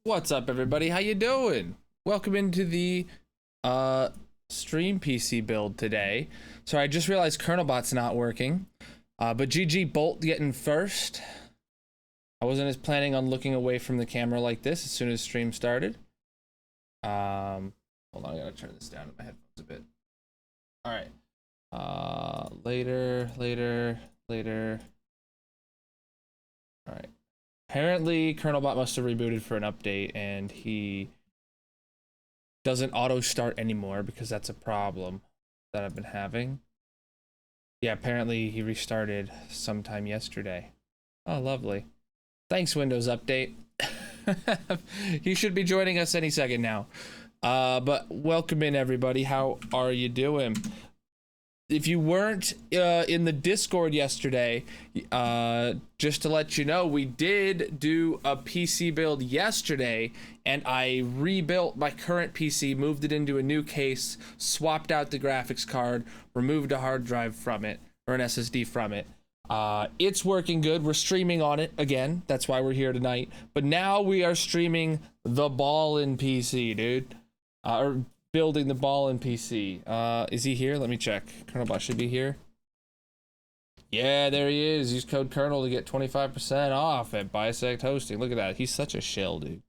What's up, everybody? How you doing? Welcome into the stream PC build today. So I just realized Colonelbot's not working, but GG Bolt getting first. I wasn't as planning on looking away from the camera like this as soon as stream started. Hold on, I gotta turn this down in my headphones a bit. All right. Later. All right. Apparently, Colonelbot must have rebooted for an update, and he doesn't auto-start anymore because that's a problem that I've been having. Yeah, apparently he restarted sometime yesterday. Oh, lovely. Thanks, Windows Update. You should be joining us any second now. But welcome in, everybody. How are you doing? If you weren't in the Discord yesterday, just to let you know, we did do a PC build yesterday, and I rebuilt my current PC, moved it into a new case, swapped out the graphics card, removed a hard drive from it, or an SSD from it. It's working good. We're streaming on it again. That's why we're here tonight. But now we are streaming the Ballin' PC, dude. Or building the Ballin' PC. Is he here? Let me check. Colonelbot should be here. Yeah, there he is. Use code Colonel to get 25% off at Bisect Hosting. Look at that. He's such a shill, dude.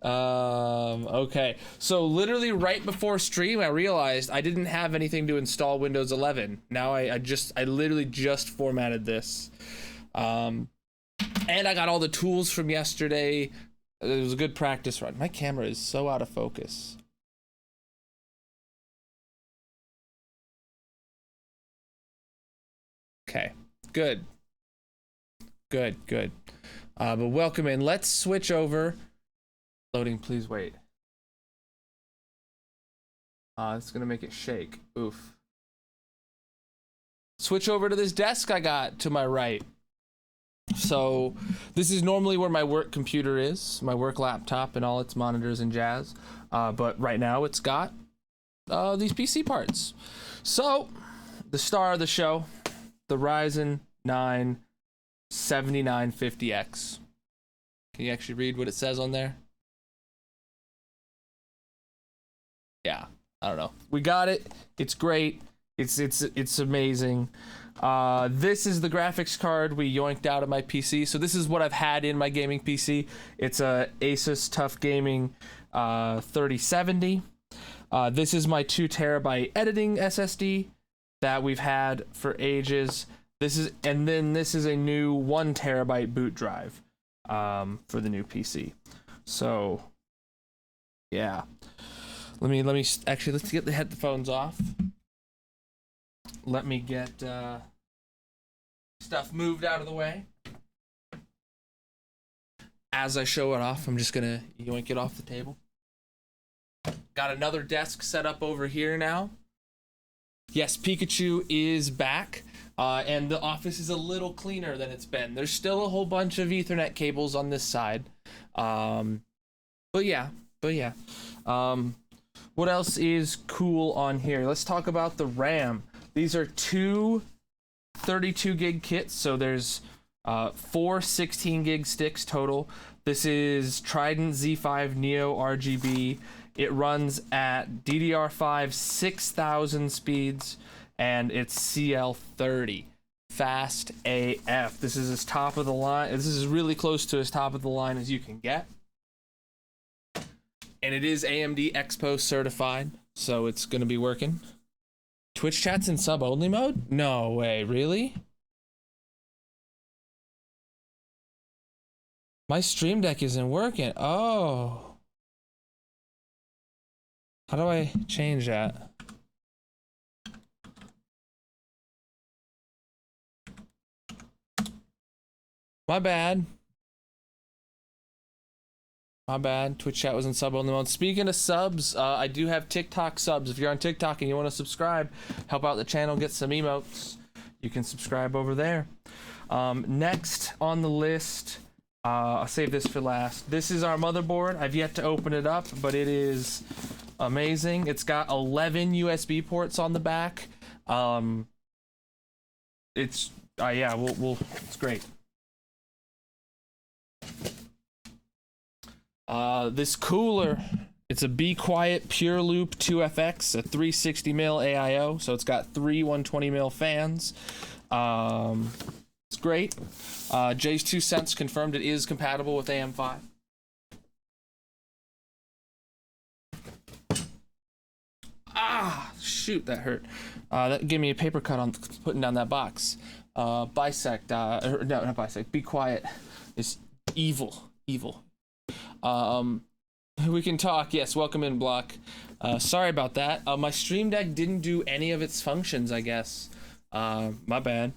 Okay. So literally right before stream, I realized I didn't have anything to install Windows 11. Now I literally just formatted this. And I got all the tools from yesterday. It was a good practice run. My camera is so out of focus. Okay, good. But welcome in. Let's switch over. Loading, please wait. It's gonna make it shake. Oof. Switch over to this desk I got to my right. So this is normally where my work computer is, my work laptop and all its monitors and jazz. But right now it's got these PC parts. So the star of the show, the Ryzen 9 7950X. Can you actually read what it says on there? Yeah, I don't know. We got it. It's great. It's amazing. This is the graphics card we yoinked out of my PC. So this is what I've had in my gaming PC. It's a Asus TUF Gaming 3070. This is my 2TB editing SSD that we've had for ages. This is a new 1TB boot drive for the new PC. So yeah, let's get the headphones off. Let me get stuff moved out of the way. As I show it off, I'm just gonna yoink it off the table. Got another desk set up over here now. Yes, Pikachu is back, and the office is a little cleaner than it's been. There's still a whole bunch of Ethernet cables on this side. But yeah. What else is cool on here? Let's talk about the RAM. These are two 32 gig kits, so there's 4 16 gig sticks total. This is Trident Z5 Neo RGB. It runs at DDR5 6000 speeds, and it's CL30. Fast AF. This is as top of the line. This is really close to as top of the line as you can get. And it is AMD Expo certified, so it's going to be working. Twitch chat's in sub only mode? No way, really? My stream deck isn't working. Oh. How do I change that? My bad. Twitch chat was in sub only mode. Speaking of subs, I do have TikTok subs. If you're on TikTok and you want to subscribe, help out the channel, get some emotes, you can subscribe over there. Next on the list, I'll save this for last. This is our motherboard. I've yet to open it up, but it is amazing. It's got 11 USB ports on the back. It's it's great. This cooler, it's a Be Quiet Pure Loop 2FX, a 360 mil AIO, so it's got three 120 mil fans. It's great. Jay's 2 cents confirmed it is compatible with AM5. Ah, shoot, that hurt. That gave me a paper cut on putting down that box. Bisect, no, not bisect. Be Quiet is evil. We can talk. Yes, welcome in, Block. Sorry about that. My Stream Deck didn't do any of its functions, I guess. My bad.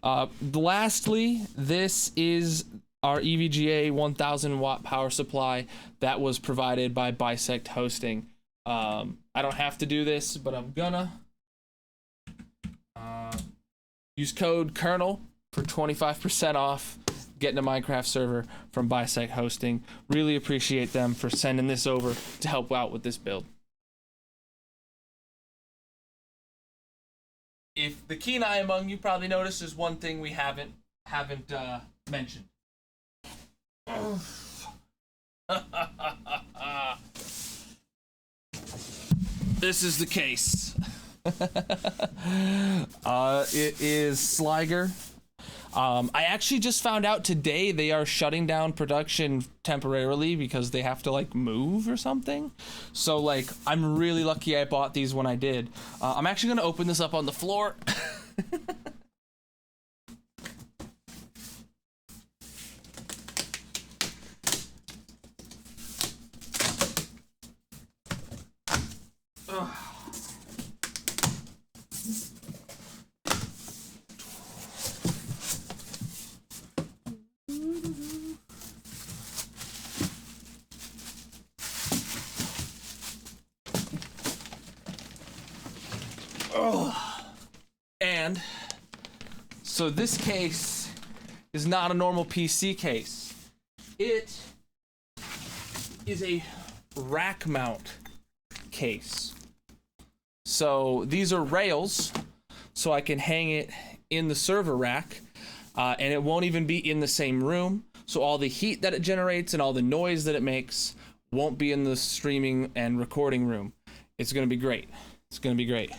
Lastly, this is our EVGA 1000 watt power supply that was provided by Bisect Hosting. I don't have to do this, but I'm gonna use code Colonal for 25% off getting a Minecraft server from Bisect Hosting. Really appreciate them for sending this over to help out with this build. If the keen eye among you probably noticed, there's one thing we haven't mentioned. This is the case. It is Sliger. I actually just found out today they are shutting down production temporarily because they have to like move or something. So like, I'm really lucky I bought these when I did. I'm actually gonna open this up on the floor. And so this case is not a normal PC case. It is a rack mount case. So these are rails, so I can hang it in the server rack, and it won't even be in the same room. So all the heat that it generates and all the noise that it makes won't be in the streaming and recording room. It's gonna be great. It's gonna be great.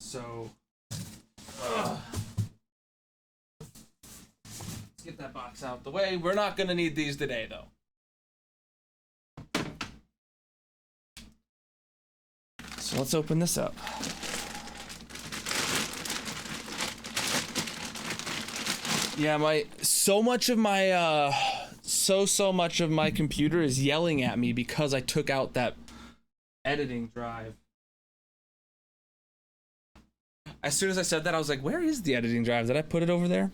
So, let's get that box out the way. We're not gonna need these today, though. So let's open this up. Yeah, so much of my computer is yelling at me because I took out that editing drive. As soon as I said that, I was like, where is the editing drive? Did I put it over there?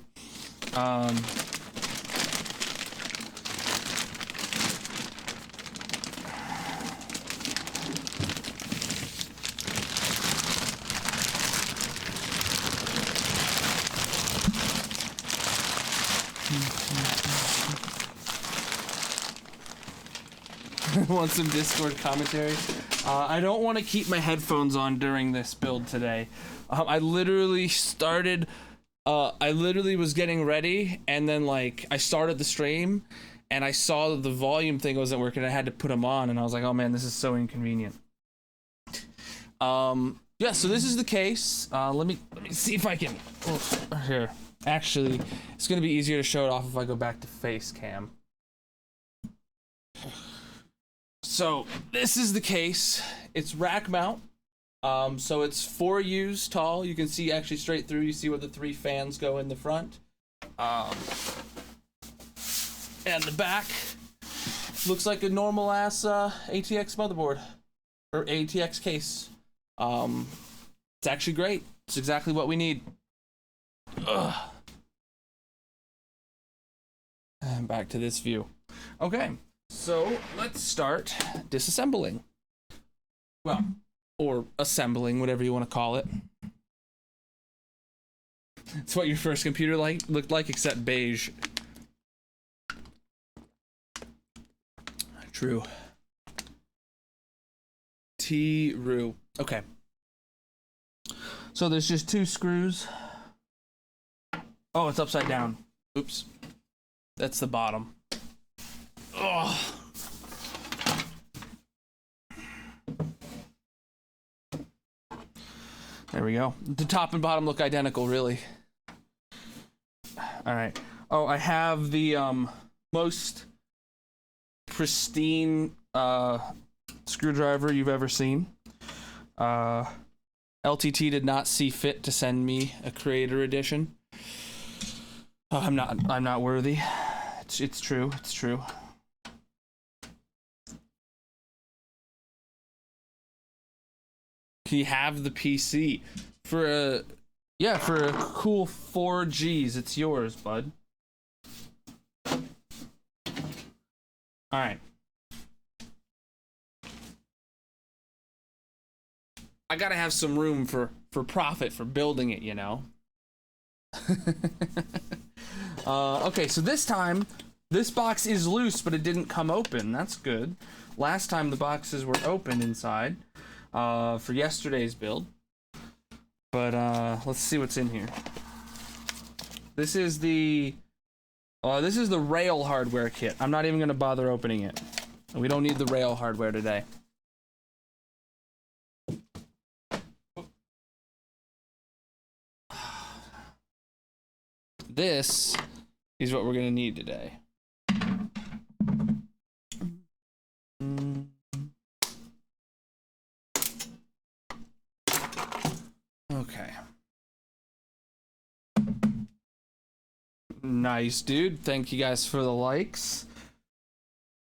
Want some Discord commentary? I don't want to keep my headphones on during this build today. I literally was getting ready, and then like I started the stream and I saw the volume thing wasn't working. I had to put them on, and I was like, oh man, this is so inconvenient. Yeah, so this is the case. Let me see if I can, here. Actually, it's gonna be easier to show it off if I go back to face cam. So this is the case. It's rack mount. So it's 4 U's tall. You can see actually straight through. You see where the 3 fans go in the front. And the back looks like a normal ass ATX motherboard or ATX case. It's actually great. It's exactly what we need. Ugh. And back to this view. Okay, so let's start disassembling. Well, or assembling, whatever you want to call it. It's what your first computer looked like, except beige. True. T-Roo. Okay. So there's just 2 screws. Oh, it's upside down. Oops. That's the bottom. Oh. There we go. The top and bottom look identical, really. All right. Oh, I have the most pristine screwdriver you've ever seen. LTT did not see fit to send me a creator edition. I'm not worthy. It's true. It's true. Can you have the PC for a cool 4 Gs? It's yours, bud. All right. I gotta have some room for profit for building it, you know. Okay, so this time this box is loose, but it didn't come open. That's good. Last time the boxes were open inside for yesterday's build. But let's see what's in here. This is the rail hardware kit. I'm not even gonna bother opening it. We don't need the rail hardware today. This is what we're gonna need today. Okay. Nice, dude. Thank you guys for the likes.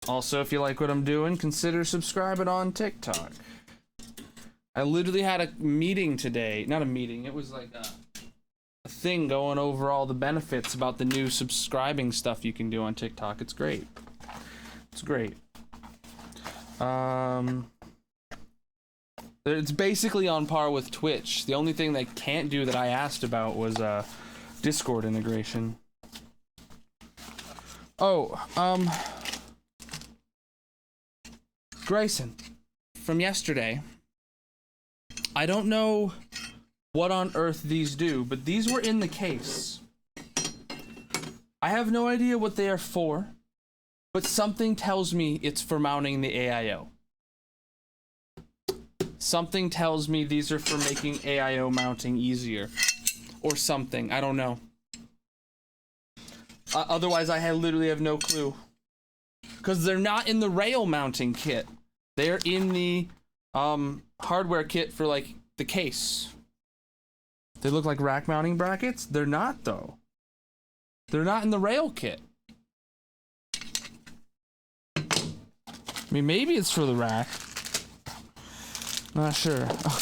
Also, if you like what I'm doing, consider subscribing on TikTok. I literally had a meeting today. Not a meeting, it was like a thing going over all the benefits about the new subscribing stuff you can do on TikTok. It's great. It's great. It's basically on par with Twitch. The only thing they can't do that I asked about was Discord integration. Oh, Grayson, from yesterday, I don't know what on earth these do, but these were in the case. I have no idea what they are for, but something tells me it's for mounting the AIO. Something tells me these are for making AIO mounting easier. Or something, I don't know. Otherwise, I literally have no clue. Because they're not in the rail mounting kit. They're in the hardware kit for, like, the case. They look like rack mounting brackets? They're not, though. They're not in the rail kit. I mean, maybe it's for the rack. Not sure. Oh,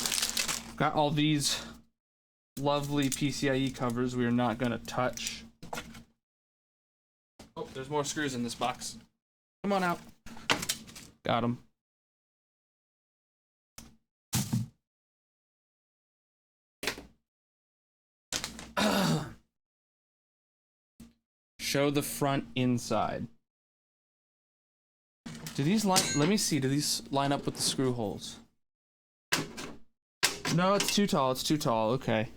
got all these lovely PCIe covers we are not gonna touch. Oh, there's more screws in this box. Come on out. Got them. Show the front inside. Do these line? Let me see. Do these line up with the screw holes? No, it's too tall. It's too tall. Okay.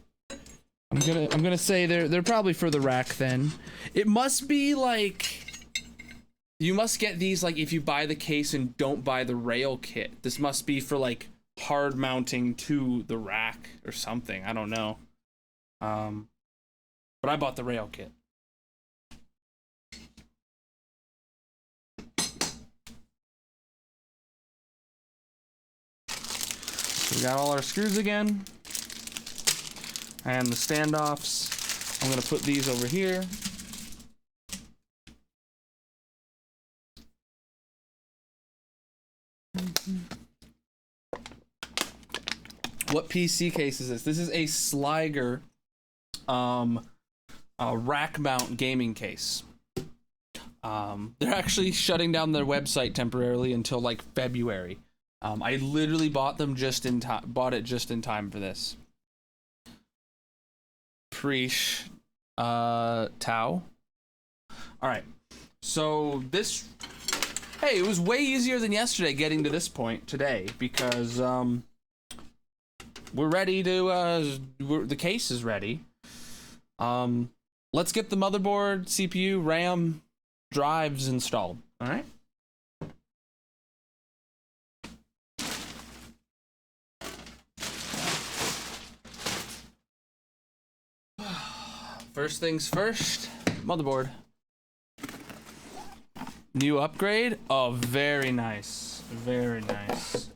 I'm gonna say they're probably for the rack then. It must be like you must get these like if you buy the case and don't buy the rail kit. This must be for like hard mounting to the rack or something. I don't know. But I bought the rail kit. We got all our screws again. And the standoffs. I'm gonna put these over here. What PC case is this? This is a Sliger rack mount gaming case. They're actually shutting down their website temporarily until like February. I literally bought them just in time. Bought it just in time for this. Preach, Tau. All right. So this, hey, it was way easier than yesterday getting to this point today because we're ready to. The case is ready. let's get the motherboard, CPU, RAM, drives installed. All right. First things first, motherboard. New upgrade. Oh, very nice. Very nice.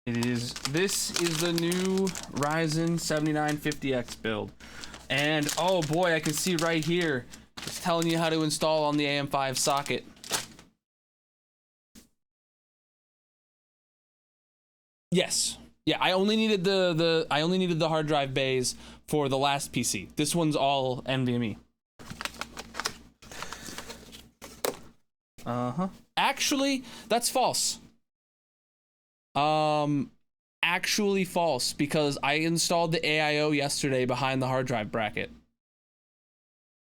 This is the new Ryzen 7950X build. And oh boy, I can see right here, it's telling you how to install on the AM5 socket. Yes. Yeah, I only needed the hard drive bays for the last PC. This one's all NVMe. Actually, that's false. Actually false, because I installed the AIO yesterday behind the hard drive bracket.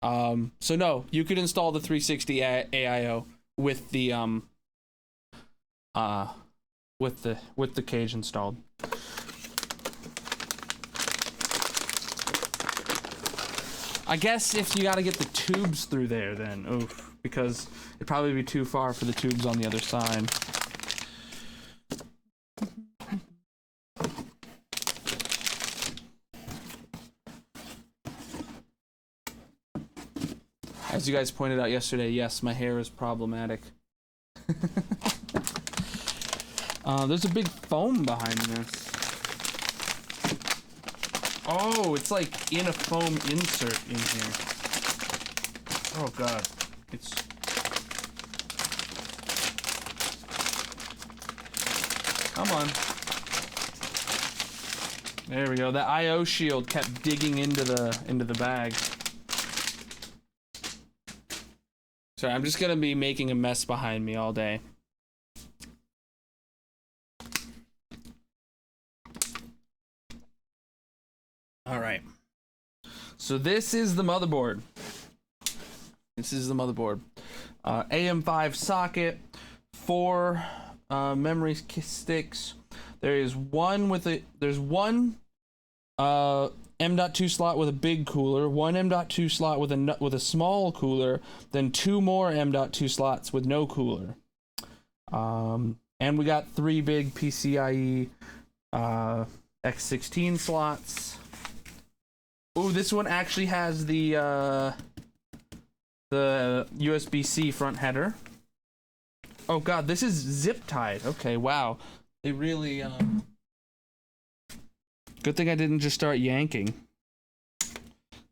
So no, you could install the 360 AIO with the with the cage installed. I guess if you gotta get the tubes through there, then oof, because it'd probably be too far for the tubes on the other side. As you guys pointed out yesterday, yes, my hair is problematic. There's a big foam behind this. Oh, it's like in a foam insert in here. Oh god, it's... Come on. There we go. The IO shield kept digging into the bag. Sorry, I'm just gonna be making a mess behind me all day. All right. So this is the motherboard. This is the motherboard. AM5 socket, 4 memory sticks. There's one M.2 slot with a big cooler, one M.2 slot with a small cooler, then 2 more M.2 slots with no cooler. And we got 3 big PCIe X16 slots. Ooh, this one actually has the USB-C front header. Oh god, this is zip tied. Okay, wow. They really good thing I didn't just start yanking.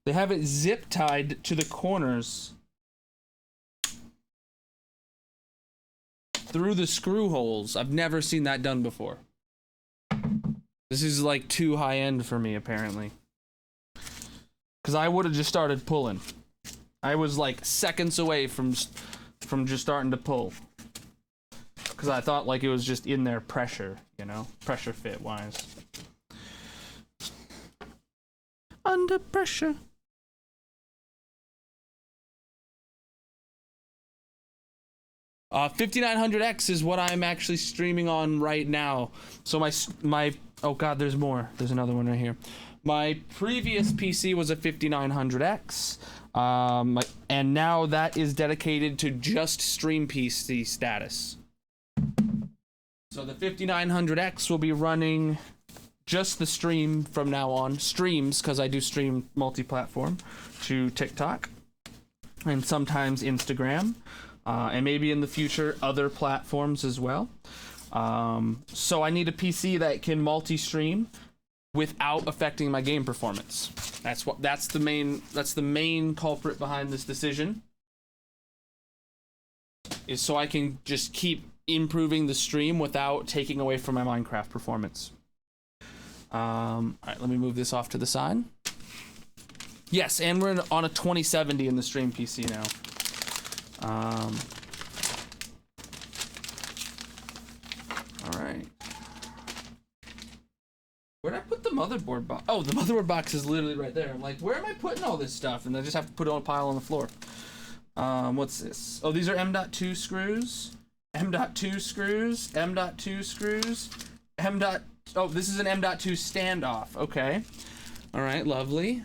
They have it zip tied to the corners through the screw holes. I've never seen that done before. This is like too high end for me, apparently. Because I would have just started pulling. I was like seconds away from just starting to pull. Because I thought like it was just in there pressure, you know? Pressure fit wise. Under pressure. Uh, 5900X is what I'm actually streaming on right now. So my oh god, there's more. There's another one right here. My previous PC was a 5900X, and now that is dedicated to just stream PC status. So the 5900X will be running just the stream from now on. Streams, because I do stream multi-platform to TikTok and sometimes Instagram, and maybe in the future other platforms as well. So I need a PC that can multi-stream without affecting my game performance. That's the main culprit behind this decision. Is so I can just keep improving the stream without taking away from my Minecraft performance. Alright, let me move this off to the side. Yes, and we're on a 2070 in the stream PC now. Alright. Where'd I put the motherboard box? Oh, the motherboard box is literally right there. I'm like, where am I putting all this stuff? And I just have to put it on a pile on the floor. What's this? Oh, these are M.2 screws. M.2 screws. M.2 screws. Oh, this is an M.2 standoff. Okay. All right, lovely.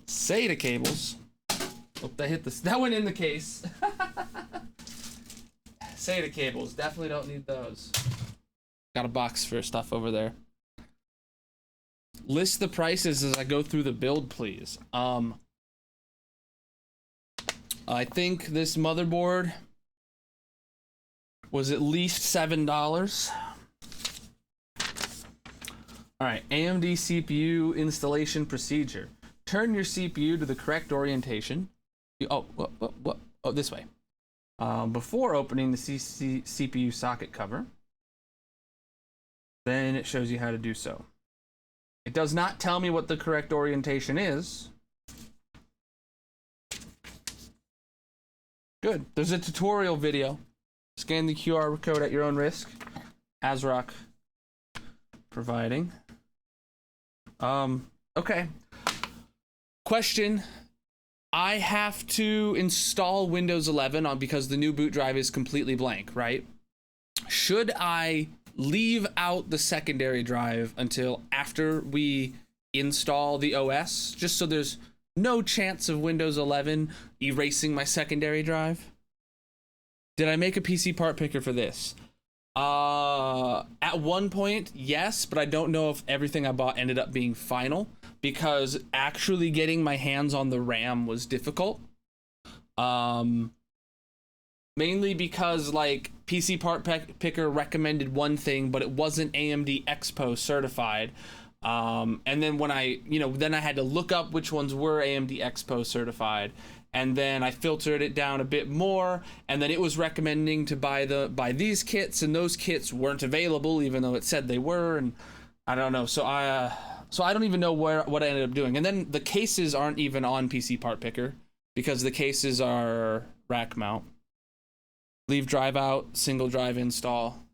SATA cables. Oh, that hit this. That went in the case. SATA cables. Definitely don't need those. Got a box for stuff over there. List the prices as I go through the build, please. I think this motherboard was at least $7. All right, AMD CPU installation procedure. Turn your CPU to the correct orientation. Oh, this way. Before opening the CPU socket cover. Then it shows you how to do so. It does not tell me what the correct orientation is. Good. There's a tutorial video. Scan the QR code at your own risk. ASRock providing. Okay. Question. I have to install Windows 11 because the new boot drive is completely blank, right? Should I leave out the secondary drive until after we install the OS, just so there's no chance of Windows 11 erasing my secondary drive? Did I make a PC part picker for this? At one point, yes, but I don't know if everything I bought ended up being final, because actually getting my hands on the RAM was difficult. Mainly because like PC part picker recommended one thing, but it wasn't AMD Expo certified. And then when then I had to look up which ones were AMD Expo certified, and then I filtered it down a bit more, and then it was recommending to buy these kits, and those kits weren't available even though it said they were, and I don't know. So I don't even know what I ended up doing. And then the cases aren't even on PC part picker because the cases are rack mount. Leave drive out, single drive install.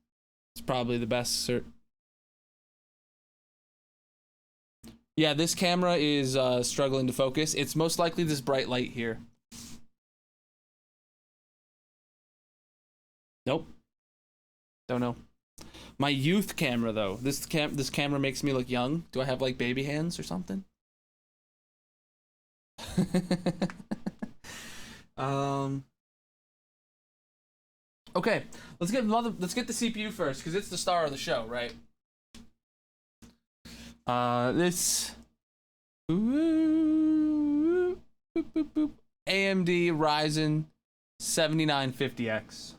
It's probably the best cert. Yeah, this camera is struggling to focus. It's most likely this bright light here. Nope. Don't know. My youth camera though. This camera makes me look young. Do I have like baby hands or something? Okay, let's get the CPU first because it's the star of the show, right? This AMD Ryzen 7950X.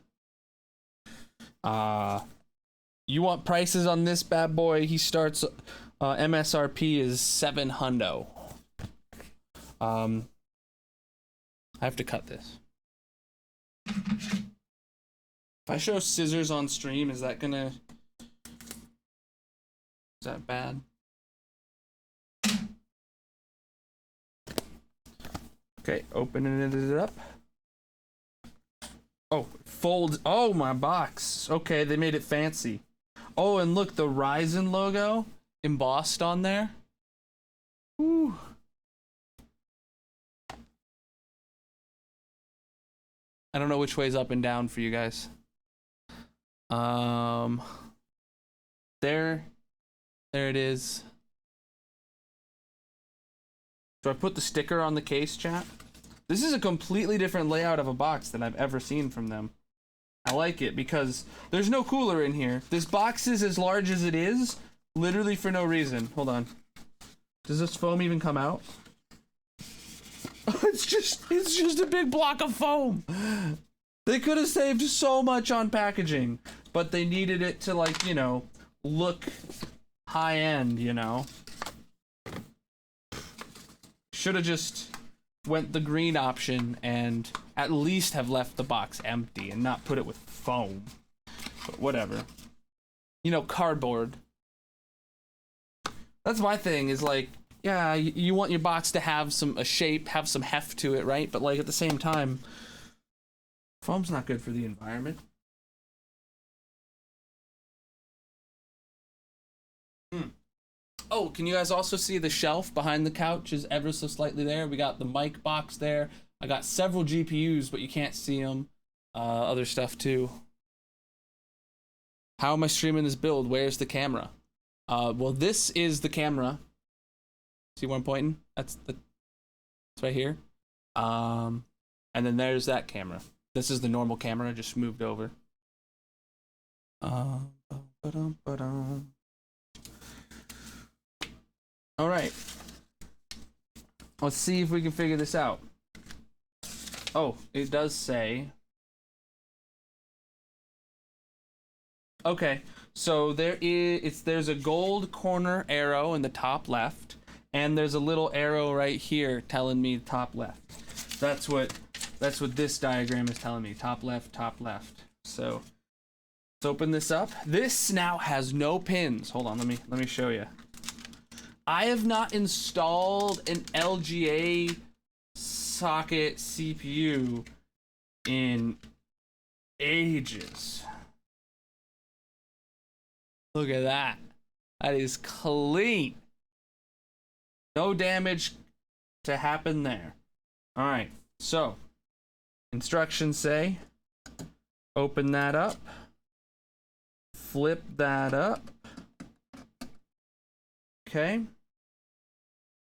You want prices on this bad boy? He starts MSRP is $700. I have to cut this. If I show scissors on stream, is that bad? Okay, opening it up. Oh, folds. Oh, my box. Okay, they made it fancy. Oh, and look, the Ryzen logo embossed on there. Woo. I don't know which way's up and down for you guys. There it is. Do I put the sticker on the case, chat? This is a completely different layout of a box than I've ever seen from them. I like it because there's no cooler in here. This box is as large as it is, literally for no reason. Hold on. Does this foam even come out? It's just a big block of foam. They could have saved so much on packaging, but they needed it to, like, you know, look high end, you know. Should have just went the green option and at least have left the box empty and not put it with foam. But whatever. You know, cardboard. That's my thing, is like, yeah, you want your box to have a shape, have some heft to it, right? But like at the same time, foam's not good for the environment. Oh, can you guys also see the shelf behind the couch is ever so slightly there? We got the mic box there. I got several GPUs, but you can't see them. Other stuff too. How am I streaming this build? Where's the camera? Well, this is the camera. See where I'm pointing? That's the It's right here. And then there's that camera. This is the normal camera, just moved over. All right. Let's see if we can figure this out. Oh, it does say. Okay, so there's a gold corner arrow in the top left, and there's a little arrow right here telling me top left. That's what this diagram is telling me. Top left, top left. So let's open this up. This now has no pins. Hold on, let me show you. I have not installed an LGA socket CPU in ages. Look at that. That is clean. No damage to happen there. All right, so instructions say open that up, flip that up, okay,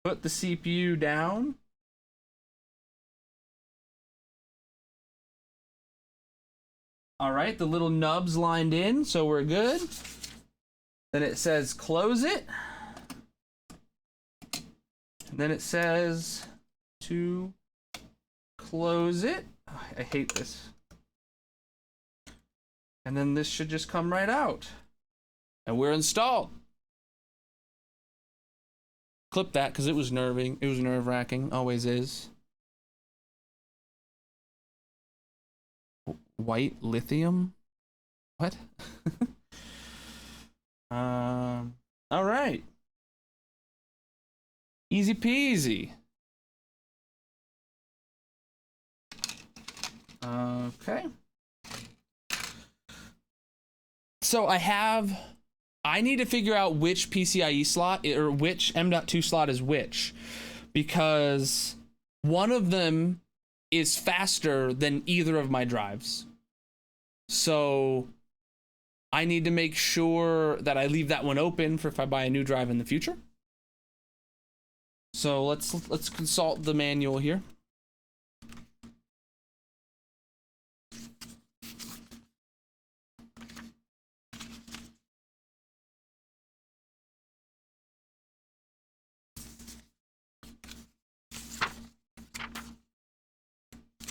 put the CPU down, all right, the little nubs lined in, so we're good. Then it says close it, and then it says to close it. Oh, I hate this. And then this should just come right out. And we're installed. Clip that because it was nerve-wracking. Always is. White lithium? What? All right. Easy peasy. Okay. So I need to figure out which PCIe slot or which M.2 slot is which, because one of them is faster than either of my drives. So I need to make sure that I leave that one open for if I buy a new drive in the future. So let's consult the manual here.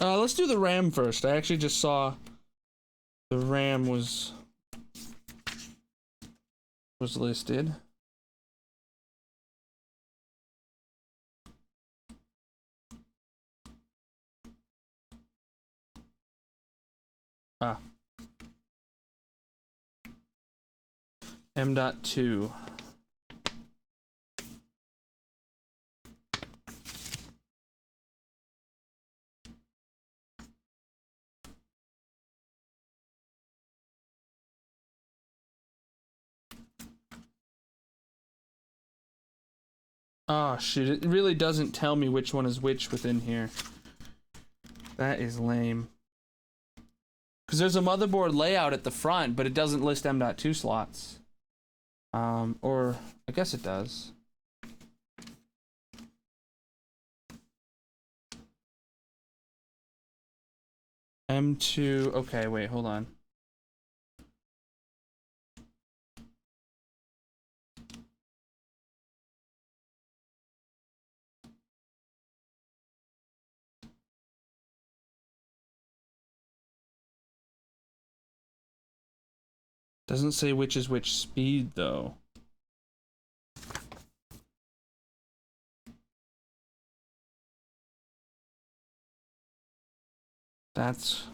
Let's do the RAM first. I actually just saw the RAM was listed. M.2. Oh shit, it really doesn't tell me which one is which within here. That is lame. Because there's a motherboard layout at the front, but it doesn't list M.2 slots. Or I guess it does. M.2, okay, wait, hold on. Doesn't say which is which speed though. That's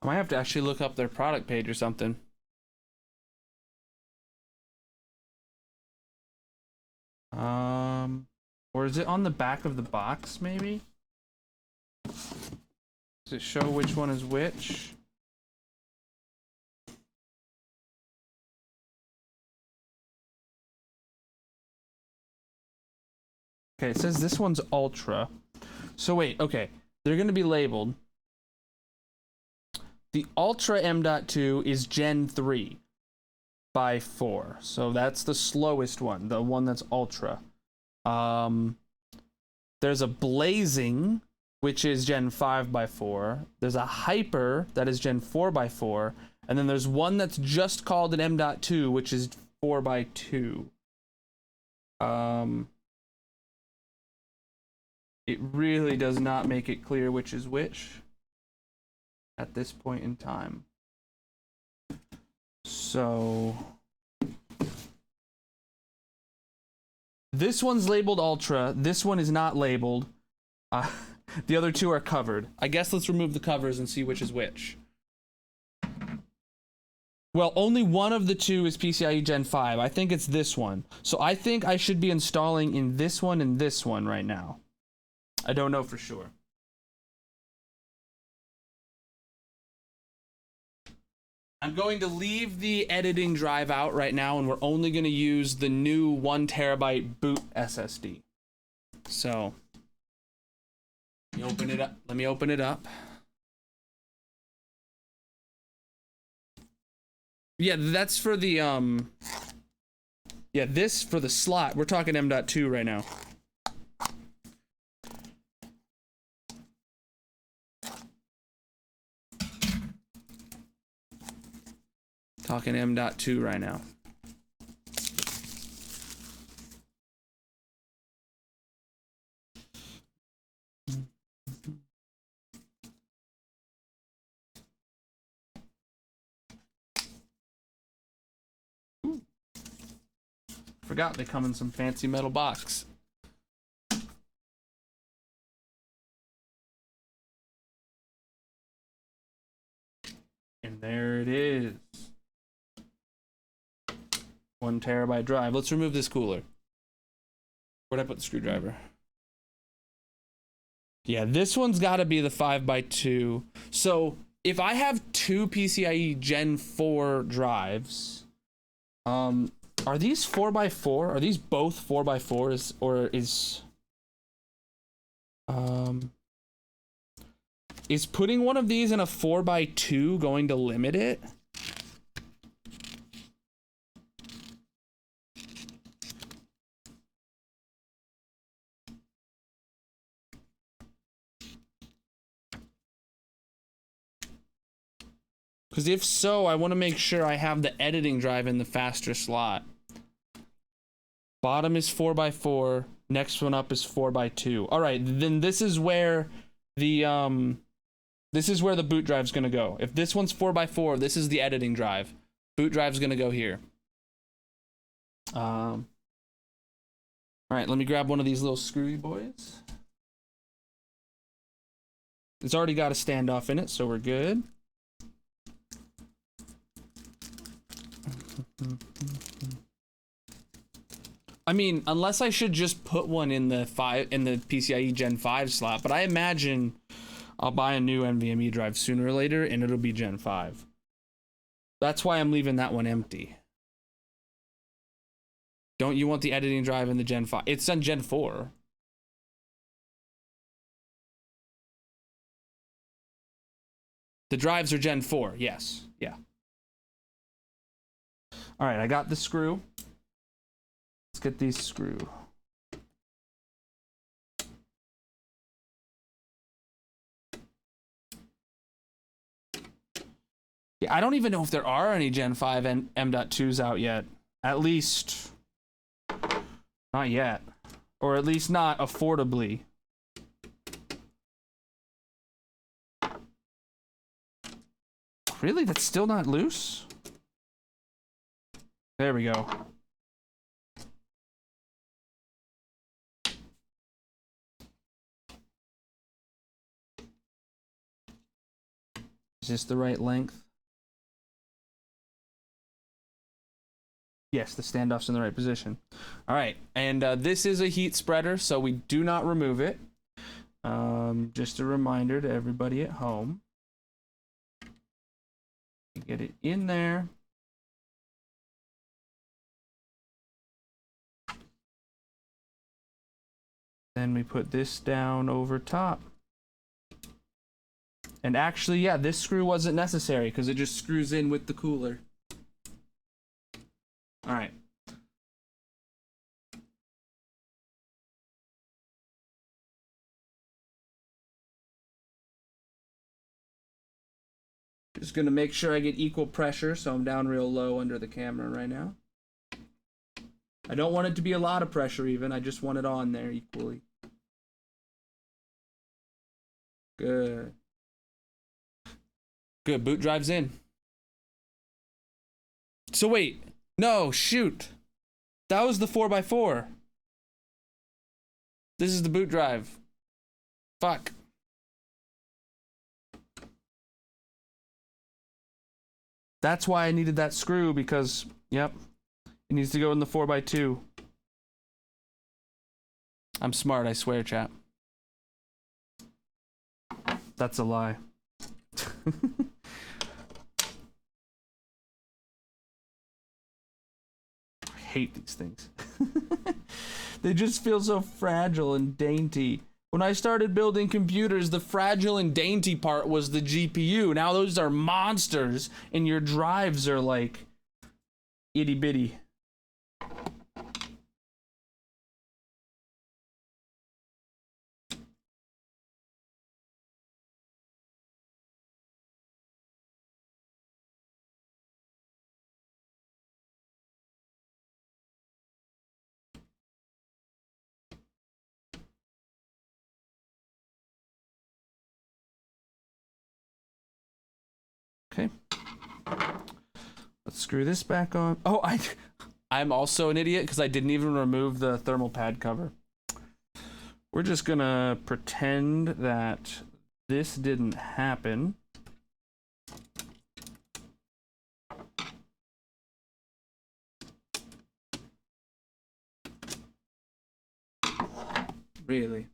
I might have to actually look up their product page or something. Or is it on the back of the box, maybe? Does it show which one is which? Okay, it says this one's Ultra. So wait, okay. They're going to be labeled. The Ultra M.2 is Gen 3 by 4. So that's the slowest one, the one that's Ultra. There's a Blazing, which is Gen 5 by 4. There's a Hyper that is Gen 4 by 4. And then there's one that's just called an M.2, which is 4 by 2. It really does not make it clear which is which at this point in time. So this one's labeled Ultra. This one is not labeled. The other two are covered. I guess let's remove the covers and see which is which. Well, only one of the two is PCIe Gen 5. I think it's this one. So I think I should be installing in this one and this one right now. I don't know for sure. I'm going to leave the editing drive out right now, and we're only going to use the new 1 terabyte boot SSD. So let me open it up. Let me open it up. Yeah, that's for the yeah, this for the slot. We're talking M.2 right now. Talking M.2 right now. Ooh. Forgot they come in some fancy metal box. And there it is. 1 terabyte drive. Let's remove this cooler. Where'd I put the screwdriver? Yeah, this one's got to be the 5x2. So if I have two PCIe Gen 4 drives, are these 4x4? Are these both 4x4s, or is putting one of these in a 4x2 going to limit it? Because if so, I want to make sure I have the editing drive in the faster slot. Bottom is 4x4. Next one up is 4x2. All right, then this is where the boot drive's gonna go. If this one's 4x4, this is the editing drive. Boot drive's gonna go here. All right, let me grab one of these little screwy boys. It's already got a standoff in it, so we're good. I mean, unless I should just put one in the PCIe Gen 5 slot, but I imagine I'll buy a new NVMe drive sooner or later and it'll be Gen 5. That's why I'm leaving that one empty. Don't you want the editing drive in the Gen 5? It's on Gen 4. The drives are Gen 4, yes. Yeah. All right, I got the screw. Let's get these screw. Yeah, I don't even know if there are any Gen 5 and M.2s out yet. At least not yet. Or at least not affordably. Really? That's still not loose? There we go. Is this the right length? Yes, the standoff's in the right position. All right, and this is a heat spreader, so we do not remove it. Just a reminder to everybody at home. Get it in there. Then we put this down over top. And actually, yeah, this screw wasn't necessary because it just screws in with the cooler. All right. Just gonna make sure I get equal pressure, so I'm down real low under the camera right now. I don't want it to be a lot of pressure even, I just want it on there equally. Good. Good, boot drive's in. So wait, no, shoot. That was the 4x4. This is the boot drive. Fuck. That's why I needed that screw, because, yep, it needs to go in the 4x2. I'm smart, I swear, chat. That's a lie. I hate these things. They just feel so fragile and dainty. When I started building computers, the fragile and dainty part was the GPU. Now those are monsters, and your drives are like itty bitty. Okay. Let's screw this back on. Oh, I'm also an idiot because I didn't even remove the thermal pad cover. We're just gonna pretend that this didn't happen. Really?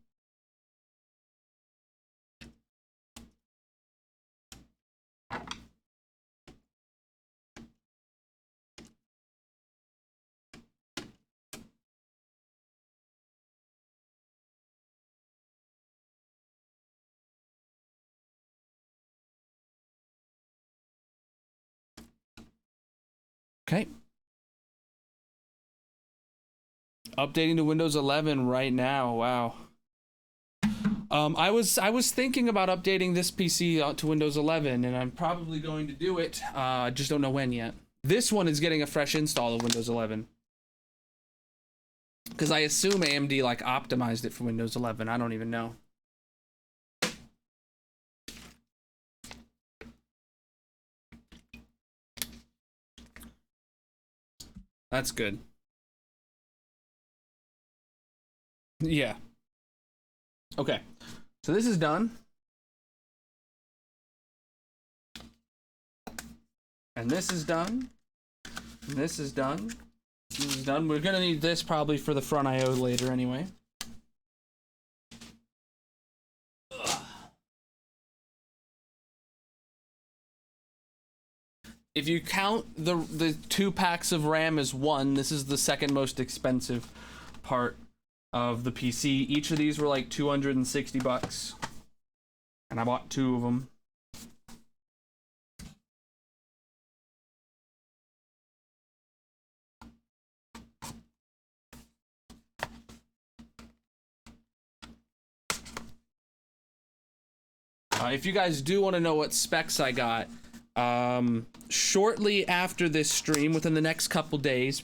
Okay. Updating to Windows 11 right now. Wow. I was thinking about updating this PC to Windows 11, and I'm probably going to do it. I just don't know when yet. This one is getting a fresh install of Windows 11. Because I assume AMD like optimized it for Windows 11. I don't even know. That's good. Yeah. Okay. So this is done. And this is done. And this is done. This is done. We're gonna need this probably for the front I/O later anyway. If you count the 2 packs of RAM as one, this is the second most expensive part of the PC. Each of these were like 260 bucks. And I bought 2 of them. If you guys do want to know what specs I got, shortly after this stream, within the next couple days,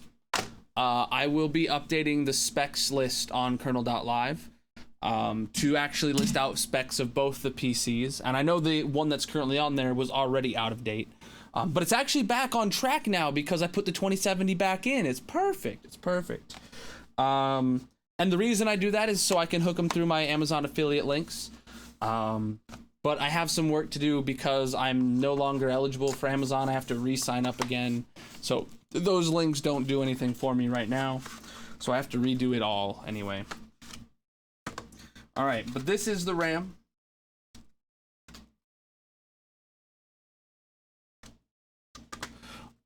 I will be updating the specs list on Colonal.live to actually list out specs of both the PCs. And I know the one that's currently on there was already out of date. But it's actually back on track now because I put the 2070 back in. It's perfect. It's perfect. And the reason I do that is so I can hook them through my Amazon affiliate links. But I have some work to do because I'm no longer eligible for Amazon. I have to re-sign up again. So those links don't do anything for me right now, so I have to redo it all anyway. All right, but this is the RAM.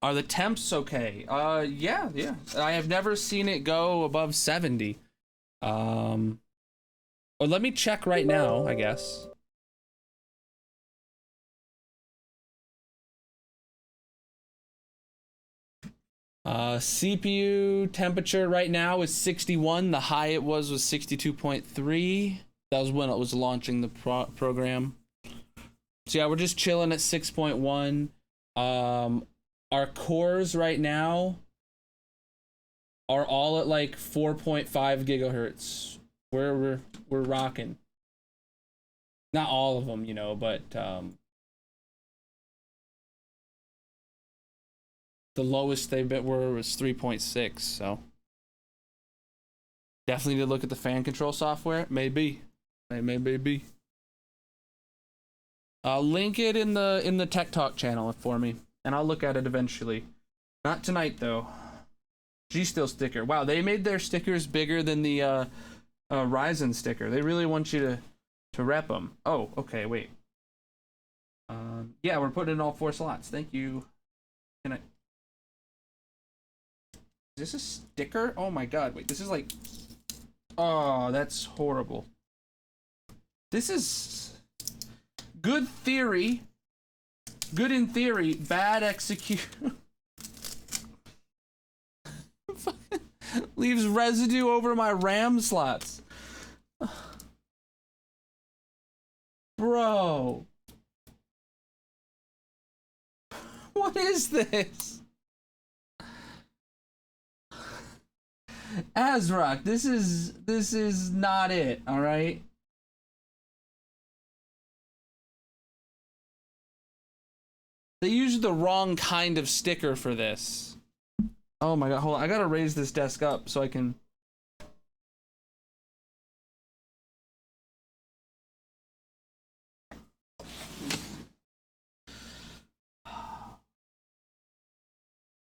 Are the temps okay? Yeah. I have never seen it go above 70. Or let me check right now, I guess. CPU temperature right now is 61. The high it was 62.3. That was when it was launching the program. So yeah, we're just chilling at 6.1. Our cores right now are all at like 4.5 gigahertz. We're rocking. Not all of them, you know, but the lowest they were was 3.6. So definitely need to look at the fan control software. Maybe. Maybe. Link it in the Tech Talk channel for me, and I'll look at it eventually. Not tonight though. G-Still sticker. Wow, they made their stickers bigger than the Ryzen sticker. They really want you to rep them. Oh, okay, wait. Yeah, we're putting in all 4 slots. Thank you. Can I? Is this a sticker? Oh my god, wait, this is like... Oh, that's horrible. This is... Good theory. Good in theory, bad execution. Leaves residue over my RAM slots. Bro. What is this? Azrock, this is not it, all right? They used the wrong kind of sticker for this. Oh my god, hold on. I gotta raise this desk up so I can...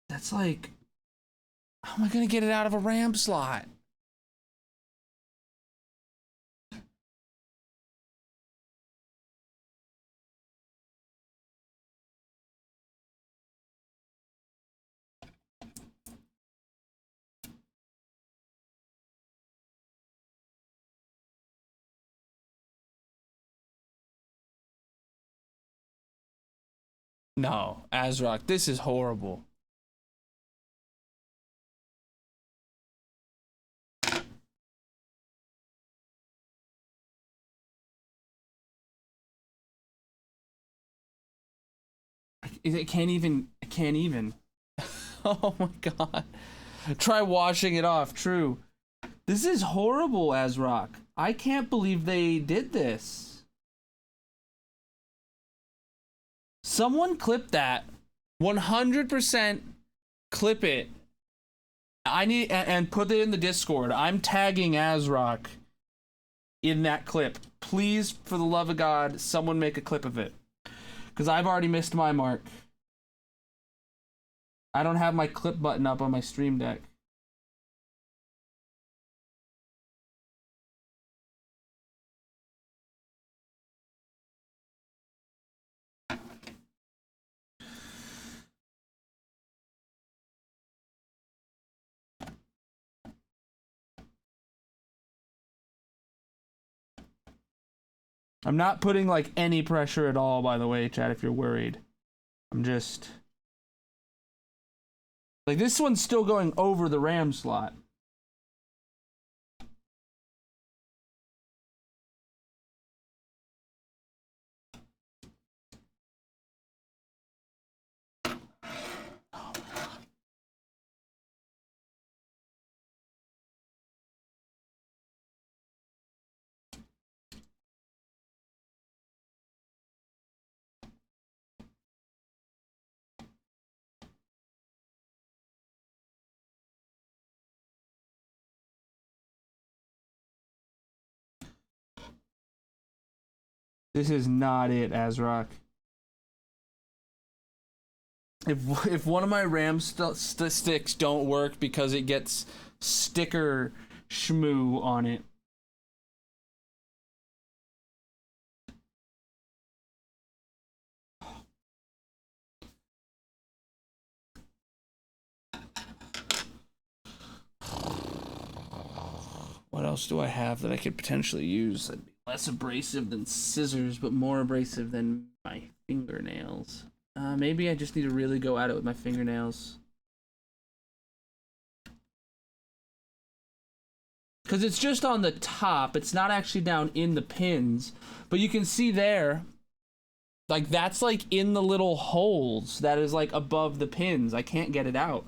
That's like... How am I gonna get it out of a RAM slot? No, Azrock, this is horrible. It can't even. Oh my god. Try washing it off, true. This is horrible, Azrock. I can't believe they did this. Someone clip that. 100% clip it. I need and put it in the Discord. I'm tagging Azrock in that clip. Please, for the love of God, someone make a clip of it. Because I've already missed my mark. I don't have my clip button up on my Stream Deck. I'm not putting like any pressure at all, by the way, chat, if you're worried. I'm just... Like, this one's still going over the RAM slot. This is not it, Azrock. If one of my RAM sticks don't work because it gets sticker shmoo on it. What else do I have that I could potentially use that'd be less abrasive than scissors, but more abrasive than my fingernails? Maybe I just need to really go at it with my fingernails. Because it's just on the top. It's not actually down in the pins. But you can see there, like, that's like in the little holes that is like above the pins. I can't get it out.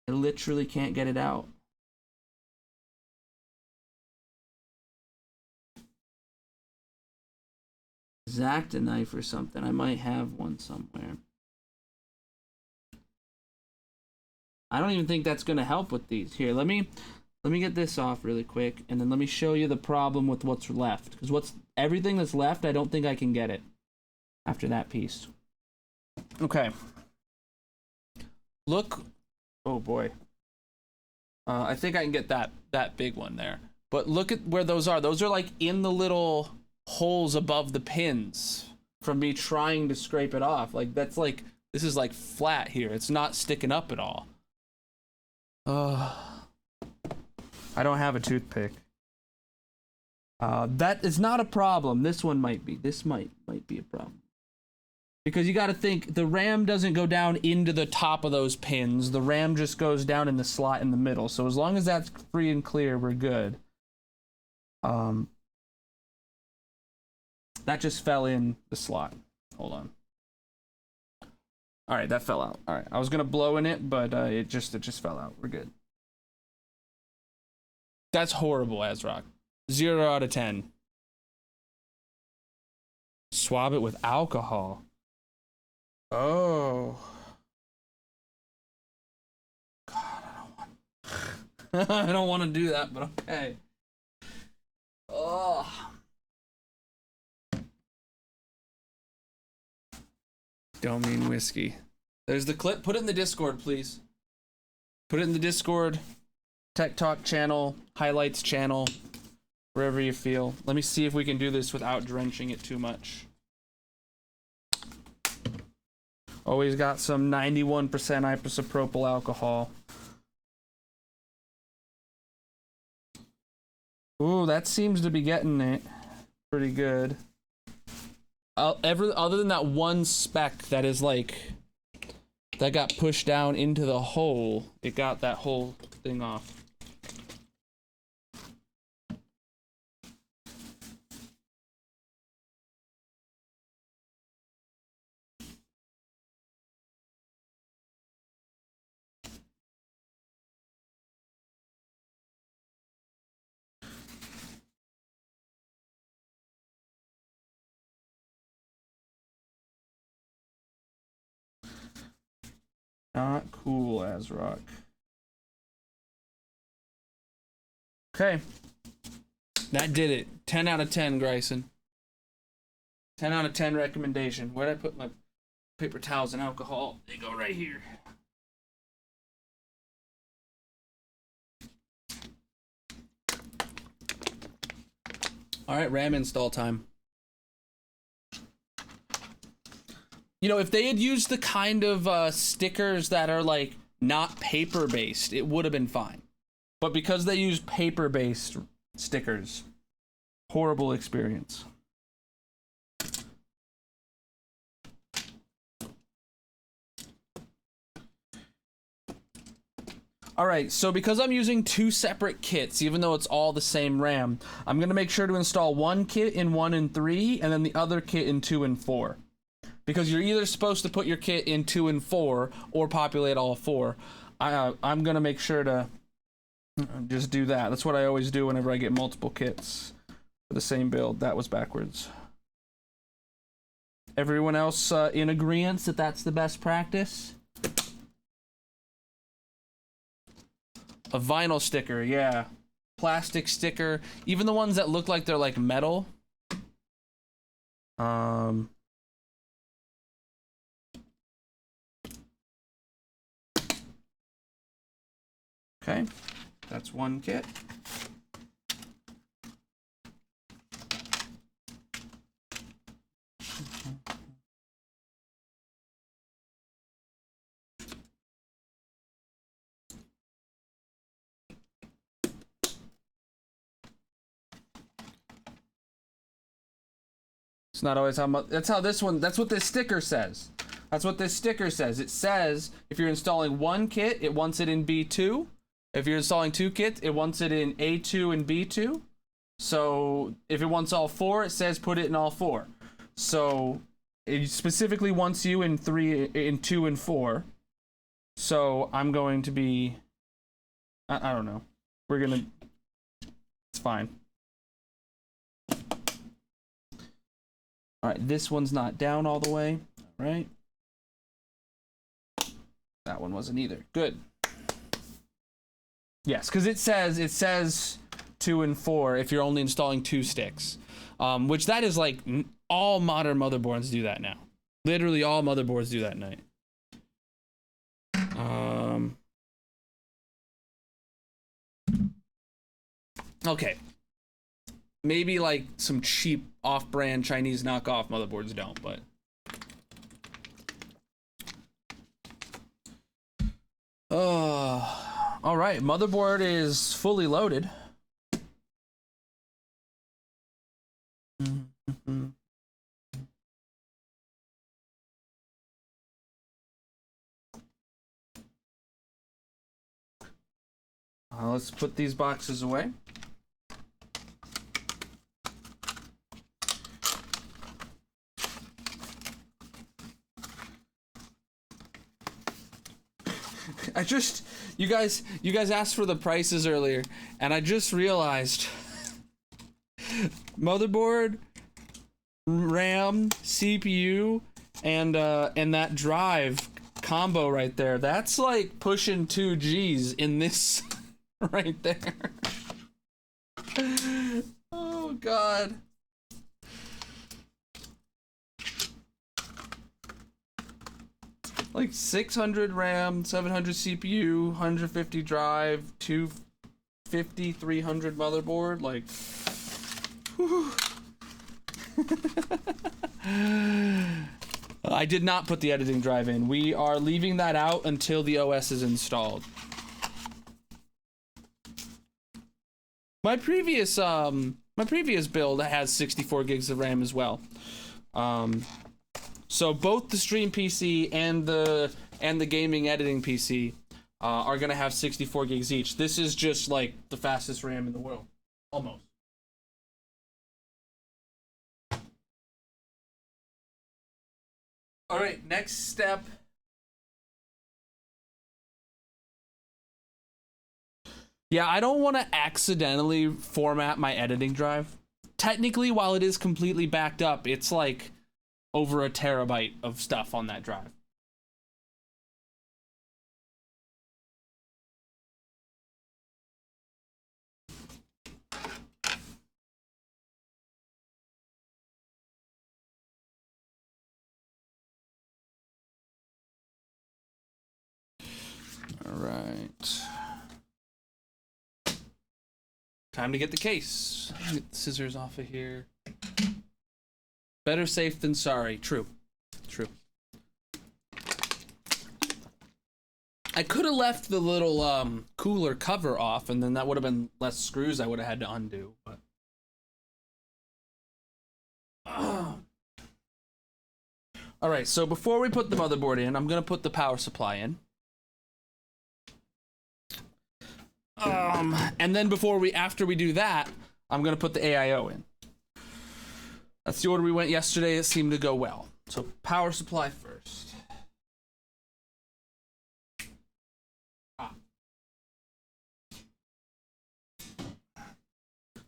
I literally can't get it out. Exact knife or something. I might have one somewhere. I don't even think that's gonna help with these. Here, let me get this off really quick, and then let me show you the problem with what's left. Because everything that's left, I don't think I can get it after that piece. Okay. Look. Oh boy. I think I can get that big one there. But look at where those are. Those are like in the little holes above the pins from me trying to scrape it off. Like, that's like, this is like flat here. It's not sticking up at all. I don't have a toothpick. That is not a problem. This one might be. This might be a problem. Because you got to think, the RAM doesn't go down into the top of those pins. The RAM just goes down in the slot in the middle. So as long as that's free and clear, we're good. That just fell in the slot. Hold on. All right, that fell out. All right, I was gonna blow in it, but it just fell out. We're good. That's horrible, Azrock. 0 out of 10. Swab it with alcohol. Oh. God, I don't want to do that, but okay. Oh. Don't mean whiskey. There's the clip. Put it in the Discord, please. Put it in the Discord, Tech Talk channel, highlights channel, wherever you feel. Let me see if we can do this without drenching it too much. Always got some 91% isopropyl alcohol. Ooh, that seems to be getting it pretty good. Other than that one speck that is like, that got pushed down into the hole, it got that whole thing off. Not cool, Azrock. Okay. That did it. 10 out of 10, Grayson. 10 out of 10 recommendation. Where'd I put my paper towels and alcohol? They go right here. All right, RAM install time. You know, if they had used the kind of stickers that are like not paper based, it would have been fine. But because they use paper based stickers, horrible experience. All right, so because I'm using two separate kits, even though it's all the same RAM, I'm gonna make sure to install one kit in 1 and 3, and then the other kit in 2 and 4. Because you're either supposed to put your kit in 2 and 4 or populate all 4. I'm gonna make sure to just do that. That's what I always do whenever I get multiple kits for the same build. That was backwards. Everyone else in agreement that that's the best practice? A vinyl sticker, yeah. Plastic sticker. Even the ones that look like they're like metal. Okay, that's one kit. It's not always how much. That's how this one. That's what this sticker says. That's what this sticker says. It says if you're installing one kit, it wants it in B2. If you're installing two kits, it wants it in A2 and B2. So if it wants all four, it says put it in all four. So it specifically wants you in 2, and 4. So I'm going to be. I don't know. We're gonna. It's fine. All right, this one's not down all the way, right? That one wasn't either. Good. Yes, because it says 2 and 4 if you're only installing 2 sticks, which that is like all modern motherboards do that now. Literally all motherboards do that now. Okay. Maybe like some cheap off-brand Chinese knockoff motherboards don't, but all right, motherboard is fully loaded. Let's put these boxes away. You guys asked for the prices earlier, and I just realized motherboard, RAM, CPU, and that drive combo right there. That's like pushing 2 G's in this right there. Oh God. Like 600 RAM, 700 CPU, 150 drive, 250, 300 motherboard. Like, I did not put the editing drive in. We are leaving that out until the OS is installed. My previous build has 64 gigs of RAM as well. So both the stream PC and the gaming editing PC are gonna have 64 gigs each. This is just like the fastest RAM in the world, almost. All right, next step. Yeah, I don't want to accidentally format my editing drive. Technically, while it is completely backed up, it's like over 1 terabyte of stuff on that drive. All right. Time to get the case. Get the scissors off of here. Better safe than sorry. True. True. I could have left the little cooler cover off, and then that would have been less screws I would have had to undo. But all right, so before we put the motherboard in, I'm gonna put the power supply in. And then after we do that, I'm gonna put the AIO in. That's the order we went yesterday. It seemed to go well. So power supply first.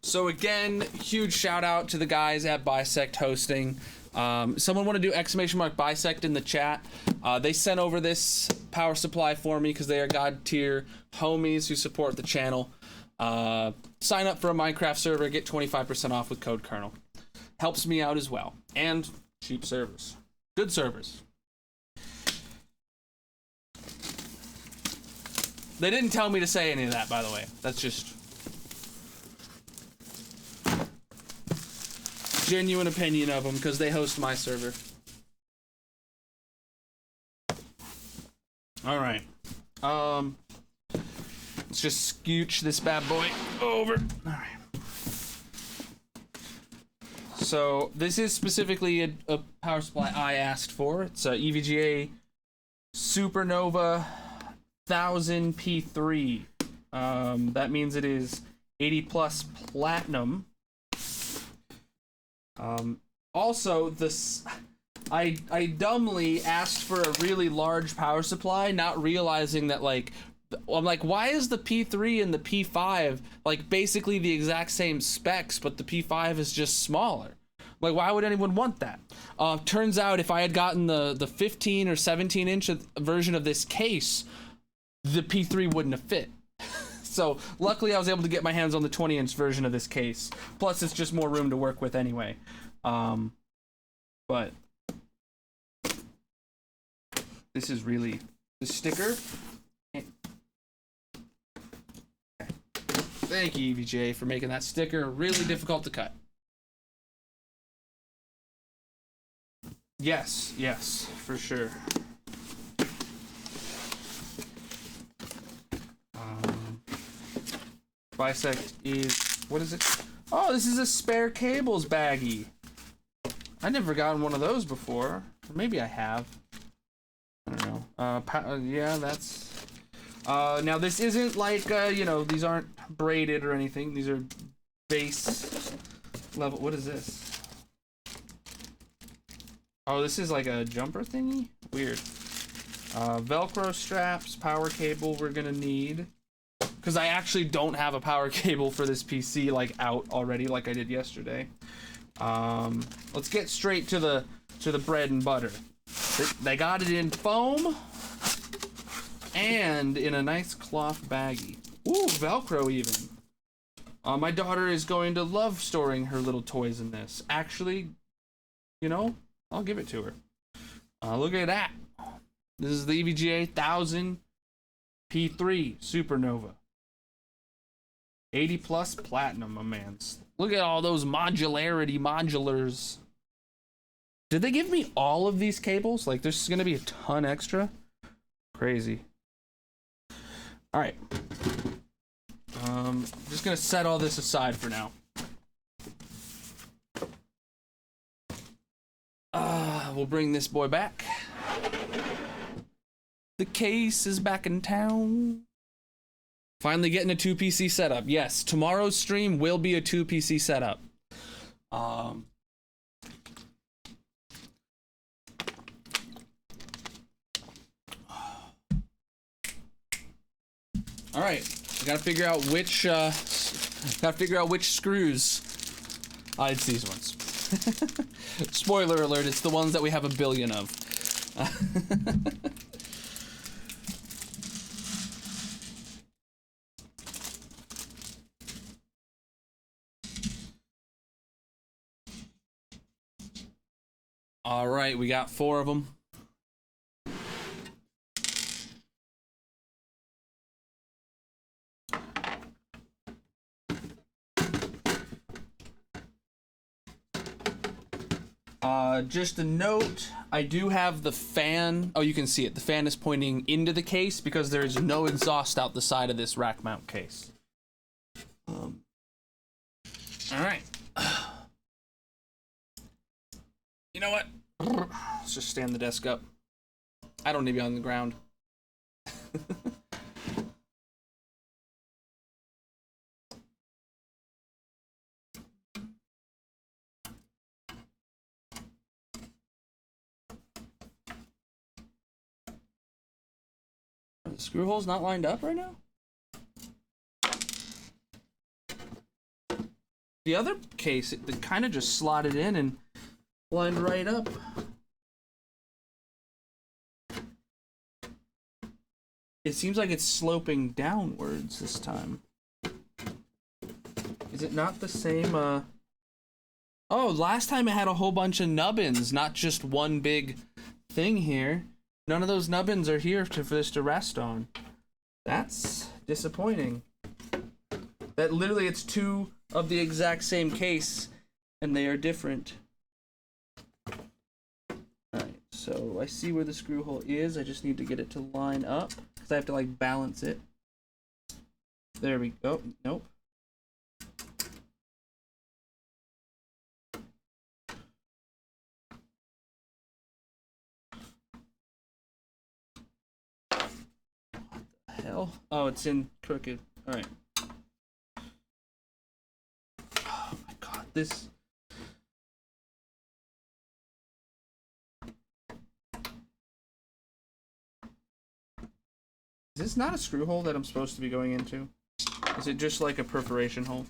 So again, huge shout out to the guys at Bisect Hosting. Someone want to do !Bisect in the chat. They sent over this power supply for me because they are God tier homies who support the channel. Sign up for a Minecraft server, get 25% off with code Colonel. Helps me out as well. And cheap servers. Good servers. They didn't tell me to say any of that, by the way. That's just genuine opinion of them because they host my server. All right. Let's just scooch this bad boy over. All right. So this is specifically a power supply I asked for. It's a EVGA Supernova 1000 P3. That means it is 80 plus platinum. Also, I dumbly asked for a really large power supply, not realizing that, like, I'm like, why is the P3 and the P5 like basically the exact same specs, but the P5 is just smaller? Like, why would anyone want that? Turns out if I had gotten the 15 or 17 inch version of this case, the P3 wouldn't have fit. So luckily I was able to get my hands on the 20 inch version of this case. Plus it's just more room to work with anyway. But this is really the sticker. Thank you, EVJ, for making that sticker really difficult to cut. Yes, for sure. Bisect is, what is it? Oh, this is a spare cables baggie. I never gotten one of those before. Or maybe I have. I don't know. Yeah, that's... now this isn't like, you know, these aren't braided or anything. These are base level. What is this? Oh, this is like a jumper thingy? Weird. Velcro straps, power cable we're gonna need. Because I actually don't have a power cable for this PC, like, out already, like I did yesterday. Let's get straight to the bread and butter. They got it in foam and in a nice cloth baggie. Ooh, Velcro even. My daughter is going to love storing her little toys in this. Actually, you know, I'll give it to her. Look at that. This is the EVGA 1000 P3 Supernova. 80 plus platinum, my mans. Look at all those modulars. Did they give me all of these cables? Like, there's gonna be a ton extra? Crazy. All right. I'm just gonna set all this aside for now. We'll bring this boy back. The case is back in town. Finally getting a 2PC setup. Yes, tomorrow's stream will be a 2PC setup. All right, gotta figure out which screws. It's these ones. Spoiler alert, it's the ones that we have a billion of. All right, we got 4 of them. Just a note, I do have the fan. Oh, you can see it. The fan is pointing into the case because there is no exhaust out the side of this rack mount case. All right. You know what? Let's just stand the desk up. I don't need to be on the ground. Are the screw holes not lined up right now? The other case, it kind of just slotted in and lined right up. It seems like it's sloping downwards this time. Is it not the same, Oh, last time it had a whole bunch of nubbins, not just one big thing here. None of those nubbins are here for this to rest on. That's disappointing. That literally it's two of the exact same case and they are different. Alright, so I see where the screw hole is. I just need to get it to line up because I have to like balance it. There we go. Nope. Hell? Oh, it's in crooked. Alright. Oh my god, this. Is this not a screw hole that I'm supposed to be going into? Is it just like a perforation hole?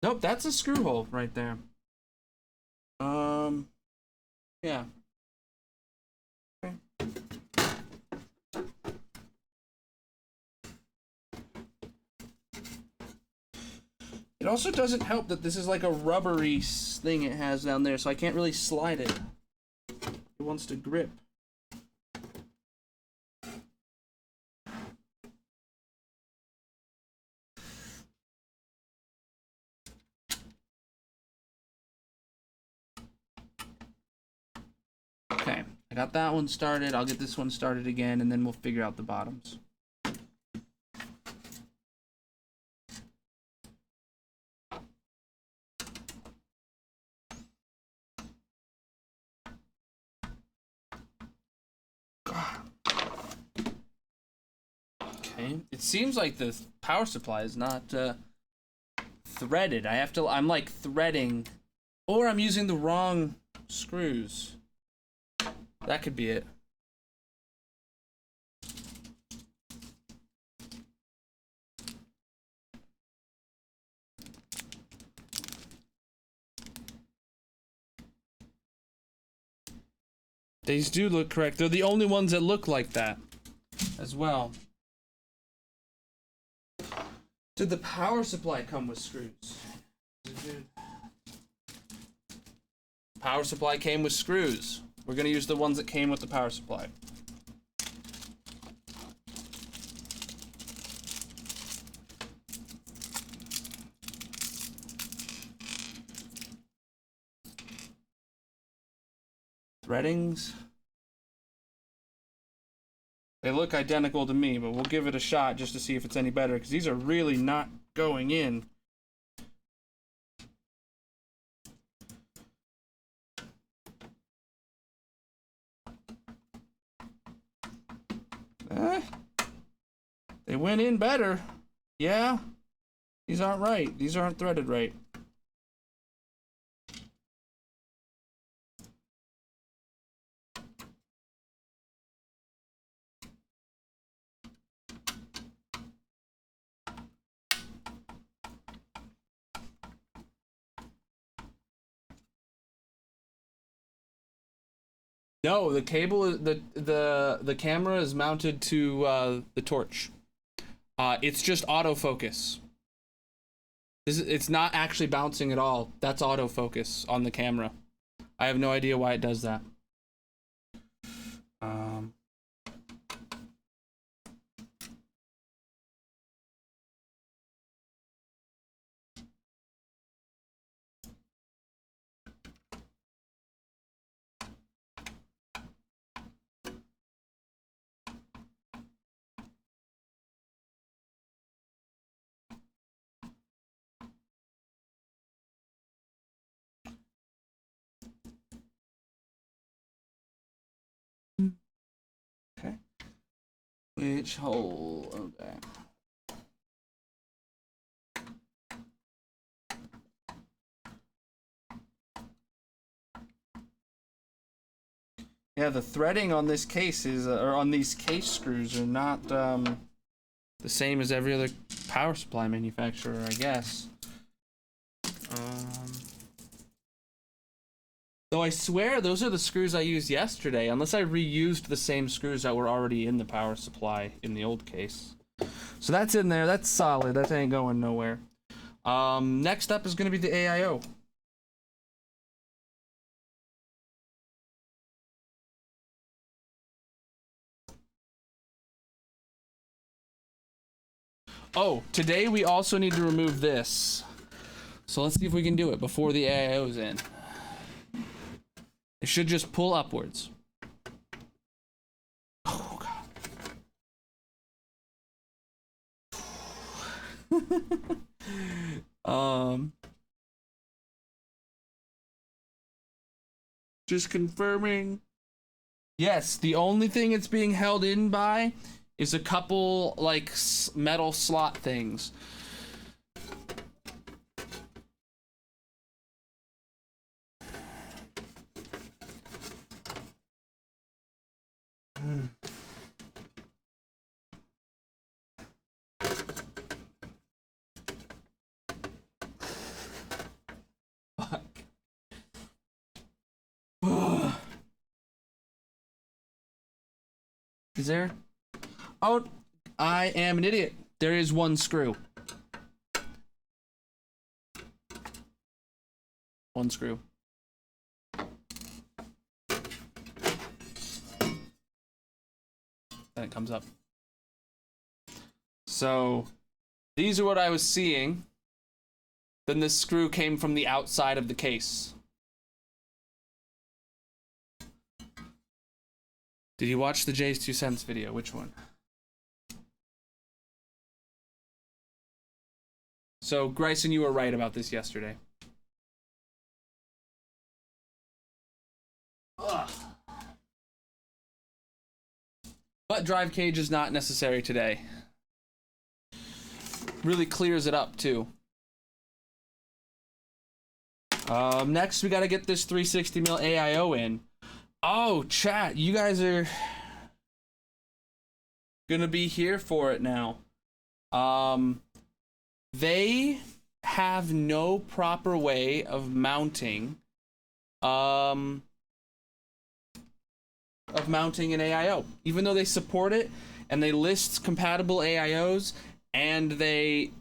Nope, that's a screw hole right there. Yeah. Okay. It also doesn't help that this is like a rubbery thing it has down there, so I can't really slide it. It wants to grip. Okay, I got that one started. I'll get this one started again, and then we'll figure out the bottoms. Okay, it seems like the power supply is not threaded. I'm like threading, or I'm using the wrong screws. That could be it. These do look correct. They're the only ones that look like that as well. Did the power supply come with screws? Power supply came with screws. We're gonna use the ones that came with the power supply. Threadings. They look identical to me, but we'll give it a shot just to see if it's any better, because these are really not going in. They went in better. Yeah. These aren't right. These aren't threaded right. No, the cable, the camera is mounted to the torch. It's just autofocus. It's not actually bouncing at all. That's autofocus on the camera. I have no idea why it does that. Okay. Which hole? Okay. Yeah, the threading on this case is, or on these case screws, are not the same as every other power supply manufacturer, I guess. Though I swear those are the screws I used yesterday, unless I reused the same screws that were already in the power supply in the old case. So that's in there. That's solid. That ain't going nowhere. Next up is going to be the AIO. Oh, today we also need to remove this. So let's see if we can do it before the AIO's in. It should just pull upwards. Oh, God. Just confirming. Yes, the only thing it's being held in by is a couple, like, metal slot things. Fuck. Is there? Oh, I am an idiot. There is one screw. One screw. Then it comes up. So, these are what I was seeing. Then this screw came from the outside of the case. Did you watch the Jay's 2 cents video? Which one? So, Gryson, you were right about this yesterday. Ugh. But drive cage is not necessary today. Really clears it up, too. Next, we gotta get this 360mm AIO in. Oh, chat, you guys are gonna be here for it now. They have no proper way of mounting an AIO. Even though they support it and they list compatible AIOs and they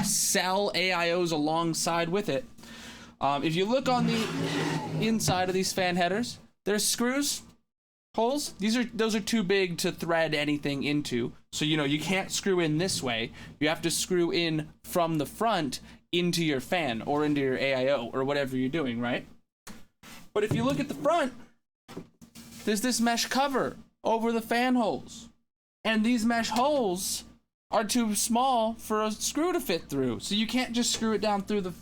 sell AIOs alongside with it. If you look on the inside of these fan headers, there's screws, holes. Those are too big to thread anything into. So, you know, you can't screw in this way. You have to screw in from the front into your fan or into your AIO or whatever you're doing, right? But if you look at the front, there's this mesh cover over the fan holes. And these mesh holes are too small for a screw to fit through. So you can't just screw it down through the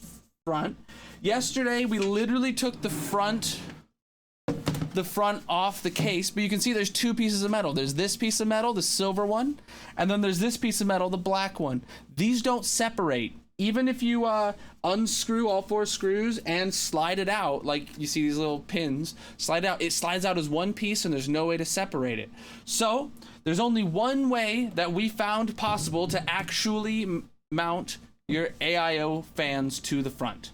front. Yesterday, we literally took the front off the case, but you can see there's two pieces of metal. There's this piece of metal, the silver one, and then there's this piece of metal, the black one. These don't separate. Even if you unscrew all 4 screws and slide it out, like you see these little pins, slide out, it slides out as one piece and there's no way to separate it. So there's only one way that we found possible to actually mount your AIO fans to the front.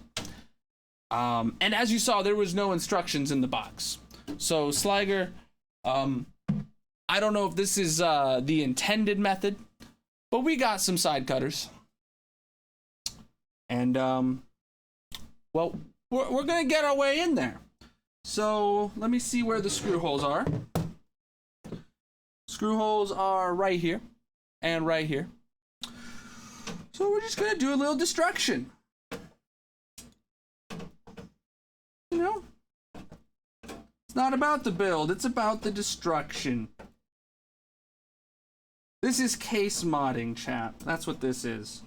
And as you saw, there was no instructions in the box. So Sliger, I don't know if this is the intended method, but we got some side cutters. And, well, we're gonna get our way in there. So let me see where the screw holes are. Screw holes are right here and right here. So we're just gonna do a little destruction. You know? It's not about the build, it's about the destruction. This is case modding, chat. That's what this is.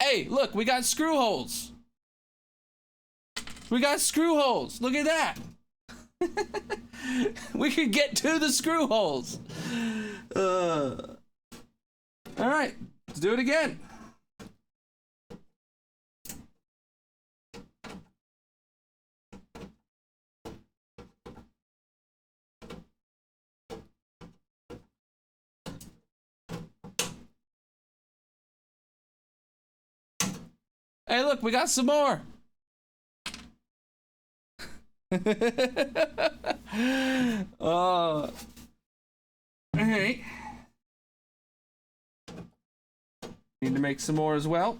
Hey, look, we got screw holes. We got screw holes. Look at that. We could get to the screw holes. All right, let's do it again. Hey, look, we got some more. All right. Need to make some more as well.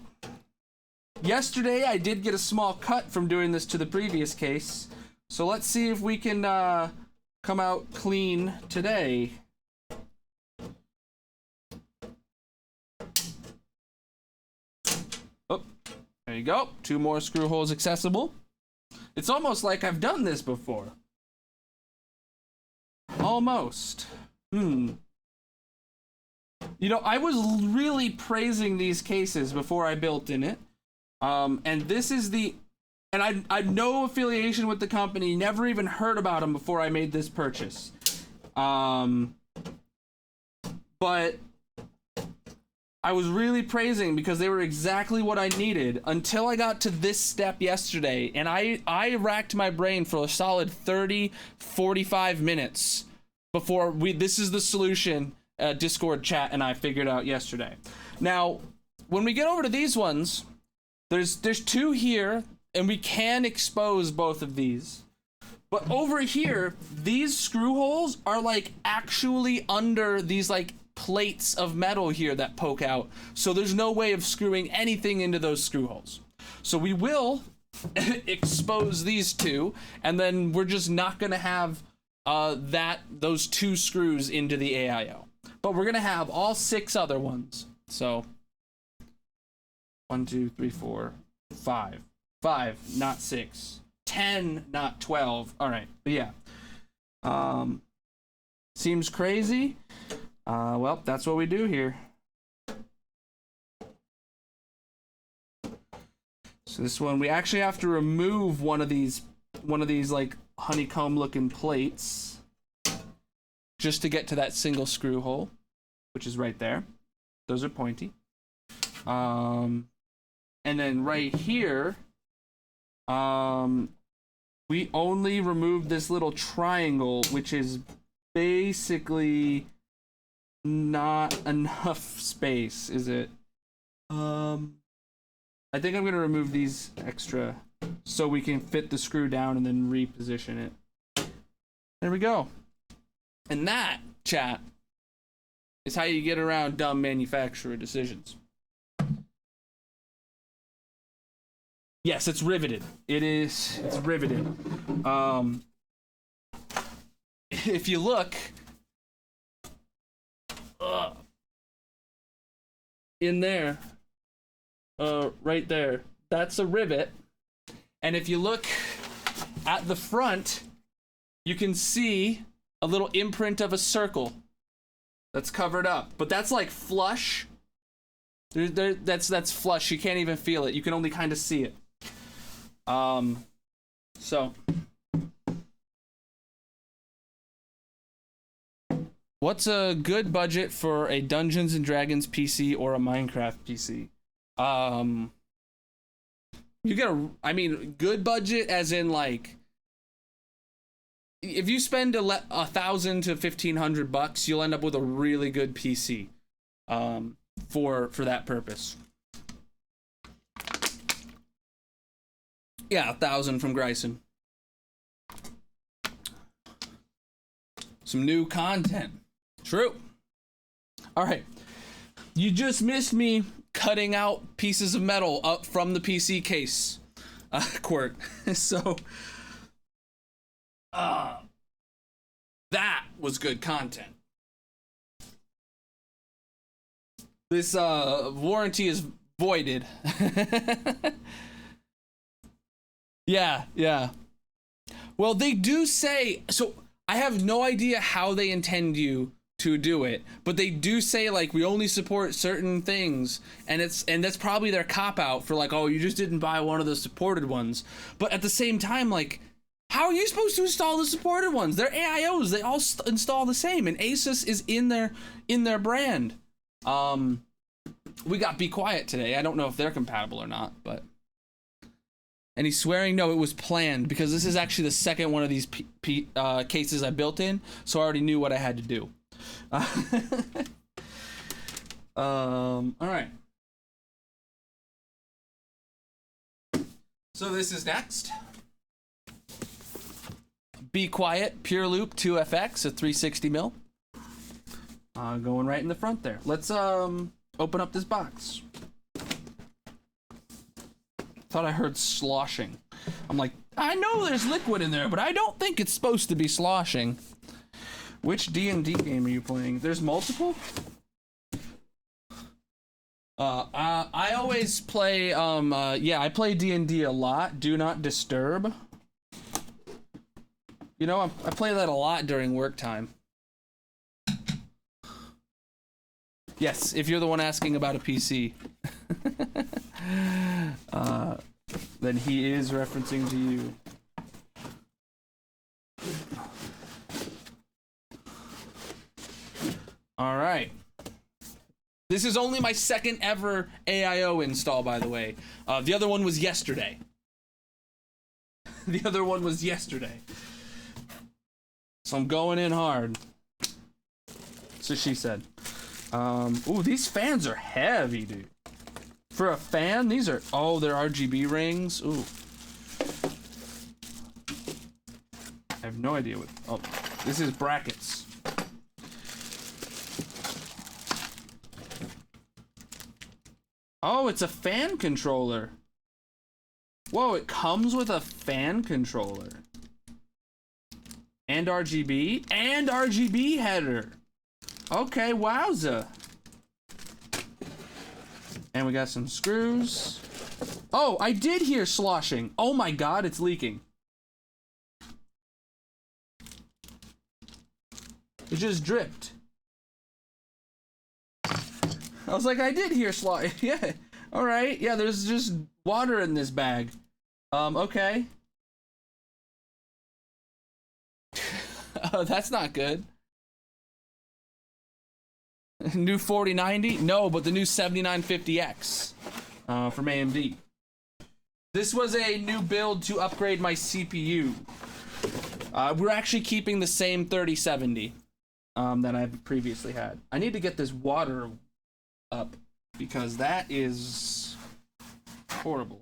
Yesterday, I did get a small cut from doing this to the previous case. So let's see if we can come out clean today. Oh, there you go. 2 more screw holes accessible. It's almost like I've done this before. Almost. You know, I was really praising these cases before I built in it. And this is the... And I had no affiliation with the company, never even heard about them before I made this purchase. But I was really praising because they were exactly what I needed until I got to this step yesterday. And I racked my brain for a solid 30-45 minutes before this is the solution Discord chat and I figured out yesterday. Now, when we get over to these ones, there's 2 here, and we can expose both of these. But over here, these screw holes are like actually under these like plates of metal here that poke out. So there's no way of screwing anything into those screw holes. So we will expose these 2, and then we're just not gonna have those 2 screws into the AIO. But we're gonna have all 6 other ones. So 1, 2, 3, 4, 5. 5, not 6. 10, not 12. All right, but yeah. Seems crazy. Well, that's what we do here. So this one, we actually have to remove one of these like honeycomb looking plates just to get to that single screw hole, which is right there. Those are pointy. And then right here, we only removed this little triangle, which is basically not enough space, is it? I think I'm gonna remove these extra so we can fit the screw down and then reposition it. There we go. And that, chat, is how you get around dumb manufacturer decisions. Yes, it's riveted. It's riveted. If you look in there, right there, that's a rivet. And if you look at the front, you can see a little imprint of a circle that's covered up. But that's like flush. That's flush. You can't even feel it. You can only kind of see it. So what's a good budget for a Dungeons and Dragons PC or a Minecraft PC? You get I mean, good budget as in like, if you spend $1,000 to $1,500, you'll end up with a really good PC, for that purpose. Yeah, 1,000 from Ryzen. Some new content. True. All right. You just missed me cutting out pieces of metal up from the PC case. Quirk. So, that was good content. This warranty is voided. Yeah. Well, they do say, so I have no idea how they intend you to do it, but they do say like we only support certain things, and that's probably their cop out for like, oh, you just didn't buy one of the supported ones. But at the same time, like, how are you supposed to install the supported ones? They're AIOs. They all install the same, and Asus is in their brand. We got Be Quiet today. I don't know if they're compatible or not, but. And he's swearing, no, it was planned, because this is actually the second one of these cases I built in, so I already knew what I had to do. All right. So this is next. Be Quiet Pure Loop 2FX, a 360 mil. Going right in the front there. Let's open up this box. Thought I heard sloshing. I'm like, I know there's liquid in there, but I don't think it's supposed to be sloshing. Which D&D game are you playing? There's multiple? I always play, yeah, I play D&D a lot. Do Not Disturb. You know, I play that a lot during work time. Yes, if you're the one asking about a PC. Then he is referencing to you. All right. This is only my second ever AIO install, by the way. The other one was yesterday. The other one was yesterday. So I'm going in hard. So she said. Ooh, these fans are heavy, dude. For a fan, these are, oh, they're RGB rings. Ooh. I have no idea what, oh, this is brackets. Oh, it's a fan controller. Whoa, it comes with a fan controller. And RGB? And RGB header. Okay, wowza. And we got some screws. Oh, I did hear sloshing. Oh my god, it's leaking. It just dripped. I was like, I did hear sloshing. Yeah. Alright. Yeah, there's just water in this bag. Okay. Oh, that's not good. New 4090? No, but the new 7950X from AMD. This was a new build to upgrade my CPU. We're actually keeping the same 3070 that I've previously had. I need to get this water up because that is horrible.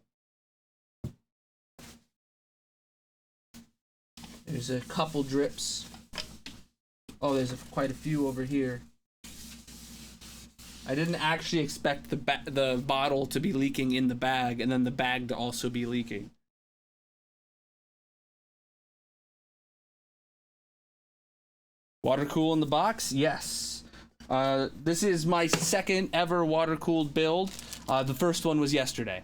There's a couple drips. Oh, there's quite a few over here. I didn't actually expect the bottle to be leaking in the bag and then the bag to also be leaking. Water cool in the box? Yes. This is my second ever water cooled build. The first one was yesterday.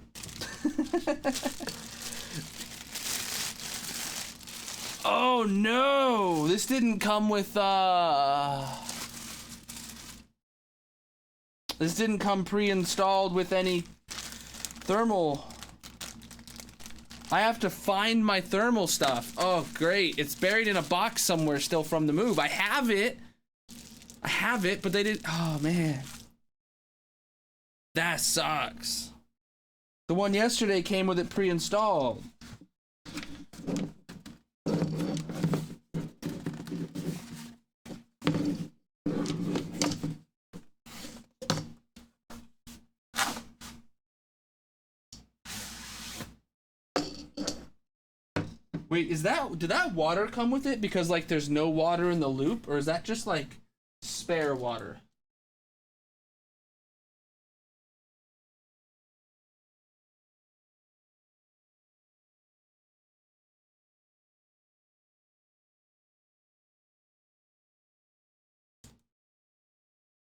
Oh no! This didn't come with this didn't come pre-installed with any thermal. I have to find my thermal stuff. Oh, great. It's buried in a box somewhere still from the move. I have it, but they didn't. Oh, man. That sucks. The one yesterday came with it pre-installed. Wait, did that water come with it? Because, like, there's no water in the loop? Or is that just, like, spare water?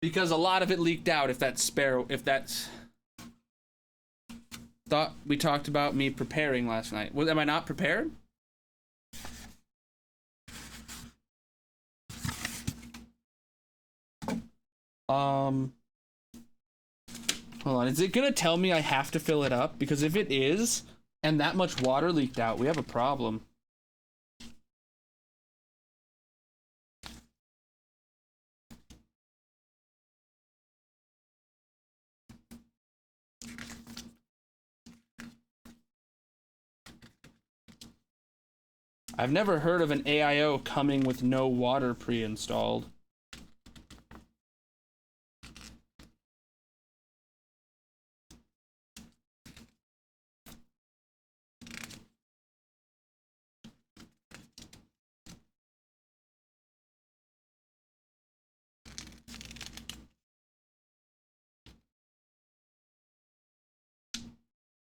Because a lot of it leaked out if that's spare, if that's... Thought we talked about me preparing last night. Am I not prepared? Hold on, is it gonna tell me I have to fill it up? Because if it is, and that much water leaked out, we have a problem. I've never heard of an AIO coming with no water pre-installed.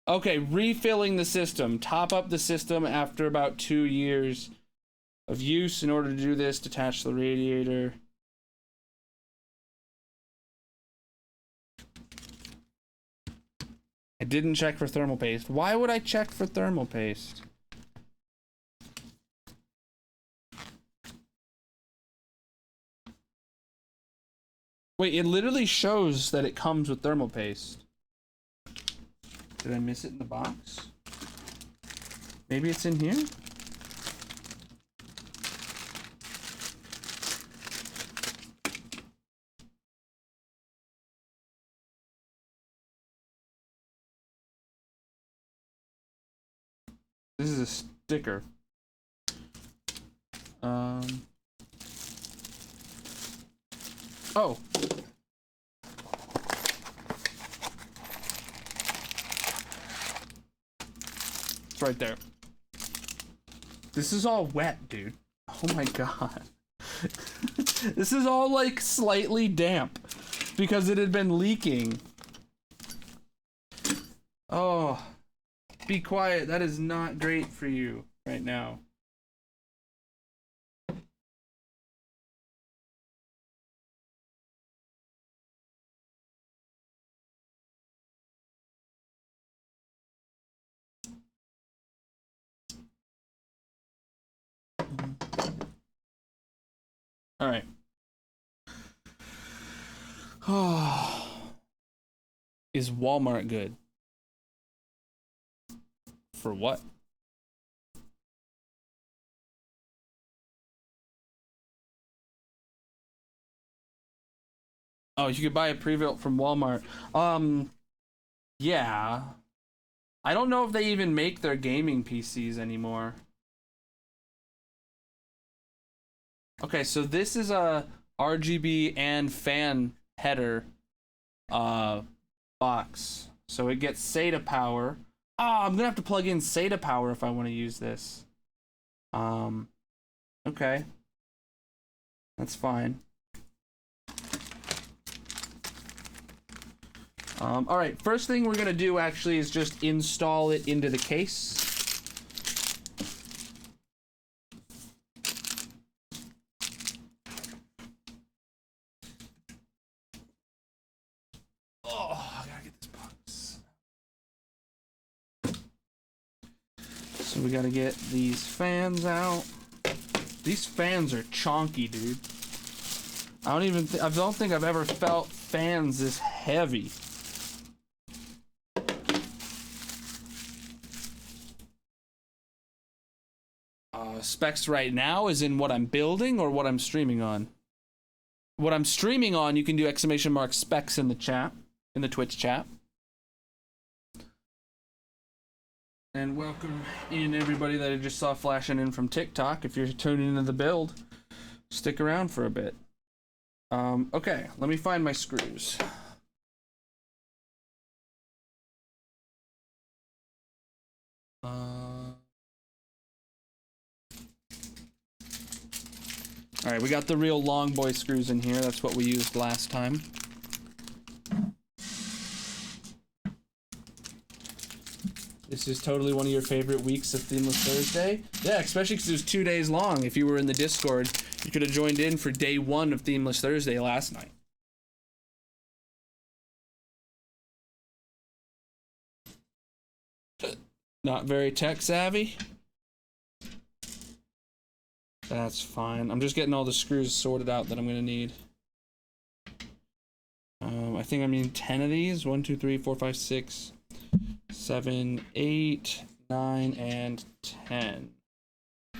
Okay, refilling the system. Top up the system after about 2 years. of use. In order to do this, detach the radiator. I didn't check for thermal paste. Why would I check for thermal paste? Wait, it literally shows that it comes with thermal paste. Did I miss it in the box? Maybe it's in here? This is a sticker. Oh. It's right there. This is all wet, dude. Oh my god. This is all like slightly damp because it had been leaking. Oh. Be quiet. That is not great for you right now. All right. Oh. Is Walmart good? For what? Oh, you could buy a pre-built from Walmart. Yeah. I don't know if they even make their gaming PCs anymore. Okay, so this is a RGB and fan header box. So it gets SATA power. I'm gonna have to plug in SATA power if I want to use this. Okay. That's fine. Alright, first thing we're gonna do actually is just install it into the case. Oh, I gotta get this box. So we gotta get these fans out. These fans are chonky, dude. I don't think I've ever felt fans this heavy. Specs right now is in what I'm building or what I'm streaming on. What I'm streaming on, you can do ! specs in the chat, in the Twitch chat. And welcome in everybody that I just saw flashing in from TikTok. If you're tuning into the build, stick around for a bit. Okay, let me find my screws. Alright, we got the real long boy screws in here. That's what we used last time. This is totally one of your favorite weeks of Themeless Thursday. Yeah, especially because it was 2 days long. If you were in the Discord, you could have joined in for day 1 of Themeless Thursday last night. Not very tech savvy? That's fine. I'm just getting all the screws sorted out that I'm gonna need. I think I need 10 of these. 1, 2, 3, 4, 5, 6, 7, 8, 9, and 10.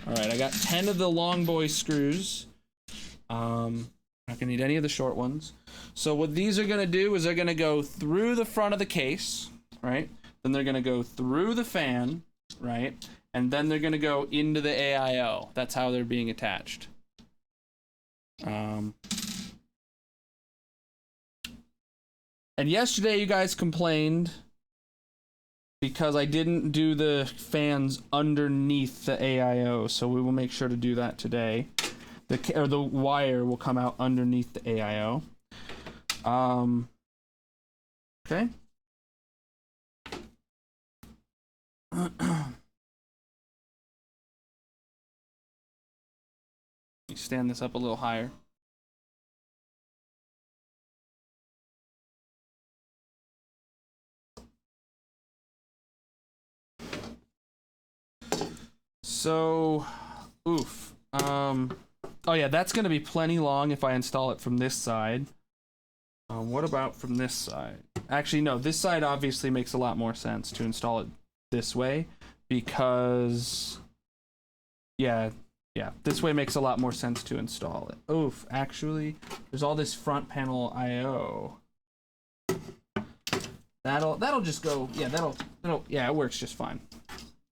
Alright, I got 10 of the long boy screws. Not gonna need any of the short ones. So what these are gonna do is they're gonna go through the front of the case, right? Then they're gonna go through the fan, right? And then they're gonna go into the AIO. That's how they're being attached. And yesterday you guys complained because I didn't do the fans underneath the AIO, so we will make sure to do that today. The wire will come out underneath the AIO. Okay. me stand this up a little higher. So, oof. Oh yeah, that's gonna be plenty long if I install it from this side. What about from this side? Actually, no, this side obviously makes a lot more sense to install it this way because, yeah, this way makes a lot more sense to install it. Oof, actually, there's all this front panel I/O. That'll just go, yeah, yeah, it works just fine.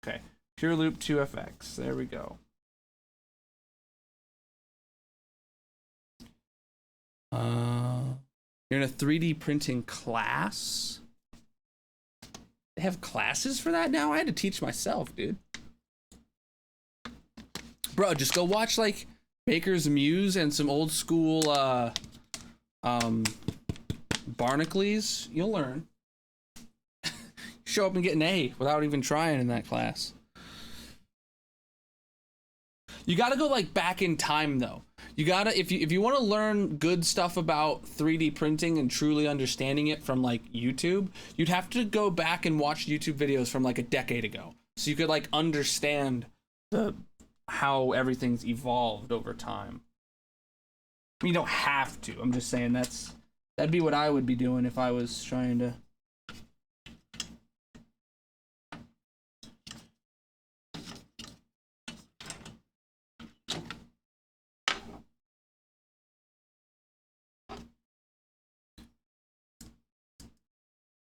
Okay, pure loop 2FX, there we go. You're in a 3D printing class? They have classes for that now? I had to teach myself, dude. Bro, just go watch like Baker's Muse and some old school Barnacles. You'll learn. Show up and get an A without even trying in that class. You gotta go like back in time though. You gotta, if you want to learn good stuff about 3D printing and truly understanding it from like YouTube, you'd have to go back and watch YouTube videos from like a decade ago, so you could like understand how everything's evolved over time. You don't have to. I'm just saying that'd be what I would be doing if I was trying to.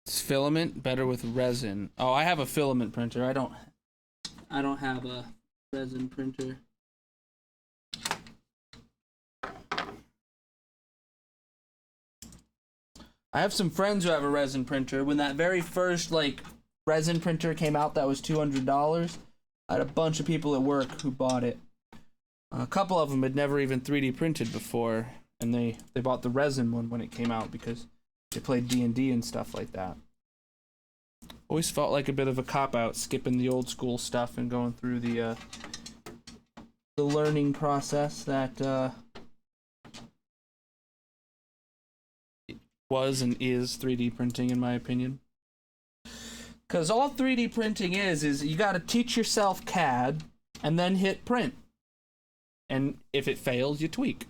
Filament better with resin. Oh, I have a filament printer. I don't have a resin printer. I have some friends who have a resin printer. When that very first like resin printer came out that was $200, I had a bunch of people at work who bought it. A couple of them had never even 3D printed before, and they bought the resin one when it came out because they played D&D and stuff like that. Always felt like a bit of a cop-out, skipping the old school stuff and going through the learning process that was and is 3D printing, in my opinion. Because all 3D printing is you got to teach yourself CAD and then hit print. And if it fails, you tweak.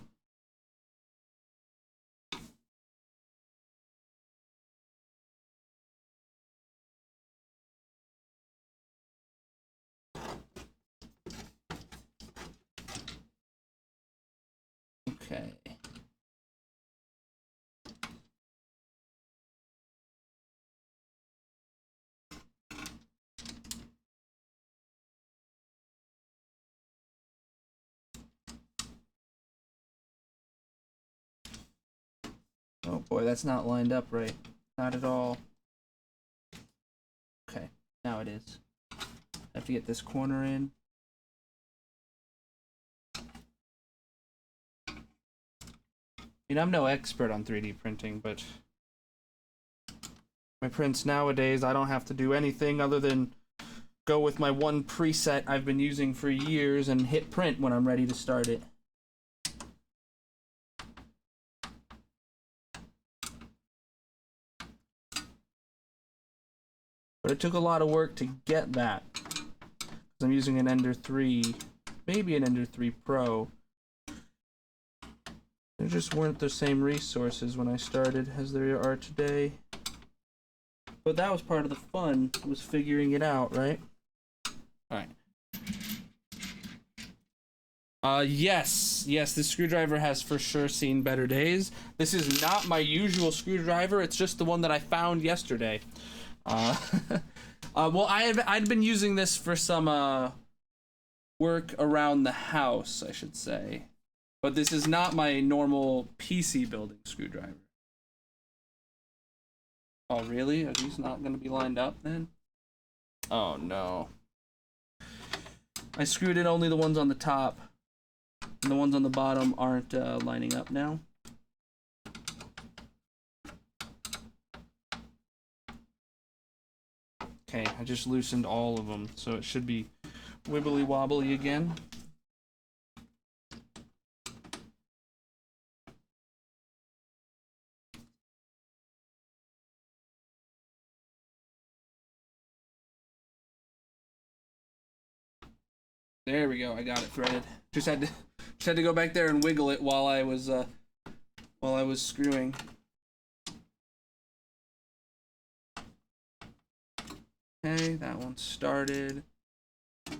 Okay. Oh boy, that's not lined up right. Not at all. Okay, now it is. I have to get this corner in. I mean, I'm no expert on 3D printing, but my prints nowadays, I don't have to do anything other than go with my one preset I've been using for years and hit print when I'm ready to start it. But it took a lot of work to get that. Because I'm using an Ender 3, maybe an Ender 3 Pro. There just weren't the same resources when I started as there are today. But that was part of the fun, was figuring it out, right? Alright. Yes, this screwdriver has for sure seen better days. This is not my usual screwdriver, it's just the one that I found yesterday. Well, I'd been using this for some work around the house, I should say. But this is not my normal PC building screwdriver. Oh, really? Are these not going to be lined up then? Oh, no. I screwed in only the ones on the top. And the ones on the bottom aren't lining up now. Okay, I just loosened all of them, so it should be wibbly wobbly again. There we go. I got it threaded. Just had to go back there and wiggle it while I was screwing. Okay, that one started. I've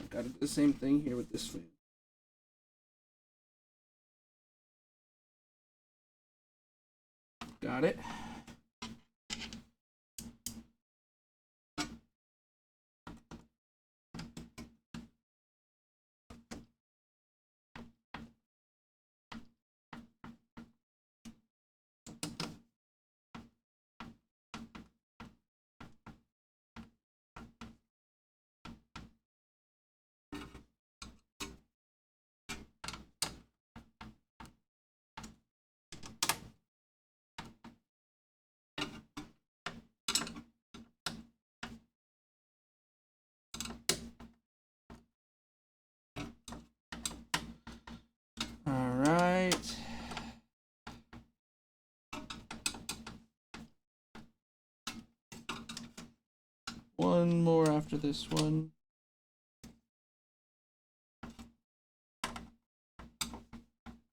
got to do the same thing here with this fan. Got it. All right. One more after this one.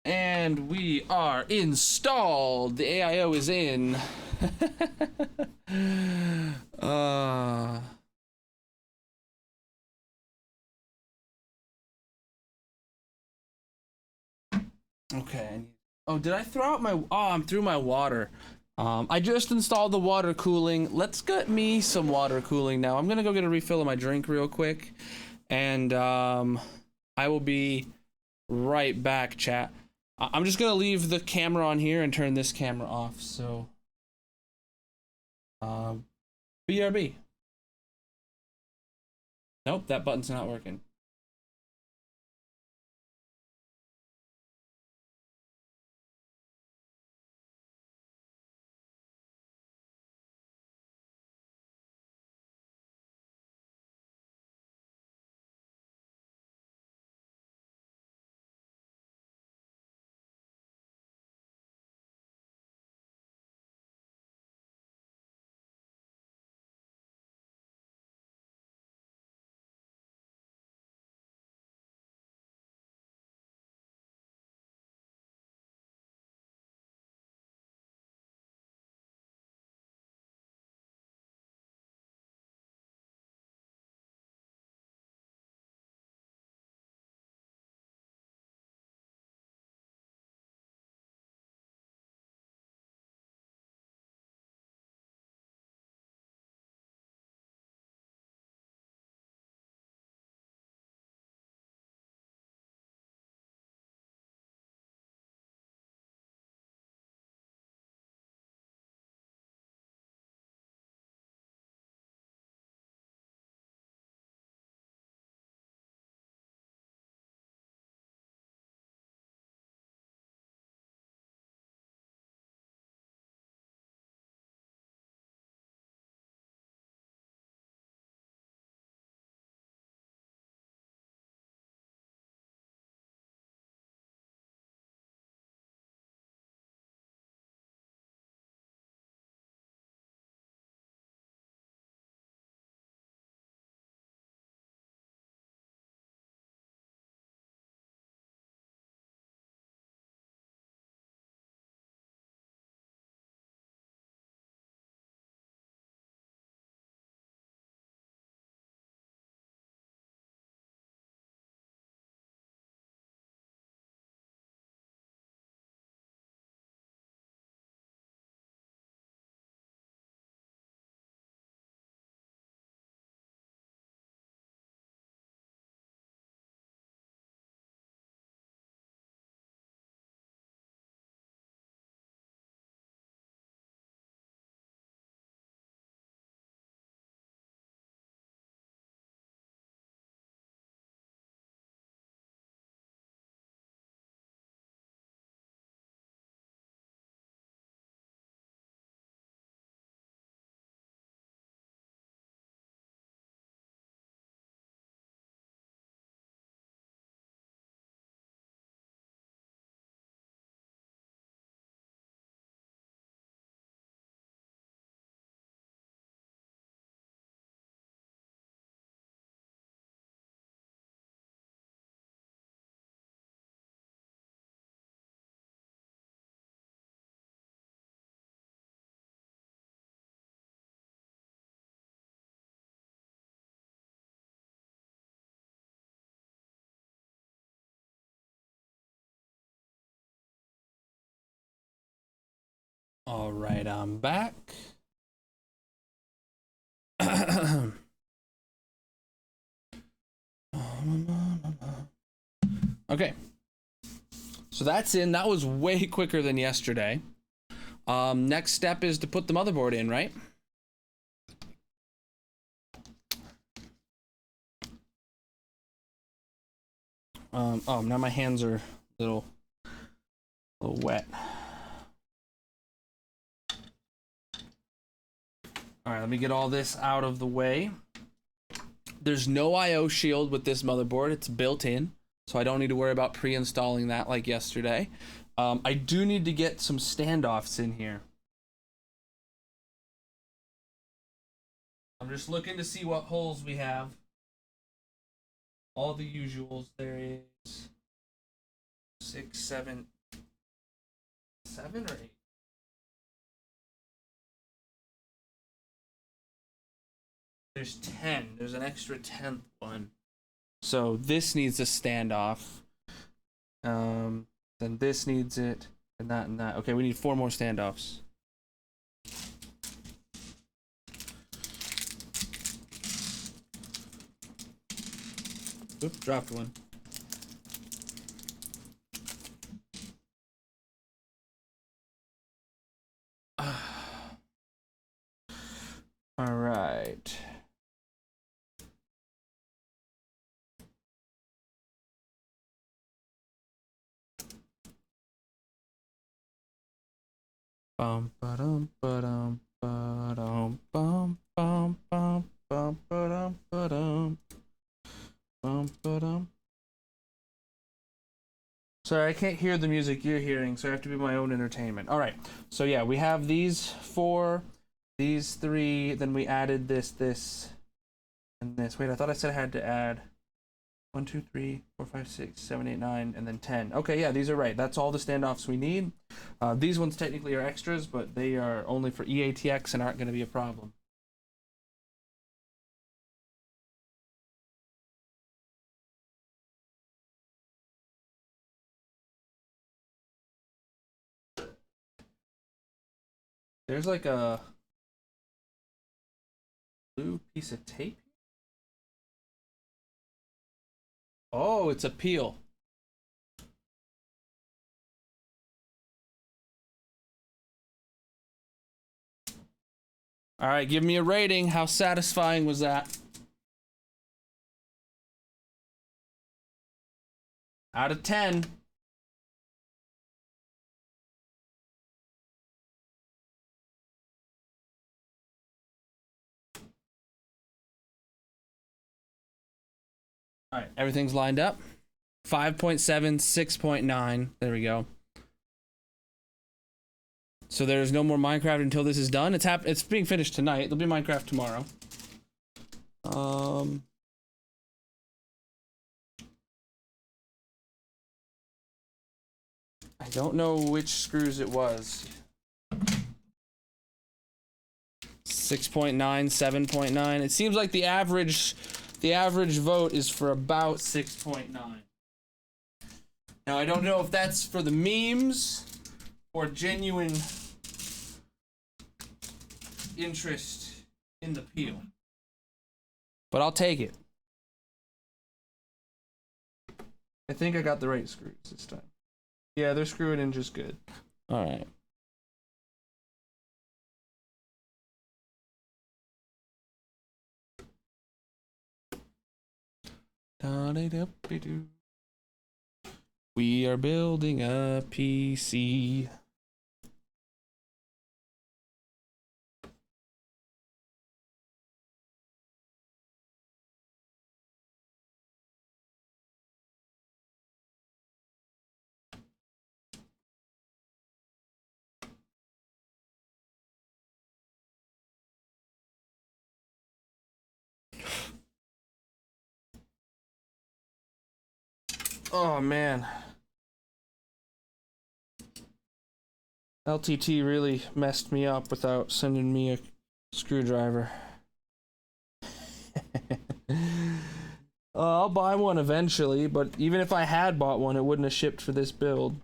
And we are installed. The AIO is in. Okay. Oh, did I throw out my... Oh, I'm through my water. I just installed the water cooling. Let's get me some water cooling now. I'm gonna go get a refill of my drink real quick. And I will be right back, chat. I'm just gonna leave the camera on here and turn this camera off, so... BRB. Nope, that button's not working. All right, I'm back. Okay. So that's in. That was way quicker than yesterday. Next step is to put the motherboard in, right? Oh, now my hands are a little wet. All right, let me get all this out of the way. There's no I/O shield with this motherboard. It's built in, so I don't need to worry about pre-installing that like yesterday. I do need to get some standoffs in here. I'm just looking to see what holes we have. All the usuals. There is 6, 7 or 8. There's 10. There's an extra 10th one. So this needs a standoff. Then this needs it, and that and that. Okay, we need 4 more standoffs. Oop, dropped one. All right. Bum ba-dum ba-dum ba-dum bum bum bum bum ba-dum ba-dum bum ba-dum. Sorry, I can't hear the music you're hearing, so I have to be my own entertainment. All right. So yeah, we have these 4, these 3, then we added this, and this. Wait, I thought I said I had to add 1, 2, 3, 4, 5, 6, 7, 8, 9, and then 10. Okay, yeah, these are right. That's all the standoffs we need. These ones technically are extras, but they are only for EATX and aren't going to be a problem. There's like a blue piece of tape. Oh, it's a peel. All right, give me a rating. How satisfying was that? Out of 10. All right, everything's lined up. 5.7, 6.9. There we go. So there's no more Minecraft until this is done. It's being finished tonight. There'll be Minecraft tomorrow. I don't know which screws it was. 6.9, 7.9. It seems like the average vote is for about 6.9. Now I don't know if that's for the memes or genuine interest in the peel. But I'll take it. I think I got the right screws this time. Yeah, they're screwing in just good. All right. We are building a PC. Oh man. LTT really messed me up without sending me a screwdriver. I'll buy one eventually, but even if I had bought one, it wouldn't have shipped for this build.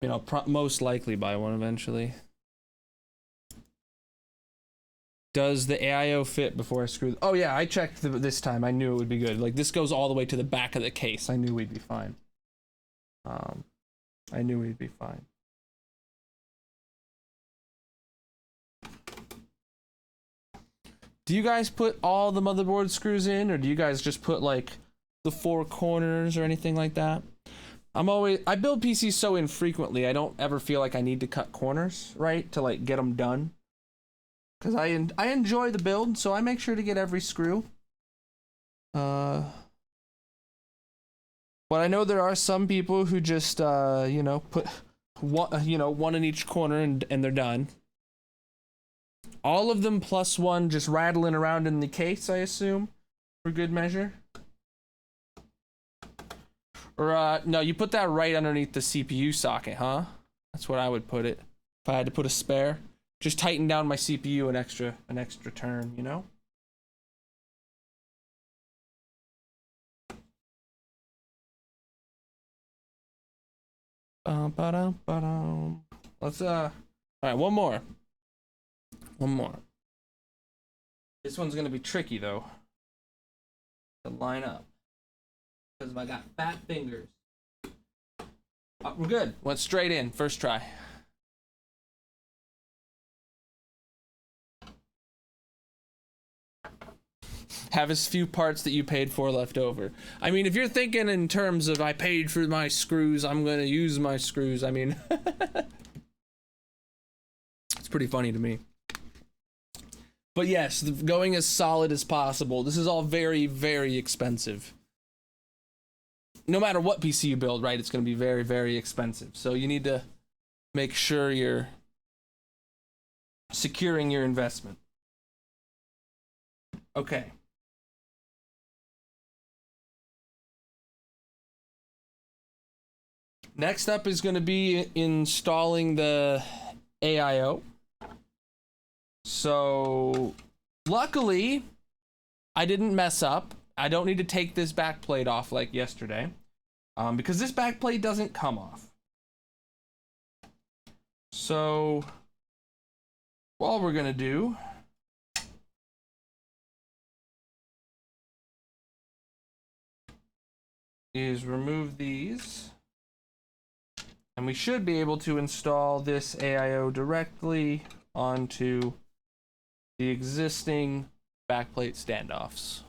mean, I'll most likely buy one eventually. Does the AIO fit before I screw? Oh yeah, I checked this time. I knew it would be good. Like this goes all the way to the back of the case. I knew we'd be fine. I knew we'd be fine. Do you guys put all the motherboard screws in, or do you guys just put like the 4 corners or anything like that? I build PCs so infrequently, I don't ever feel like I need to cut corners, right, to like get them done. Because I enjoy the build, so I make sure to get every screw. But I know there are some people who just, you know, put one in each corner and they're done. All of them plus one just rattling around in the case, I assume, for good measure. Or, no, you put that right underneath the CPU socket, huh? That's what I would put it. If I had to put a spare. Just tighten down my CPU an extra turn, you know? Let's, alright, one more. This one's gonna be tricky, though, to line up. Because I got fat fingers. We're good. Went straight in, first try. Have as few parts that you paid for left over. I mean, if you're thinking in terms of I paid for my screws, I'm gonna use my screws, I mean, it's pretty funny to me. But yes, going as solid as possible. This is all very, very expensive. No matter what PC you build, right, it's gonna be very, very expensive. So you need to make sure you're securing your investment. Okay. Next up is going to be installing the AIO. So, luckily, I didn't mess up. I don't need to take this backplate off like yesterday, because this backplate doesn't come off. So, all we're going to do is remove these. And we should be able to install this AIO directly onto the existing backplate standoffs.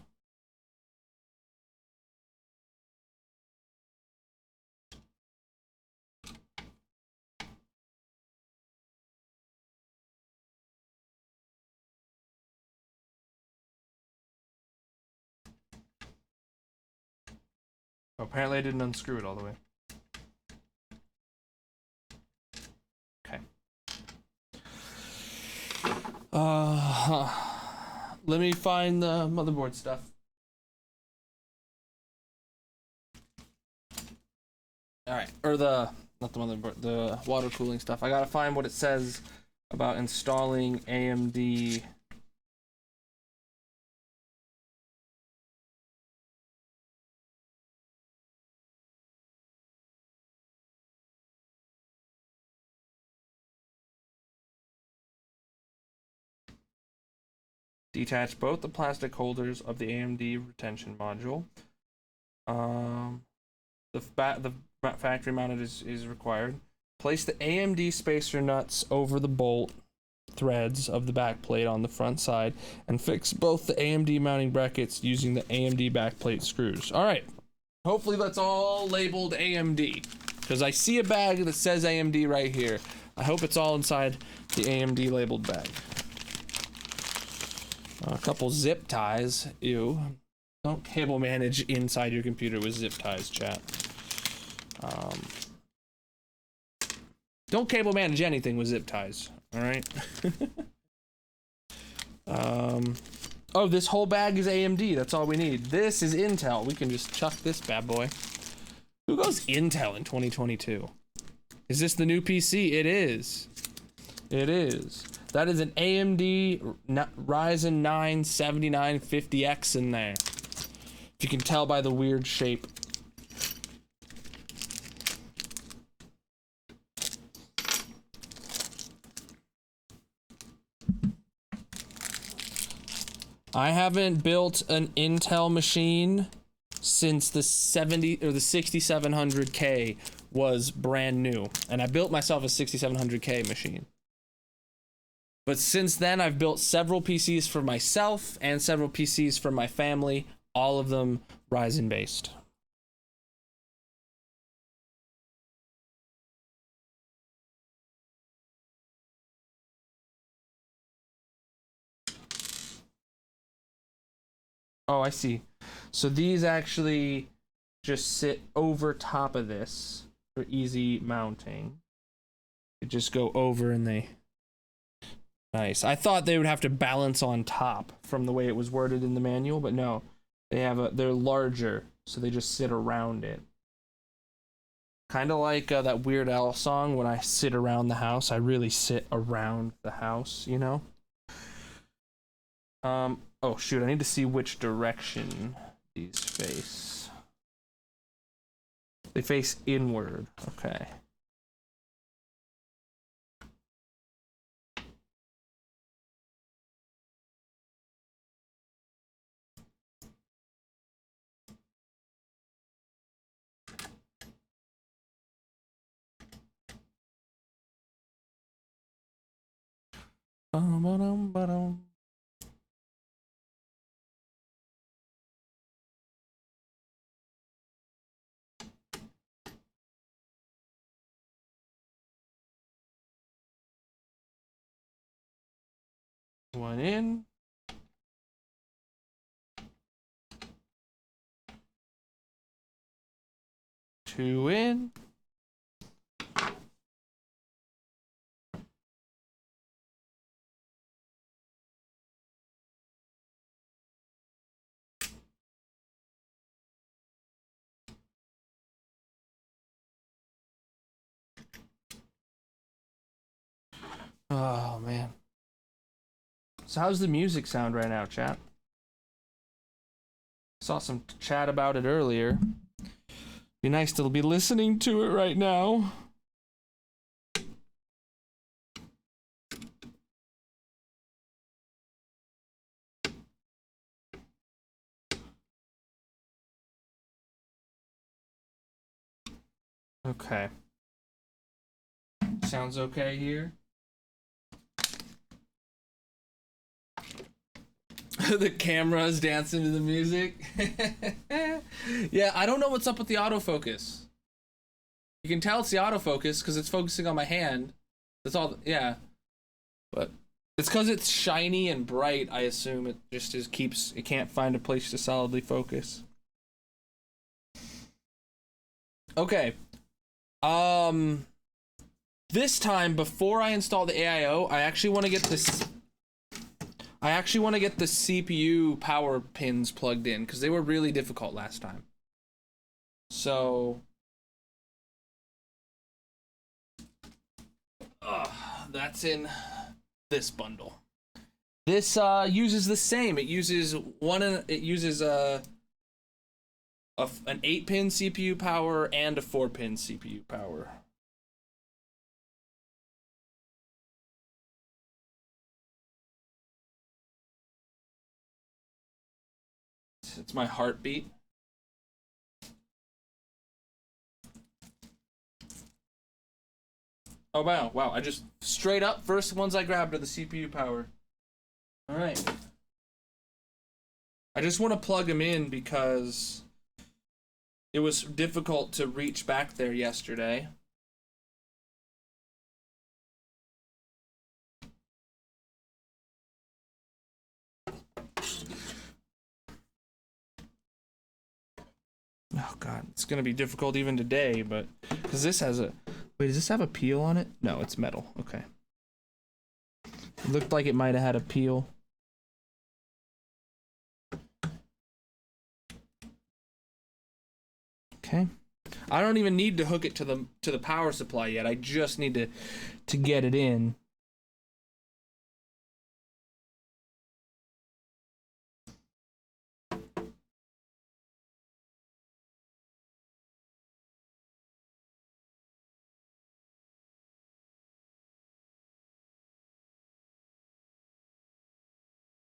Apparently I didn't unscrew it all the way. Okay. Let me find the motherboard stuff. Alright, or not the motherboard, the water cooling stuff. I gotta find what it says about installing AMD. Detach both the plastic holders of the AMD retention module. The factory mounted is required. Place the AMD spacer nuts over the bolt threads of the backplate on the front side and fix both the AMD mounting brackets using the AMD backplate screws. All right. Hopefully that's all labeled AMD, because I see a bag that says AMD right here. I hope it's all inside the AMD labeled bag. A couple zip ties. Ew. Don't cable manage inside your computer with zip ties, chat. Don't cable manage anything with zip ties, alright? Oh, this whole bag is AMD. That's all we need. This is Intel. We can just chuck this bad boy. Who goes Intel in 2022? Is this the new PC? It is. It is. That is an AMD Ryzen 9 7950X in there. If you can tell by the weird shape. I haven't built an Intel machine since the 6700K was brand new, and I built myself a 6700K machine. But since then, I've built several PCs for myself and several PCs for my family, all of them Ryzen based. Oh, I see. So these actually just sit over top of this for easy mounting. They just go over and they... Nice. I thought they would have to balance on top from the way it was worded in the manual, but no. They're larger, so they just sit around it. Kind of like that Weird Al song, when I sit around the house. I really sit around the house, you know? Oh shoot, I need to see which direction these face. They face inward, okay. Ba-dum. One in. Two in. Oh man. So how's the music sound right now, chat? Saw some chat about it earlier. Be nice to be listening to it right now. Okay. Sounds okay here. The camera's dancing to the music. Yeah, I don't know what's up with the autofocus. You can tell it's the autofocus because it's focusing on my hand. That's all. Yeah, but it's because it's shiny and bright. I assume it just it can't find a place to solidly focus. Okay. This time before I install the AIO, I actually want to get this. I actually want to get the CPU power pins plugged in because they were really difficult last time. So, that's in this bundle. This uses the same. It uses an 8-pin CPU power and a 4-pin CPU power. It's my heartbeat. Oh wow, wow, I just straight up first ones I grabbed are the CPU power. All right. I just want to plug them in because it was difficult to reach back there yesterday. Oh god, it's gonna be difficult even today, but because this has a wait, does this have a peel on it? No, it's metal. Okay. It looked like it might have had a peel. Okay. I don't even need to hook it to the power supply yet. I just need to get it in.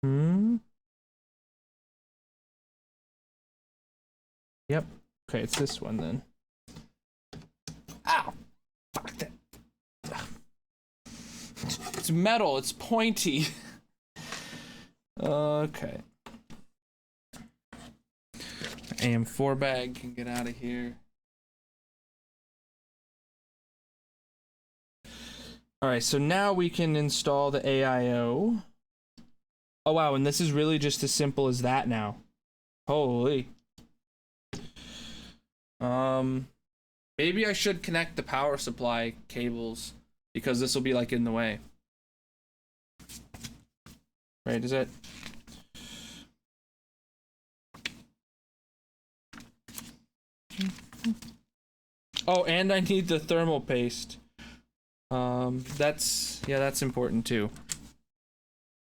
Hmm. Yep. Okay, it's this one then. Ow! Fuck that. It's metal, it's pointy. Okay. AM4 bag can get out of here. Alright, so now we can install the AIO. Oh wow, and this is really just as simple as that now. Holy. Maybe I should connect the power supply cables because this will be like in the way. Right, is it? Oh, and I need the thermal paste. That's important too.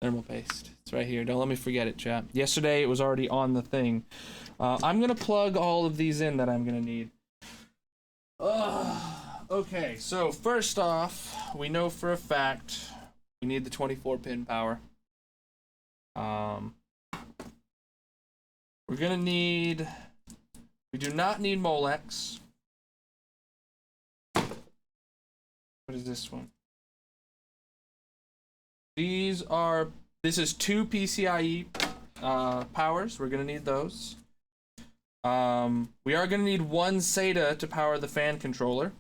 Thermal paste. It's right here. Don't let me forget it, chat. Yesterday it was already on the thing. I'm gonna plug all of these in that I'm gonna need. Okay, so first off, we know for a fact we need the 24-pin power. We're gonna need. We do not need Molex. What is this one? This is 2 PCIe powers. We're gonna need those. We are gonna need 1 SATA to power the fan controller.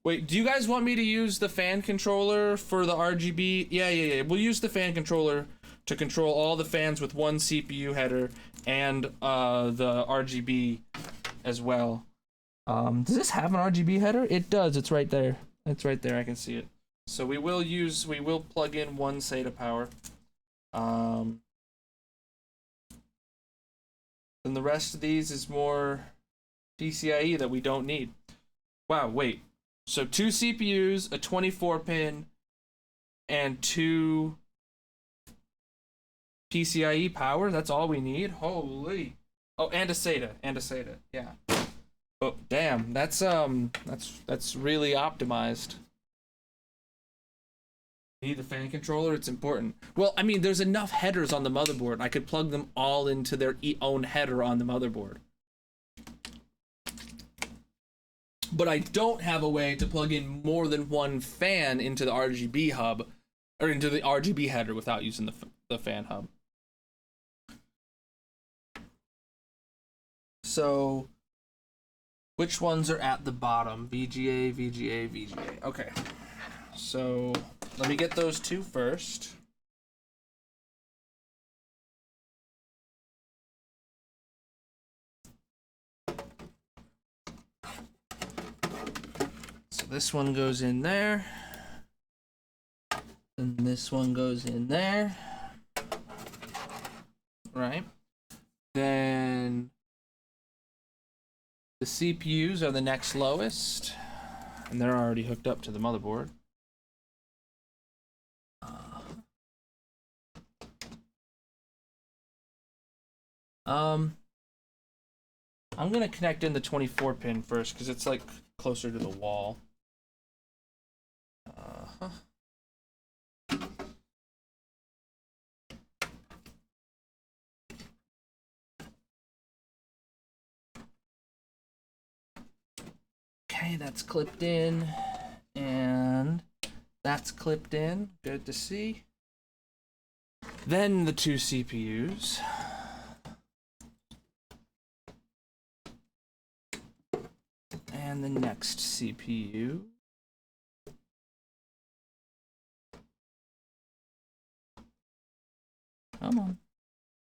Wait, do you guys want me to use the fan controller for the RGB? Yeah. We'll use the fan controller to control all the fans with 1 CPU header and the RGB as well. Does this have an RGB header? It does. It's right there. It's right there. I can see it. So we will plug in 1 SATA power. Then the rest of these is more PCIe that we don't need. Wow, wait. So 2 CPUs, a 24-pin, and 2 PCIe power. That's all we need. Holy. Oh, and a SATA. Yeah. Oh, damn. That's really optimized. Need the fan controller? It's important. Well, I mean, there's enough headers on the motherboard. I could plug them all into their own header on the motherboard. But I don't have a way to plug in more than 1 fan into the RGB hub, or into the RGB header without using the fan hub. So, which ones are at the bottom? VGA. Okay. So, let me get those 2 first. So this one goes in there. And this one goes in there. Right. Then the CPUs are the next lowest. And they're already hooked up to the motherboard. I'm gonna connect in the 24-pin first because it's like closer to the wall. Okay, that's clipped in, and that's clipped in. Good to see. Then the 2 CPUs. And the next CPU. Come on.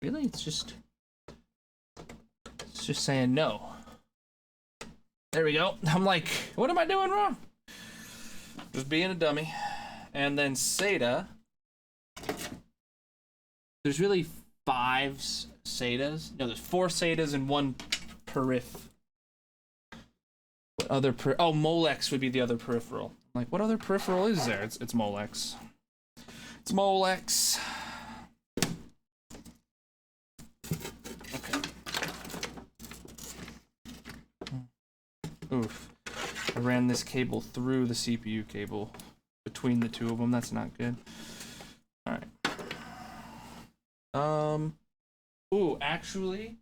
Really? It's just saying no. There we go. I'm like, what am I doing wrong? Just being a dummy. And then SATA. There's really 5 SATAs. No, there's 4 SATAs and 1 periph. What other Molex would be the other peripheral. I'm like, what other peripheral is there? It's Molex. It's Molex. Okay. Oof. I ran this cable through the CPU cable between the 2 of them. That's not good. Alright. Ooh, actually,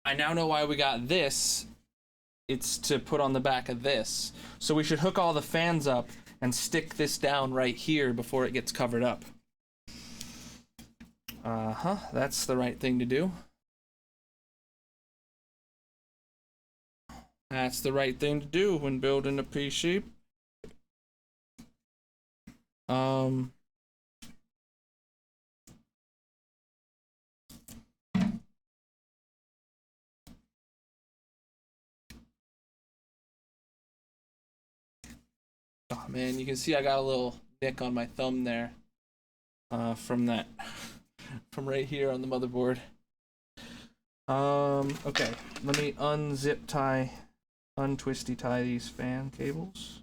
I now know why we got this. It's to put on the back of this. So we should hook all the fans up and stick this down right here before it gets covered up. That's the right thing to do. That's the right thing to do when building a PC. Oh man, you can see I got a little nick on my thumb there. From that, from right here on the motherboard. Okay, let me untwisty tie these fan cables.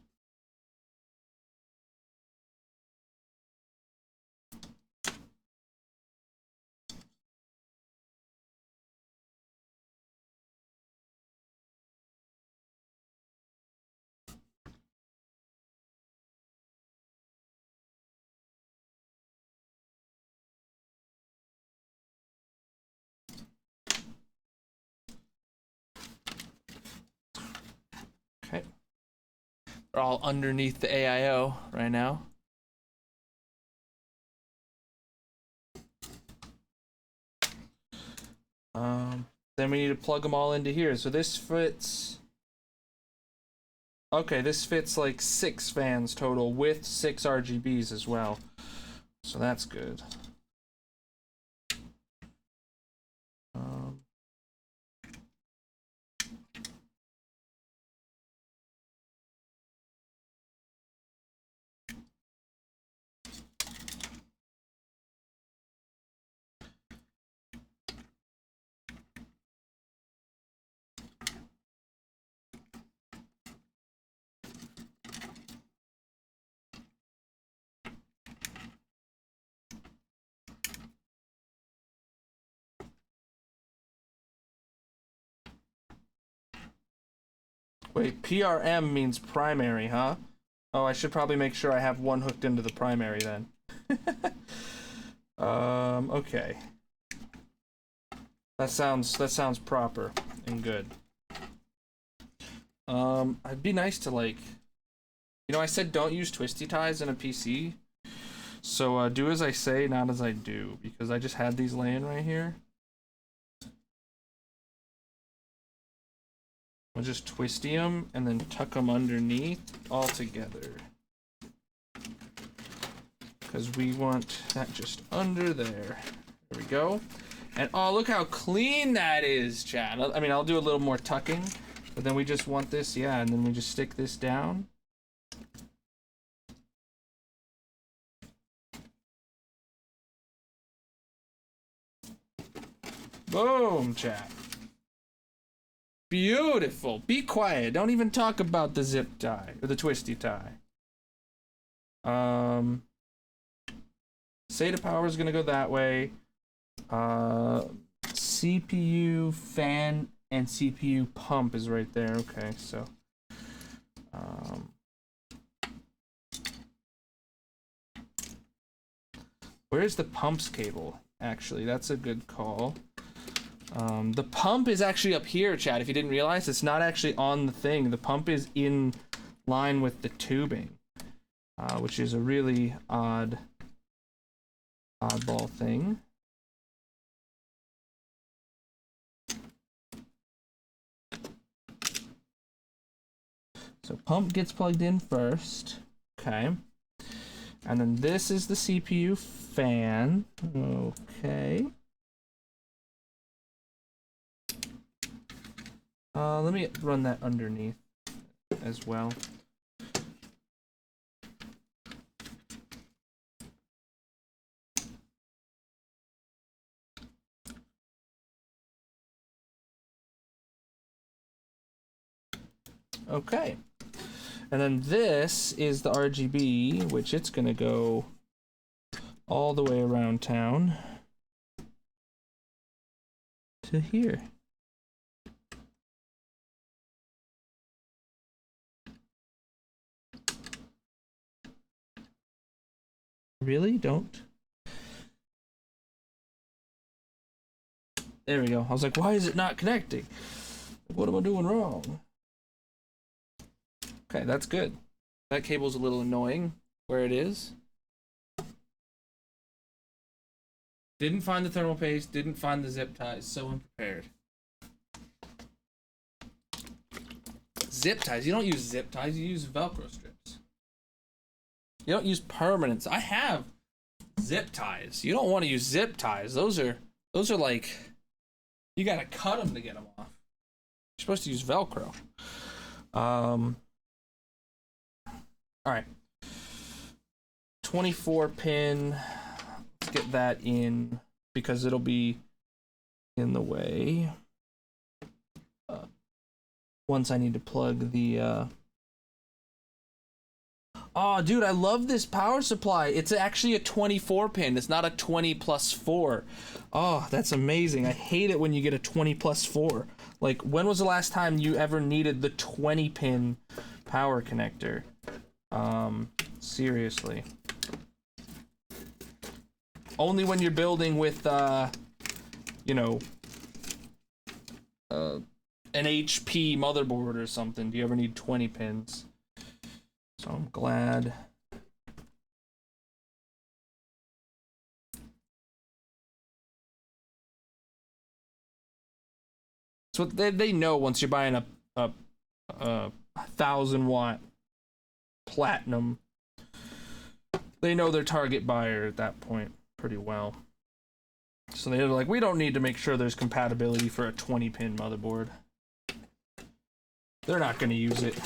Okay. They're all underneath the AIO right now. Then we need to plug them all into here. So this fits. Okay, this fits like 6 fans total with 6 RGBs as well. So that's good. Wait, PRM means primary, huh? Oh, I should probably make sure I have one hooked into the primary then. Okay. That sounds proper and good. It'd be nice to like, you know, I said don't use twisty ties in a PC. So do as I say, not as I do, because I just had these laying right here. I'll just twisty them and then tuck them underneath all together. Because we want that just under there. There we go. And oh, look how clean that is, chat. I mean, I'll do a little more tucking, but then we just want this, yeah, and then we just stick this down. Boom, chat. Beautiful. Be quiet. Don't even talk about the zip tie or the twisty tie. SATA power is gonna go that way. CPU fan and CPU pump is right there. Okay, so where's the pumps cable? Actually, that's a good call. The pump is actually up here, chat. If you didn't realize, it's not actually on the thing. The pump is in line with the tubing, which is a really oddball thing. So pump gets plugged in first. Okay. And then this is the CPU fan. Okay. Let me run that underneath as well. Okay. And then this is the RGB, which it's gonna go all the way around town to here. Really? Don't? There we go. I was like, why is it not connecting? What am I doing wrong? Okay, that's good. That cable's a little annoying where it is. Didn't find the thermal paste, didn't find the zip ties, so unprepared. Zip ties, you don't use zip ties, you use Velcro strips. You don't use permanents. I have zip ties. You don't want to use zip ties. Those are like, you gotta cut them to get them off. You're supposed to use Velcro. All right. 24 pin. Let's get that in because it'll be in the way. Once I need to plug the. Oh, dude, I love this power supply. It's actually a 24 pin. It's not a 20 plus 4. Oh, that's amazing. I hate it when you get a 20 plus 4. Like, when was the last time you ever needed the 20 pin power connector? Seriously. Only when you're building with, you know, an HP motherboard or something do you ever need 20 pins. So I'm glad. So they know once you're buying a 1,000-watt platinum, they know their target buyer at that point pretty well. So they're like, we don't need to make sure there's compatibility for a 20-pin motherboard. They're not going to use it.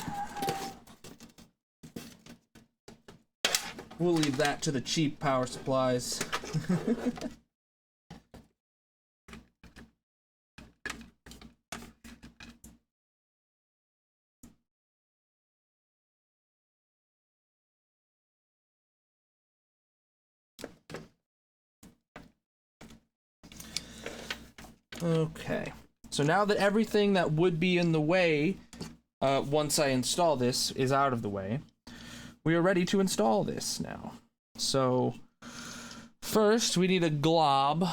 We'll leave that to the cheap power supplies. Okay, so now that everything that would be in the way once I install this is out of the way, we are ready to install this now. So first we need a glob.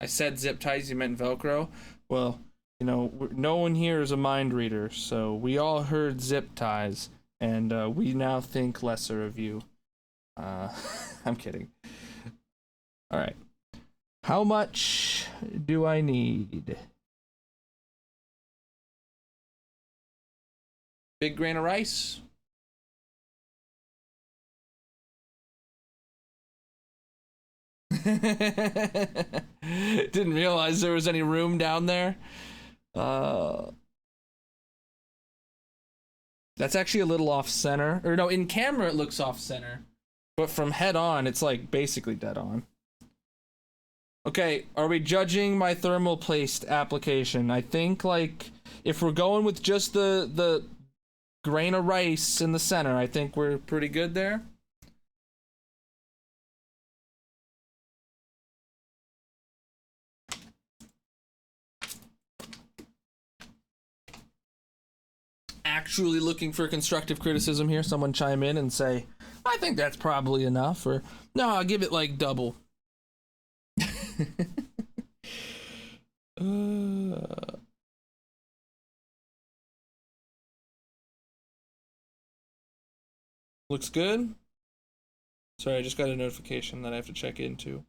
I said zip ties, you meant Velcro. Well, you know, no one here is a mind reader, so we all heard zip ties, and we now think lesser of you. I'm kidding. All right. How much do I need? Big grain of rice. Didn't realize there was any room down there. That's actually a little off center. Or no, in camera it looks off center. But from head on, it's like basically dead on. Okay, are we judging my thermal paste application? I think, like, if we're going with just the grain of rice in the center, I think we're pretty good there. Actually looking for constructive criticism here. Someone chime in and say, I think that's probably enough, or no, I'll give it like double. Looks good. Sorry, I just got a notification that I have to check into.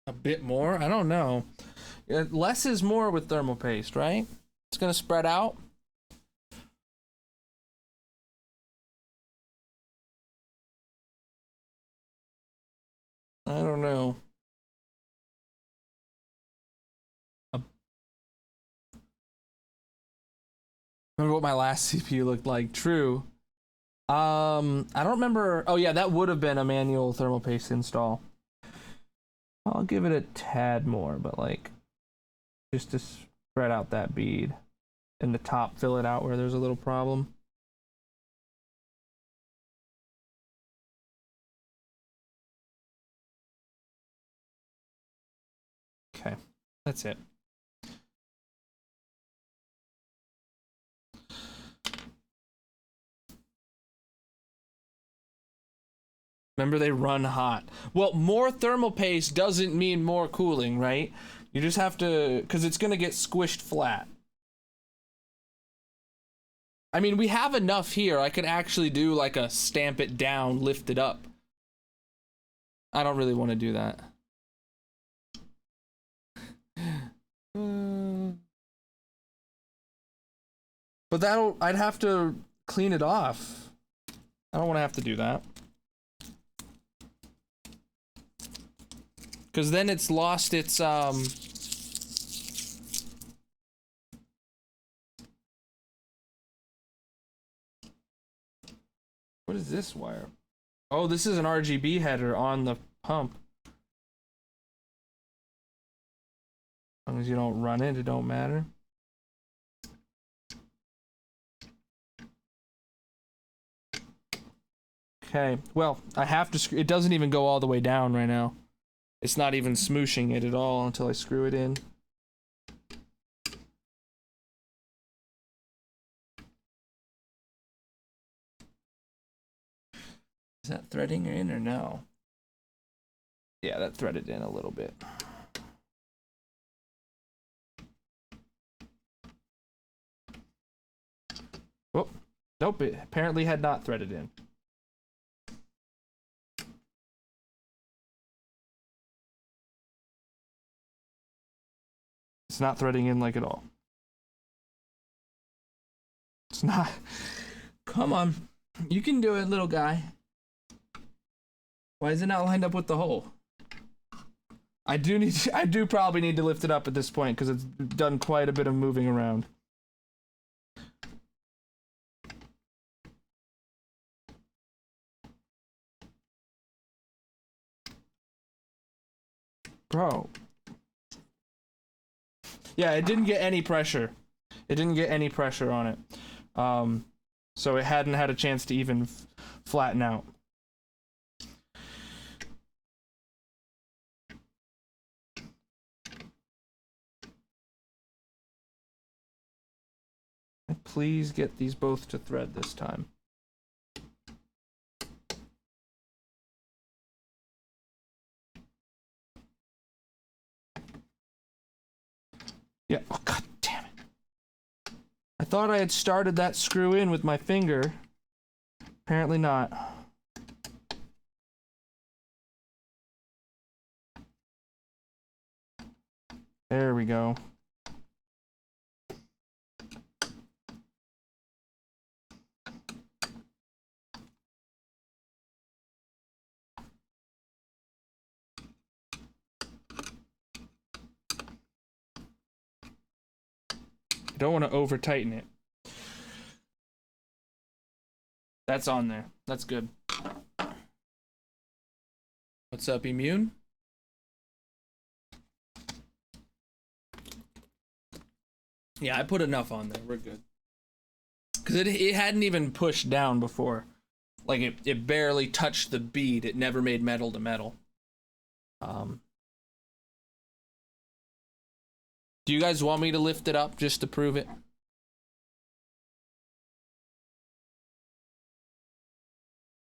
A bit more? I don't know. Less is more with thermal paste, right? It's gonna spread out. I don't know. Remember what my last CPU looked like? True. I don't remember. Oh yeah, that would have been a manual thermal paste install. I'll give it a tad more, but like just to spread out that bead. In the top, fill it out where there's a little problem. Okay, that's it. Remember, they run hot. Well, more thermal paste doesn't mean more cooling, right? You just have to, because it's going to get squished flat. I mean, we have enough here. I could actually do like a stamp it down, lift it up. I don't really want to do that. But I'd have to clean it off. I don't want to have to do that. Because then it's lost its, What is this wire? Oh, this is an RGB header on the pump. As long as you don't run it, it don't matter. Okay, well, I have to it doesn't even go all the way down right now. It's not even smooshing it at all until I screw it in. Is that threading in or no? Yeah, that threaded in a little bit. Oh, nope, it apparently had not threaded in. It's not threading in like at all. It's not. Come on. You can do it, little guy. Why is it not lined up with the hole? I do probably need to lift it up at this point because it's done quite a bit of moving around. Bro. Yeah, it didn't get any pressure. It didn't get any pressure on it. So it hadn't had a chance to even flatten out. Please get these both to thread this time. Yeah, oh god damn it. I thought I had started that screw in with my finger. Apparently not. There we go. Don't want to over tighten it. That's on there. That's good. What's up, Immune? Yeah, I put enough on there. We're good. Because it hadn't even pushed down before. Like, it barely touched the bead. It never made metal to metal. Do you guys want me to lift it up just to prove it?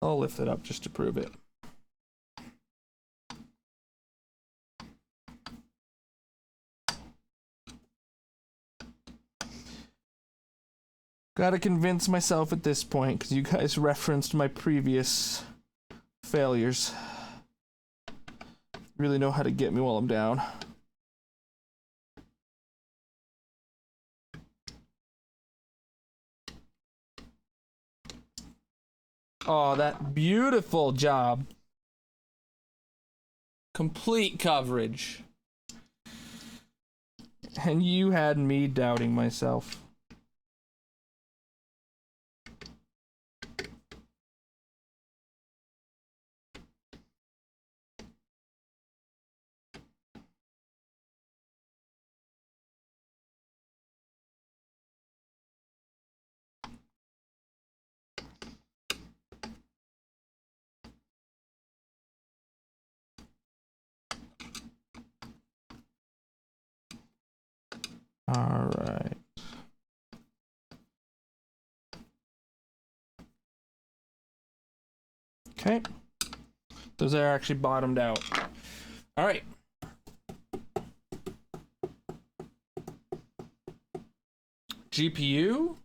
I'll lift it up just to prove it. Gotta convince myself at this point, because you guys referenced my previous failures. Really know how to get me while I'm down. Oh, that beautiful job. Complete coverage. And you had me doubting myself. All right. Okay. Those are actually bottomed out. All right. GPU.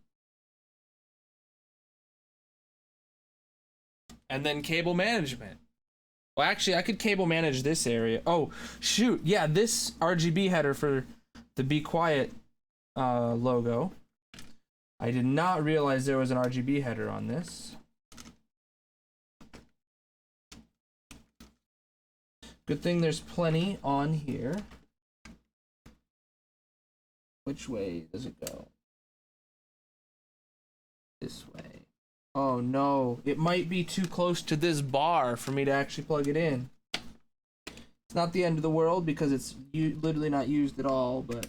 And then cable management. Well, actually, I could cable manage this area. Oh, shoot. Yeah, this RGB header for the Be Quiet logo. I did not realize there was an RGB header on this. Good thing there's plenty on here. Which way does it go? This way. Oh no, it might be too close to this bar for me to actually plug it in. It's not the end of the world because it's literally not used at all, but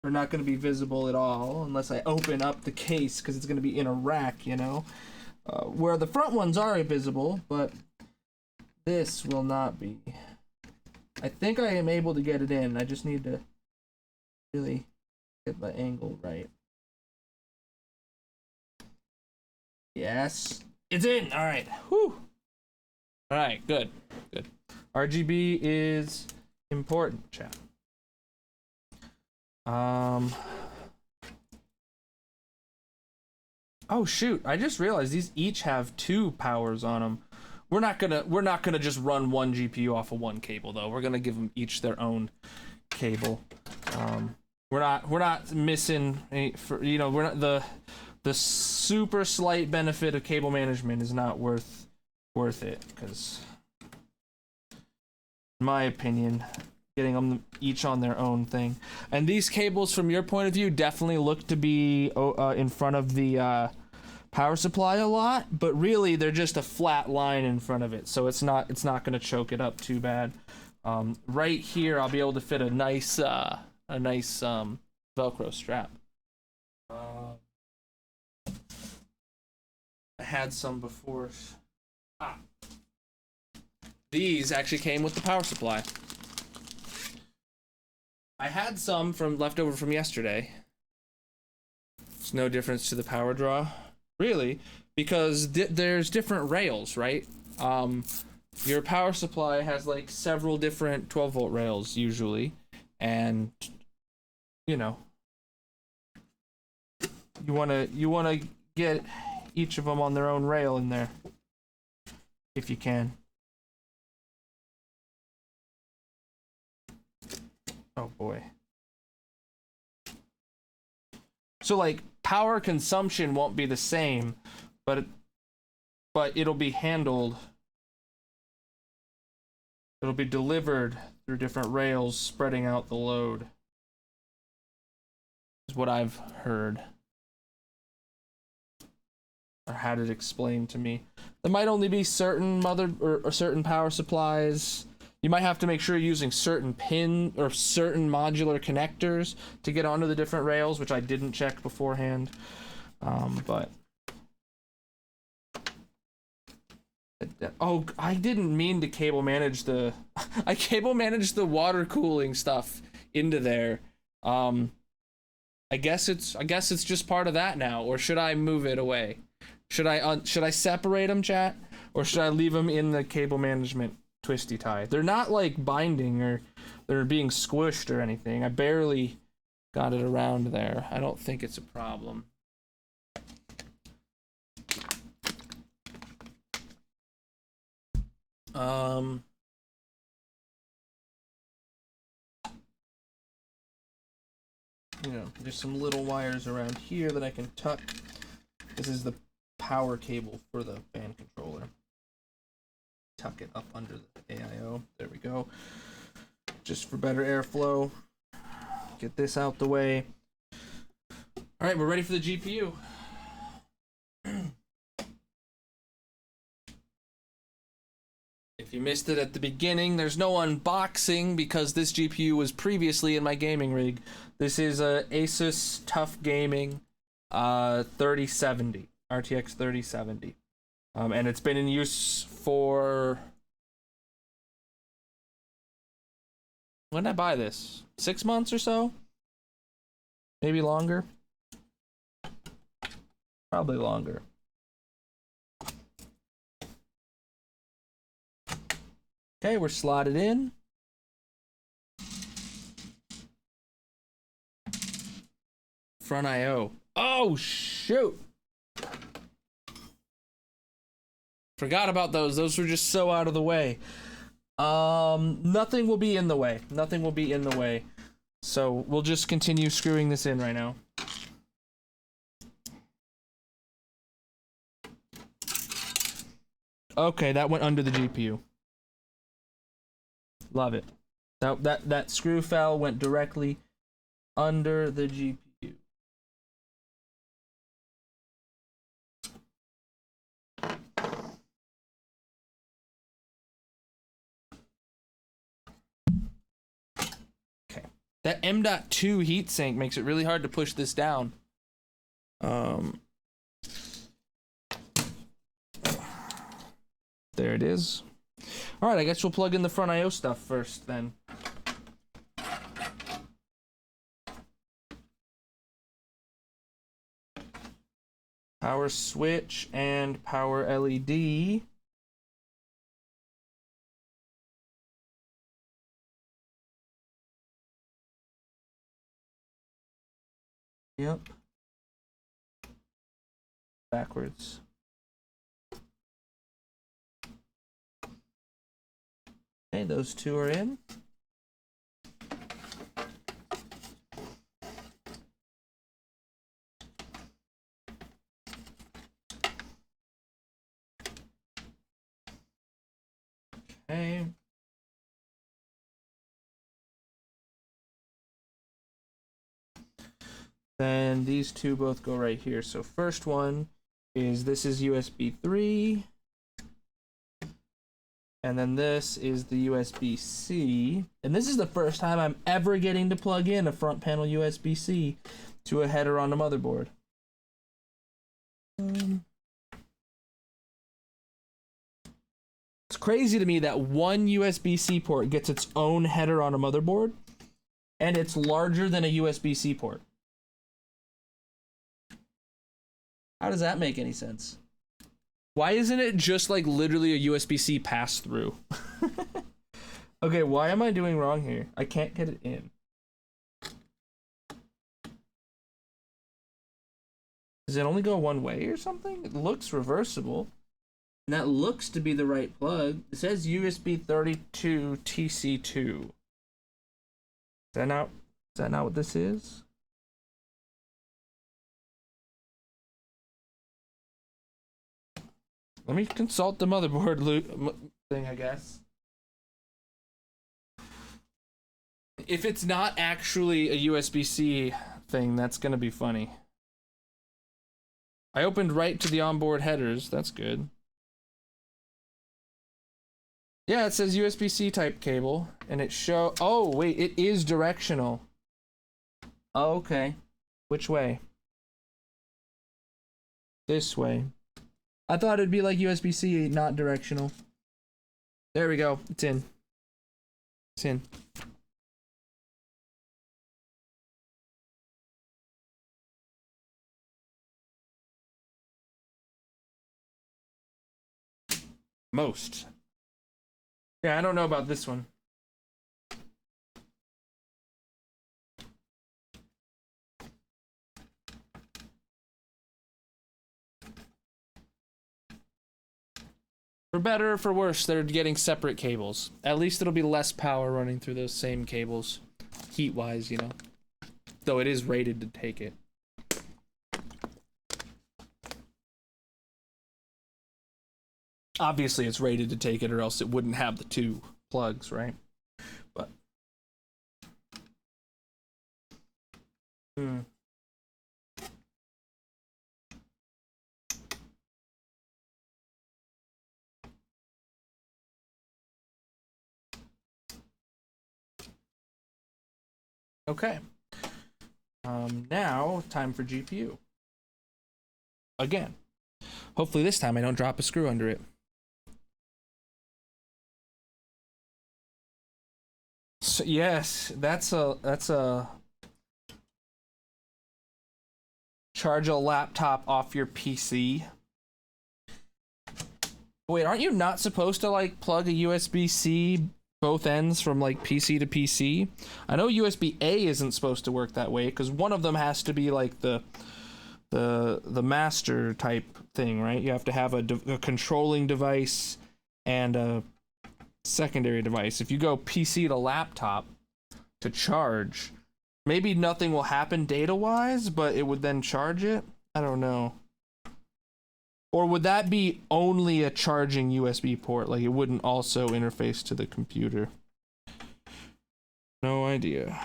they're not going to be visible at all unless I open up the case because it's going to be in a rack, you know? Where the front ones are visible, but this will not be. I think I am able to get it in. I just need to really get the angle right. Yes, it's in. All right. Whew. All right. Good. Good. RGB is important, chat. Oh shoot! I just realized these each have 2 powers on them. We're not gonna just run one GPU off of one cable though. We're gonna give them each their own cable. We're not missing we're not the super slight benefit of cable management is not worth it, because in my opinion, getting them each on their own thing. And these cables, from your point of view, definitely look to be in front of the power supply a lot, but really they're just a flat line in front of it, so it's not going to choke it up too bad. Right here, I'll be able to fit a nice Velcro strap. I had some before. These actually came with the power supply. I had some leftover from yesterday. It's no difference to the power draw, really, because there's different rails, right? Your power supply has like several different 12-volt rails usually, and you know, you wanna get each of them on their own rail in there, if you can. Oh boy. So like power consumption won't be the same, but it'll be handled. It'll be delivered through different rails, spreading out the load. Is what I've heard. Or had it explained to me. There might only be certain or certain power supplies. You might have to make sure you're using certain pin or certain modular connectors to get onto the different rails, which I didn't check beforehand. But oh, I didn't mean to cable manage the I cable managed the water cooling stuff into there. I guess it's just part of that now, or should I move it away? Should I separate them, chat, or should I leave them in the cable management twisty tie? They're not like binding or they're being squished or anything. I barely got it around there. I don't think it's a problem. You know, there's some little wires around here that I can tuck. This is the power cable for the fan controller. Tuck it up under the AIO. There we go. Just for better airflow. Get this out the way. All right, we're ready for the GPU. If you missed it at the beginning, there's no unboxing because this GPU was previously in my gaming rig. This is a Asus TUF Gaming 3070, RTX 3070. And it's been in use for... When did I buy this? 6 months or so? Maybe longer? Probably longer. Okay, we're slotted in. Front IO. Oh, shoot. Forgot about those. Those were just so out of the way. Nothing will be in the way. Nothing will be in the way. So we'll just continue screwing this in right now. Okay, that went under the GPU. Love it. That screw fell, went directly under the GPU. Okay. That M.2 heatsink makes it really hard to push this down. There it is. All right, I guess we'll plug in the front IO stuff first then. Power switch and power LED. Yep. Backwards. Okay, those two are in. Okay. Then these two both go right here. So first one is, this is USB 3. And then this is the USB-C. And this is the first time I'm ever getting to plug in a front panel USB-C to a header on the motherboard. It's crazy to me that one USB-C port gets its own header on a motherboard, and it's larger than a USB-C port. How does that make any sense? Why isn't it just like literally a USB-C pass-through? Okay, why am I doing wrong here? I can't get it in. Does it only go one way or something? It looks reversible. And that looks to be the right plug. It says USB 32 TC2. Is that not what this is? Let me consult the motherboard thing, I guess. If it's not actually a USB-C thing, that's gonna be funny. I opened right to the onboard headers. That's good. Yeah, it says USB-C type cable, and it show. Oh wait, it is directional. Oh, okay. Which way? This way. I thought it'd be like USB-C, not directional. There we go. It's in. It's in. Most. Yeah, I don't know about this one. For better or for worse, they're getting separate cables. At least it'll be less power running through those same cables, heat-wise, you know. Though it is rated to take it. Obviously, it's rated to take it, or else it wouldn't have the two plugs, right? But. Okay. Now, time for GPU. Again. Hopefully this time I don't drop a screw under it. So, yes, that's a charge a laptop off your PC. Wait, aren't you not supposed to like plug a USB-C both ends from like PC to PC? I know USB-A isn't supposed to work that way because one of them has to be like the master type thing, right? You have to have a controlling device and a secondary device. If you go PC to laptop to charge, maybe nothing will happen data-wise, but it would then charge it. I don't know. Or would that be only a charging USB port? Like it wouldn't also interface to the computer? No idea.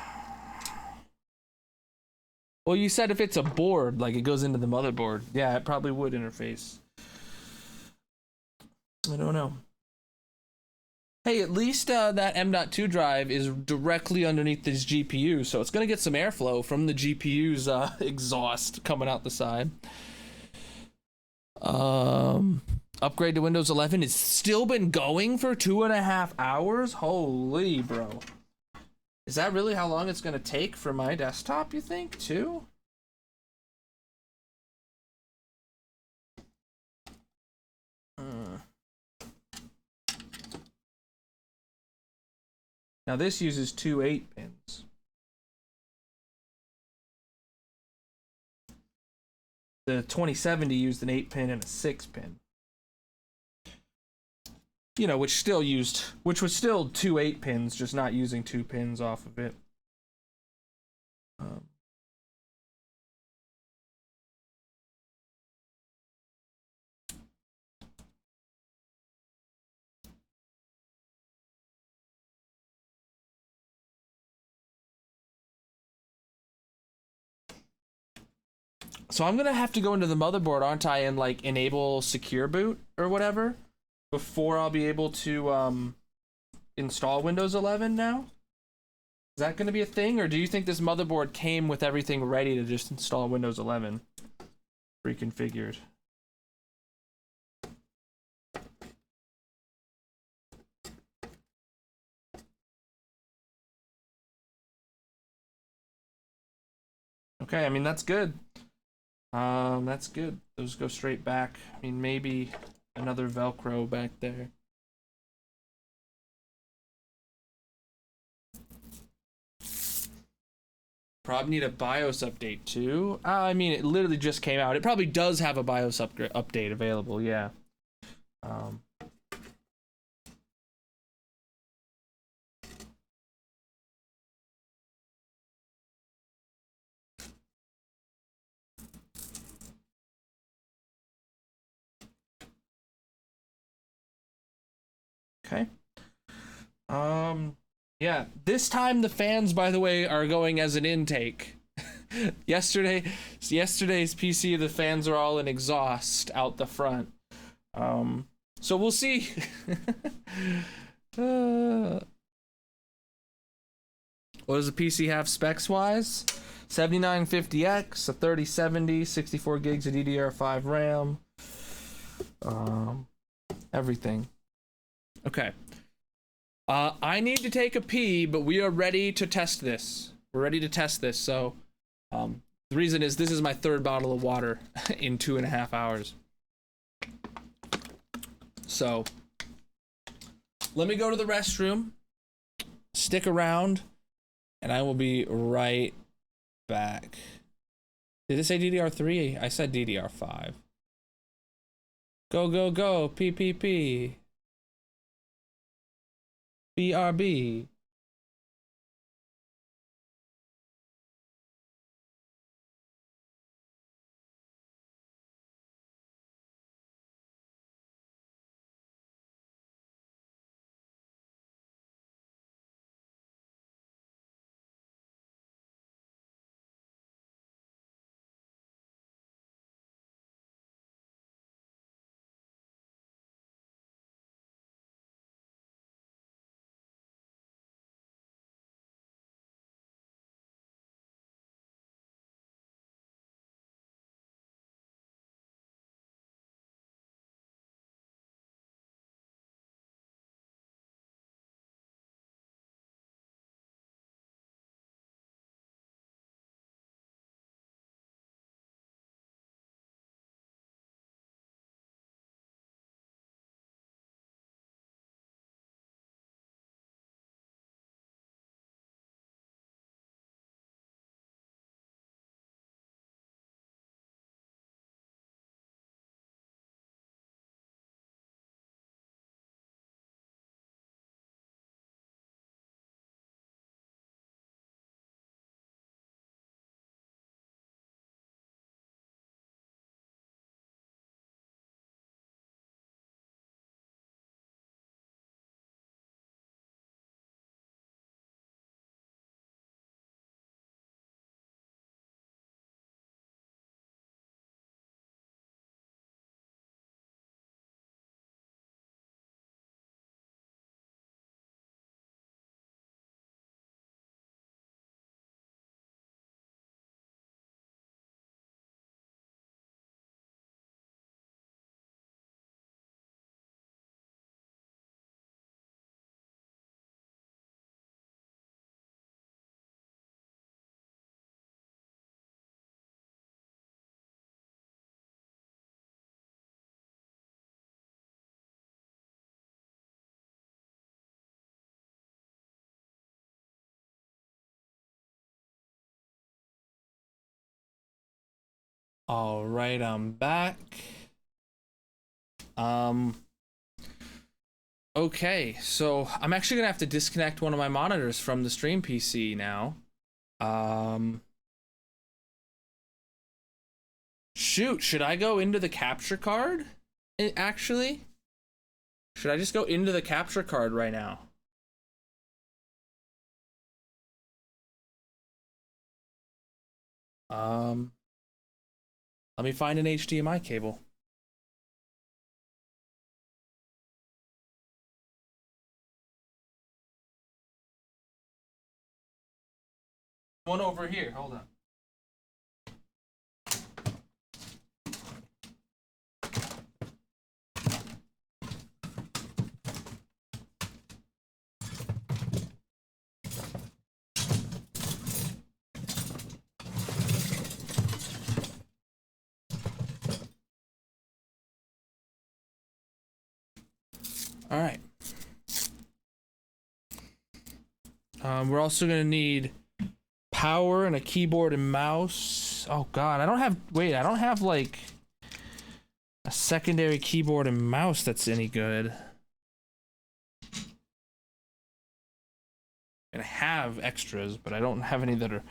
Well, you said if it's a board, like it goes into the motherboard. Yeah, it probably would interface. I don't know. Hey, at least that M.2 drive is directly underneath this GPU, so it's going to get some airflow from the GPU's exhaust coming out the side. Upgrade to Windows 11 has still been going for 2.5 hours? Holy bro. Is that really how long it's gonna take for my desktop, you think, too? Now this uses two 8-pins. The 2070 used an 8-pin and a 6-pin. You know, which was still two 8-pins, just not using 2 pins off of it. So I'm gonna have to go into the motherboard, aren't I, and like enable secure boot or whatever before I'll be able to install Windows 11 now? Is that gonna be a thing, or do you think this motherboard came with everything ready to just install Windows 11 pre-configured? Okay, I mean that's good. That's good. Those go straight back. I mean, maybe another Velcro back there. Probably need a BIOS update too. I mean, it literally just came out. It probably does have a BIOS update available, yeah. Okay. Yeah, this time the fans, by the way, are going as an intake. Yesterday's PC, the fans are all in exhaust out the front. So we'll see. What does the PC have specs wise? 7950X, a 3070, 64 gigs of DDR5 RAM. Everything. Okay. I need to take a pee, but we are ready to test this. We're ready to test this, so the reason is this is my 3rd bottle of water in 2.5 hours. So let me go to the restroom, stick around, and I will be right back. Did it say DDR3? I said DDR5. Go, go, go, PPP. BRB. All right, I'm back. Okay, so I'm actually gonna have to disconnect one of my monitors from the stream PC now. Shoot, should I go into the capture card? Actually, should I just go into the capture card right now? Let me find an HDMI cable. One over here, hold on. All right. We're also gonna need power and a keyboard and mouse. Oh God, I don't have like a secondary keyboard and mouse that's any good. And I have extras, but I don't have any that are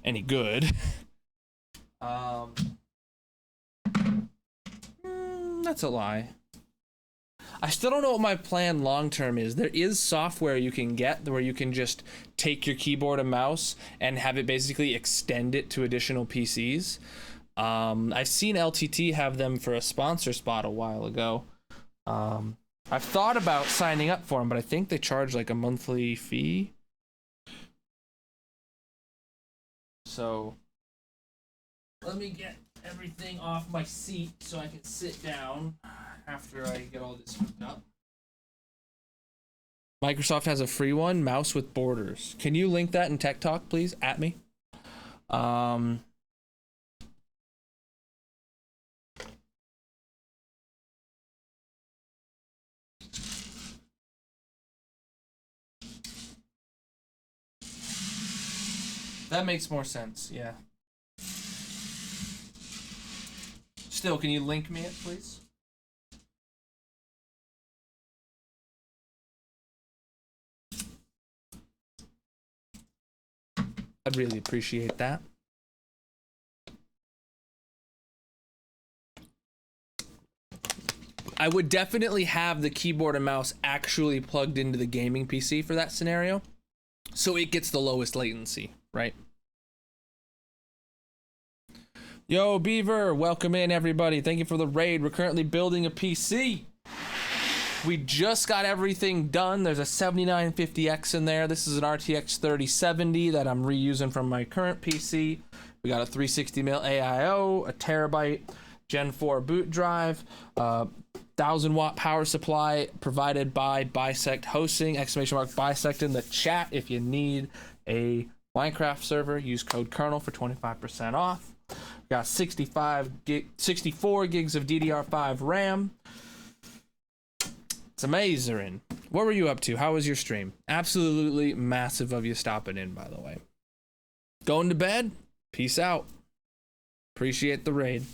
any good. That's a lie. I still don't know what my plan long term is. There is software you can get where you can just take your keyboard and mouse and have it basically extend it to additional PCs. I've seen LTT have them for a sponsor spot a while ago. I've thought about signing up for them, but I think they charge like a monthly fee. So let me get everything off my seat so I can sit down after I get all this hooked up. Microsoft has a free one, mouse with borders. Can you link that in Tech Talk, please, at me? That makes more sense, yeah. Still, can you link me it, please? I'd really appreciate that. I would definitely have the keyboard and mouse actually plugged into the gaming PC for that scenario, so it gets the lowest latency, right? Yo, Beaver, welcome in, everybody. Thank you for the raid. We're currently building a PC. We just got everything done. There's a 7950X in there. This is an RTX 3070 that I'm reusing from my current PC. We got a 360mm AIO, a terabyte Gen 4 boot drive, 1000-watt power supply provided by Bisect Hosting, ! Bisect in the chat if you need a Minecraft server. Use code Colonel for 25% off. We got 64 gigs of DDR5 RAM. It's amazing. What were you up to? How was your stream? Absolutely massive of you stopping in, by the way. Going to bed? Peace out. Appreciate the raid.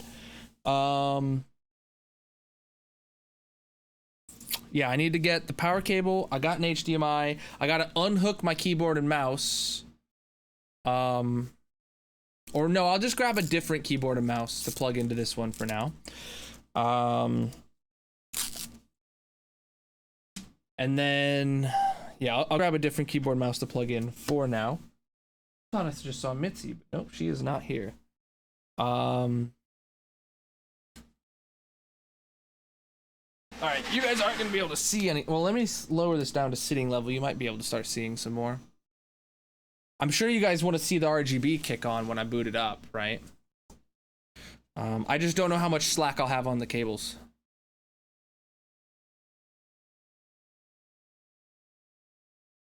Yeah, I need to get the power cable. I got an HDMI. I gotta unhook my keyboard and mouse. Or no, I'll just grab a different keyboard and mouse to plug into this one for now. And then, yeah, I'll grab a different keyboard and mouse to plug in for now. I thought I just saw Mitzi, but nope, she is not here. All right, you guys aren't going to be able to see any. Well, let me lower this down to sitting level. You might be able to start seeing some more. I'm sure you guys want to see the RGB kick on when I boot it up, right? I just don't know how much slack I'll have on the cables.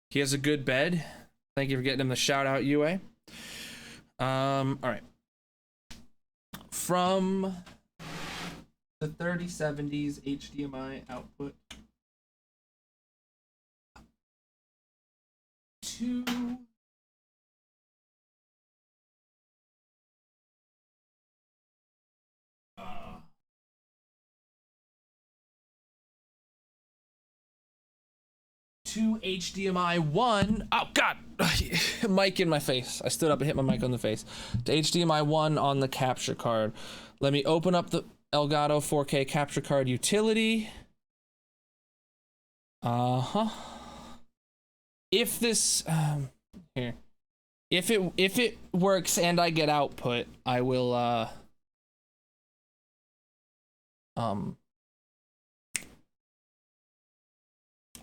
He has a good bed. Thank you for getting him the shout out, UA. All right. From the 3070's HDMI output to to HDMI 1. Oh God, mic in my face. I stood up and hit my mic on the face. To HDMI 1 on the capture card. Let me open up the Elgato 4K capture card utility. If this here, if it works and I get output, I will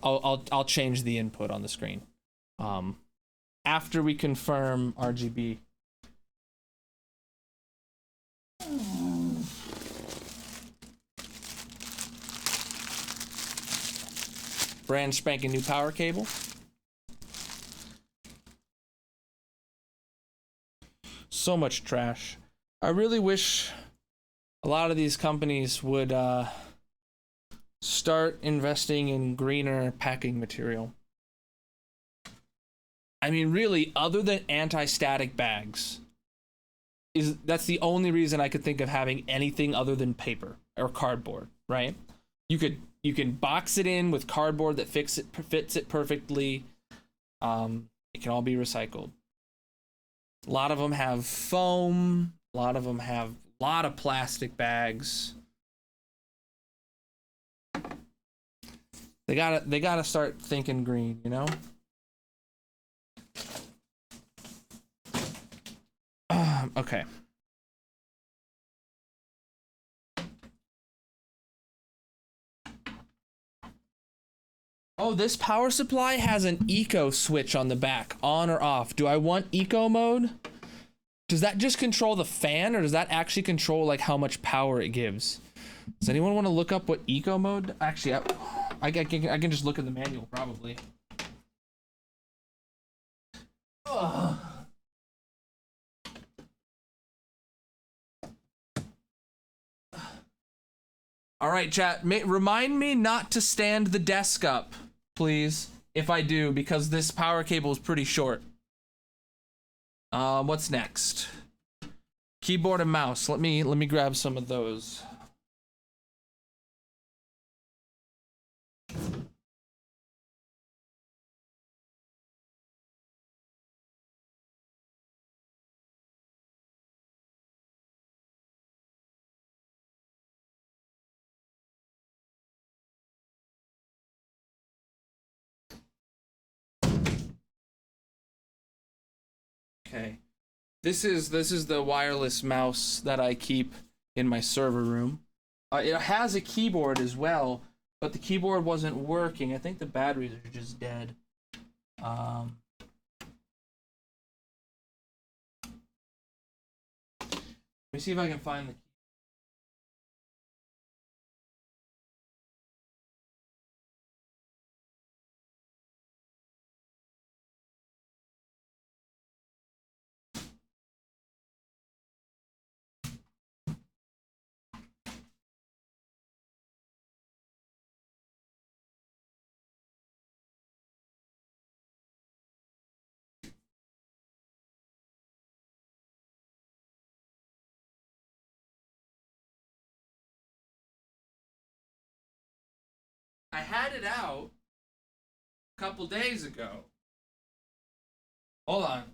I'll change the input on the screen after we confirm RGB. Brand spanking new power cable. So much trash. I really wish a lot of these companies would start investing in greener packing material. I mean, really, other than anti-static bags, that's the only reason I could think of having anything other than paper or cardboard, right? You can box it in with cardboard that fits it perfectly. It can all be recycled. A lot of them have foam. A lot of them have a lot of plastic bags. They gotta start thinking green, you know? Okay. Oh, this power supply has an eco switch on the back, on or off. Do I want eco mode? Does that just control the fan, or does that actually control like how much power it gives? Does anyone want to look up what eco mode? Actually, I can just look in the manual probably. Ugh. All right, chat. Remind me not to stand the desk up, please, if I do, because this power cable is pretty short. What's next? Keyboard and mouse. Let me grab some of those. Okay. This is the wireless mouse that I keep in my server room. It has a keyboard as well, but the keyboard wasn't working. I think the batteries are just dead. Let me see if I can find the key. I had it out a couple days ago. Hold on.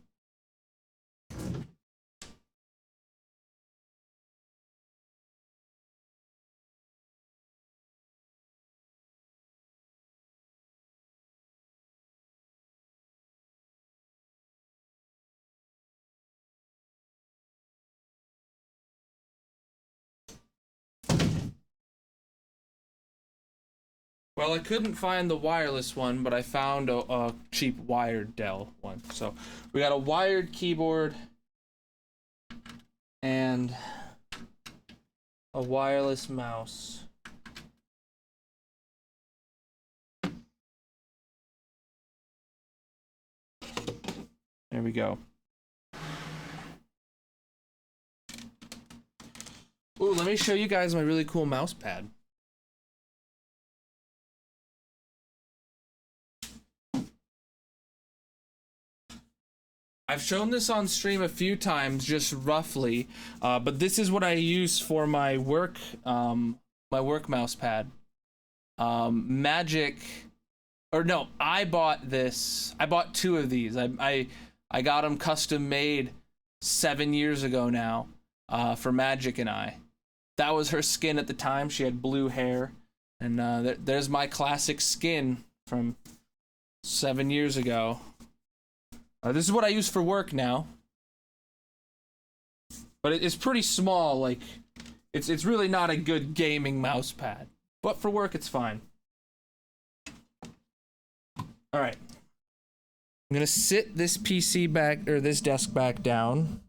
Well, I couldn't find the wireless one, but I found a cheap wired Dell one. So we got a wired keyboard and a wireless mouse. There we go. Ooh, let me show you guys my really cool mouse pad. I've shown this on stream a few times, just roughly, but this is what I use for my work mouse pad. Magic or no, I bought this. I bought 2 of these. I got them custom made 7 years ago now, for Magic and I. That was her skin at the time. She had blue hair, and there's my classic skin from 7 years ago. This is what I use for work now, but it's pretty small. Like, it's really not a good gaming mouse pad, but for work it's fine. All right, I'm gonna sit this PC back, or this desk back down.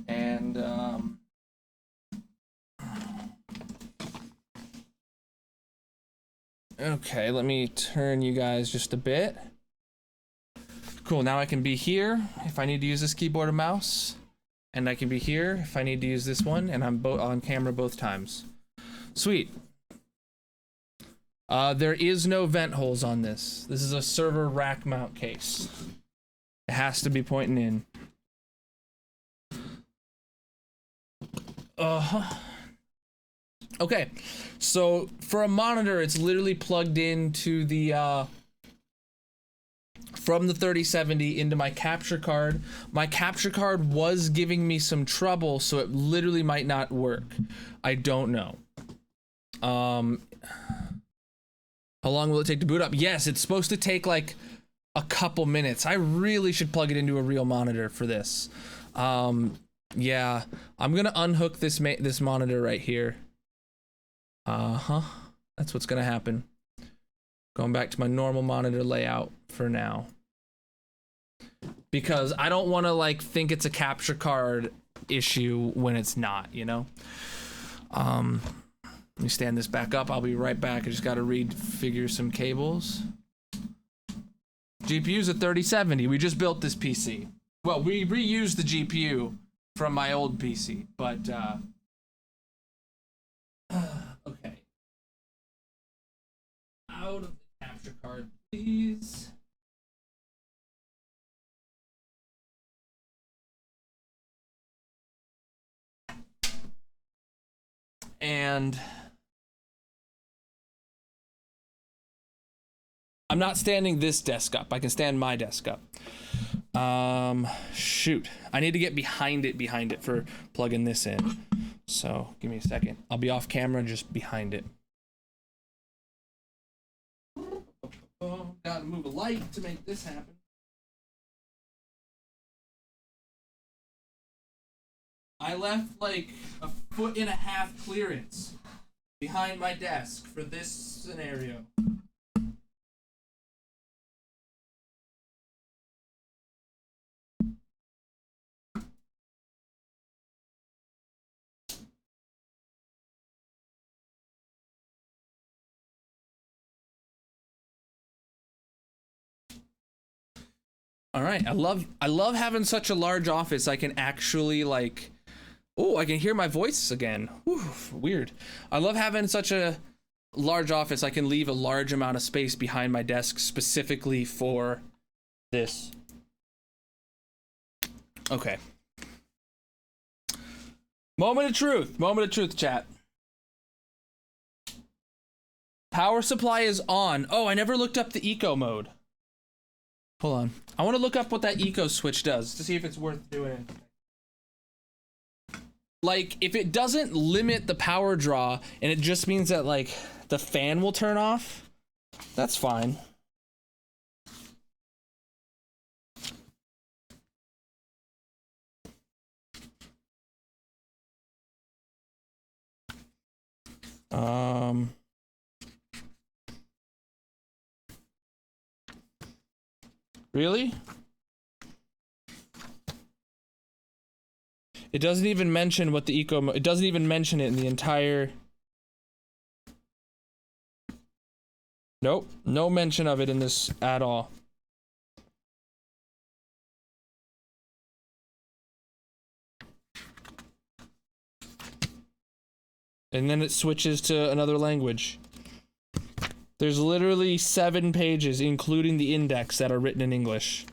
And okay, let me turn you guys just a bit. Cool, now I can be here if I need to use this keyboard and mouse, and I can be here if I need to use this one, and I'm on camera both times. Sweet. There is no vent holes on this. This is a server rack mount case. It has to be pointing in. Okay, so for a monitor, it's literally plugged into the from the 3070 into my capture card. My capture card was giving me some trouble, so it literally might not work. I don't know. How long will it take to boot up? Yes, it's supposed to take like a couple minutes. I really should plug it into a real monitor for this. Yeah, I'm gonna unhook this monitor right here. That's what's gonna happen. Going back to my normal monitor layout for now, because I don't want to like think it's a capture card issue when it's not, you know. Let me stand this back up. I'll be right back. I just gotta figure some cables. GPU's a 3070. We just built this PC. Well, we reused the GPU from my old PC, but okay. Out of the capture card, please. And I'm not standing this desk up. I can stand my desk up. Shoot. I need to get behind it for plugging this in. So give me a second. I'll be off camera just behind it. Oh, gotta move a light to make this happen. I left like 1.5 feet clearance behind my desk for this scenario. All right, I love having such a large office. I can actually like, oh, I can hear my voice again. Whew, weird. I love having such a large office. I can leave a large amount of space behind my desk specifically for this. Okay. Moment of truth, chat. Power supply is on. Oh, I never looked up the eco mode. Hold on. I want to look up what that eco switch does to see if it's worth doing. Like, if it doesn't limit the power draw and it just means that, like, the fan will turn off, that's fine. Really? It doesn't even mention what the eco... It doesn't even mention it in the entire... Nope. No mention of it in this at all. And then it switches to another language. There's literally 7 pages, including the index, that are written in English.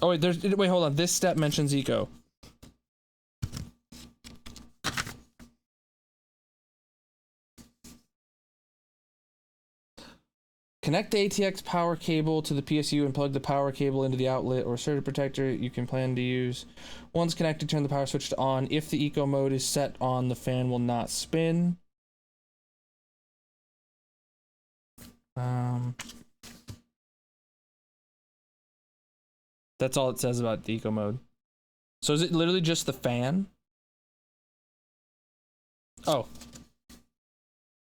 Oh wait, wait, hold on. This step mentions eco. Connect the ATX power cable to the PSU and plug the power cable into the outlet or circuit protector you can plan to use. Once connected, turn the power switch to on. If the eco mode is set on, the fan will not spin. That's all it says about the eco mode. So is it literally just the fan? Oh.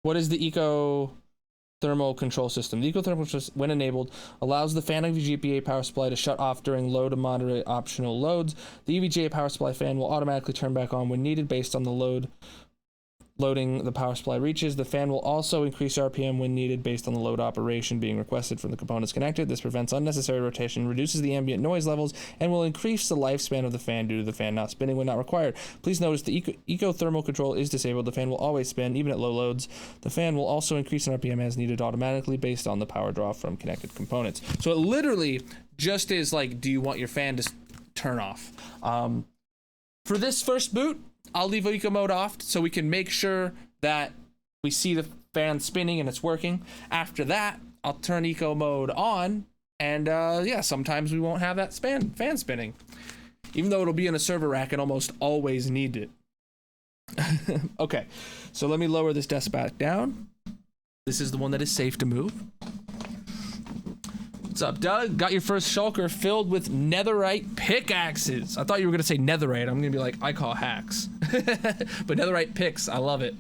What is the eco thermal control system? The eco thermal system, when enabled, allows the fan of your GPA power supply to shut off during low to moderate optional loads. The EVGA power supply fan will automatically turn back on when needed based on the loading the power supply reaches. The fan will also increase RPM when needed based on the load operation being requested from the components connected. This prevents unnecessary rotation, reduces the ambient noise levels, and will increase the lifespan of the fan due to the fan not spinning when not required. Please notice the eco thermal control is disabled. The fan will always spin, even at low loads. The fan will also increase in RPM as needed automatically based on the power draw from connected components. So it literally just is like, do you want your fan to turn off? For this first boot, I'll leave eco mode off so we can make sure that we see the fan spinning and it's working. After that, I'll turn eco mode on, and yeah, sometimes we won't have that fan spinning. Even though it'll be in a server rack and almost always need it. Okay, so let me lower this desk back down. This is the one that is safe to move. What's up, Doug? Got your first shulker filled with netherite pickaxes. I thought you were gonna say netherite. I'm gonna be like, I call hacks. But netherite picks, I love it.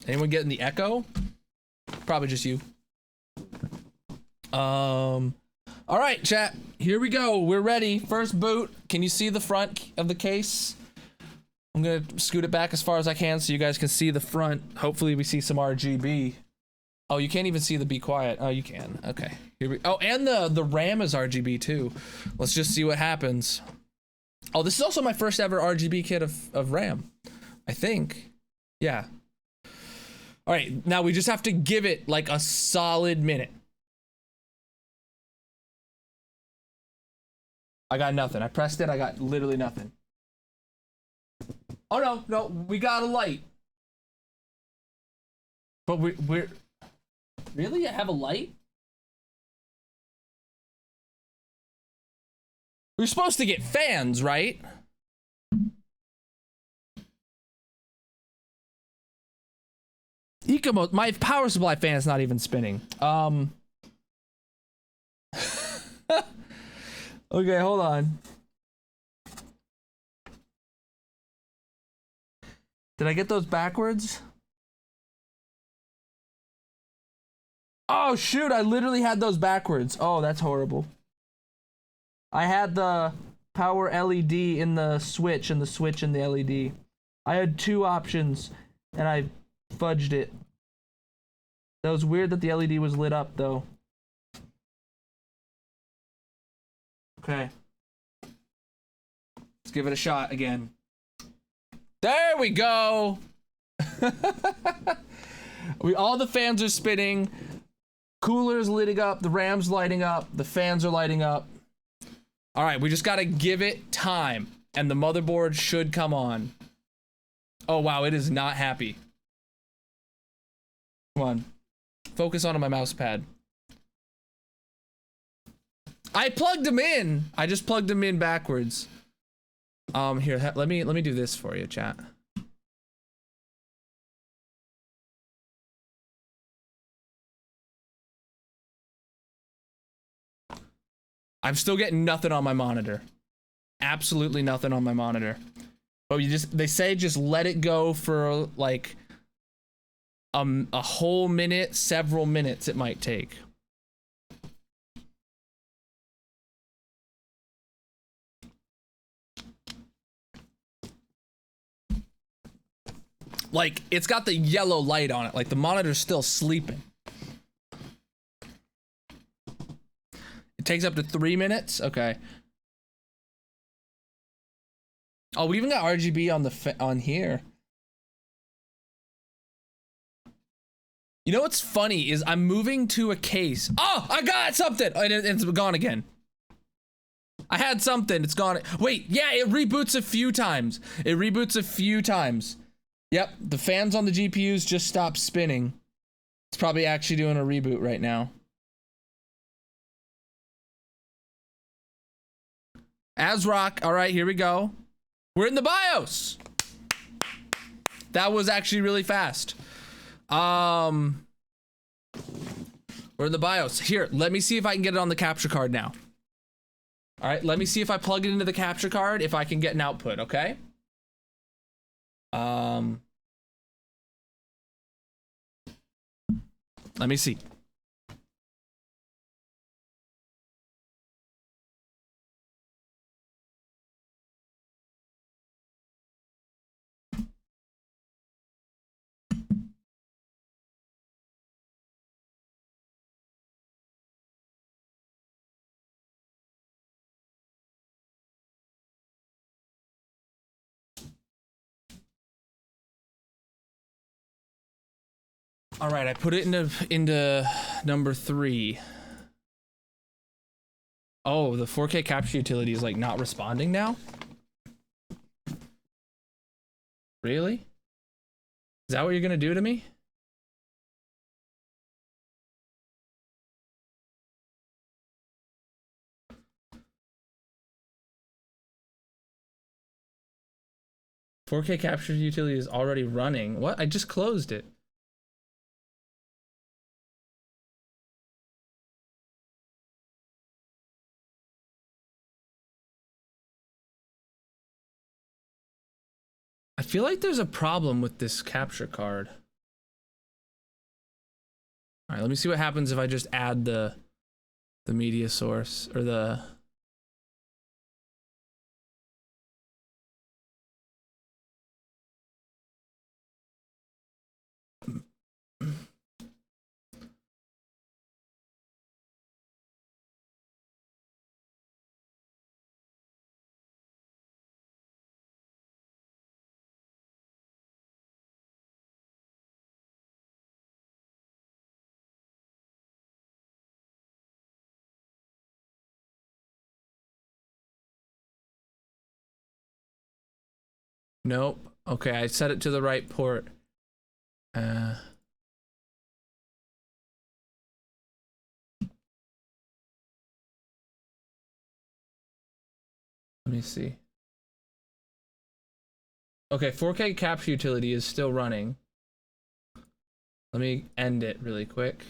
Anyone getting the echo? Probably just you. All right, chat. Here we go. We're ready. First boot. Can you see the front of the case? I'm gonna scoot it back as far as I can so you guys can see the front. Hopefully we see some RGB. Oh, you can't even see the be quiet. Oh, you can. Okay. Here we. Oh, and the RAM is RGB too. Let's just see what happens. Oh, this is also my first ever RGB kit of RAM, I think. Yeah. All right. Now we just have to give it like a solid minute. I got nothing. I pressed it. I got literally nothing. Oh no, we got a light. But we're. Really? I have a light? We're supposed to get fans, right? Eco mode. My power supply fan is not even spinning. Okay, hold on. Did I get those backwards? Oh shoot, I literally had those backwards. Oh, that's horrible. I had the power LED in the switch and the switch in the LED. I had two options and I fudged it. That was weird that the LED was lit up though. Okay. Let's give it a shot again. There we go. All the fans are spinning. Cooler's lighting up, the RAM's lighting up, the fans are lighting up. All right, we just gotta give it time, and the motherboard should come on. Oh wow, it is not happy. Come on, focus on my mouse pad. I plugged them in. I just plugged them in backwards. Here, let me do this for you, chat. I'm still getting nothing on my monitor. Absolutely nothing on my monitor. But they say just let it go for like a whole minute, several minutes it might take. Like it's got the yellow light on it, like the monitor's still sleeping. It takes up to 3 minutes? Okay. Oh, we even got RGB on the on here. You know what's funny is I'm moving to a case. Oh, I got something. And it's gone again. I had something. It's gone. Wait, yeah, it reboots a few times. It reboots a few times. Yep, the fans on the GPUs just stopped spinning. It's probably actually doing a reboot right now. ASRock. All right, here we go. We're in the BIOS. That was actually really fast. We're in the BIOS. Here, let me see if I can get it on the capture card now. All right, let me see if I plug it into the capture card, if I can get an output, okay? Let me see. All right, I put it into number 3. Oh, the 4K capture utility is like not responding now? Really? Is that what you're gonna do to me? "4K capture utility is already running." What? I just closed it. I feel like there's a problem with this capture card. All right, let me see what happens if I just add the media source or the. Nope. Okay, I set it to the right port. Let me see. Okay, 4K capture utility is still running. Let me end it really quick.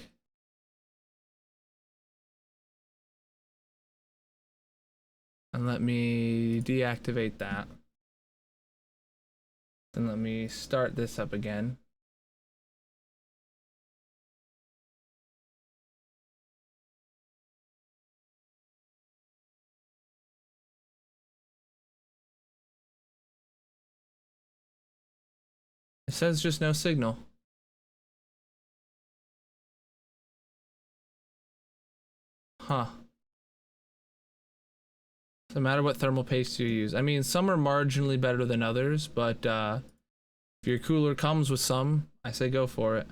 And let me deactivate that. Then let me start this up again. It says just no signal. Huh. Doesn't matter what thermal paste you use. I mean, some are marginally better than others, but if your cooler comes with some, I say go for it.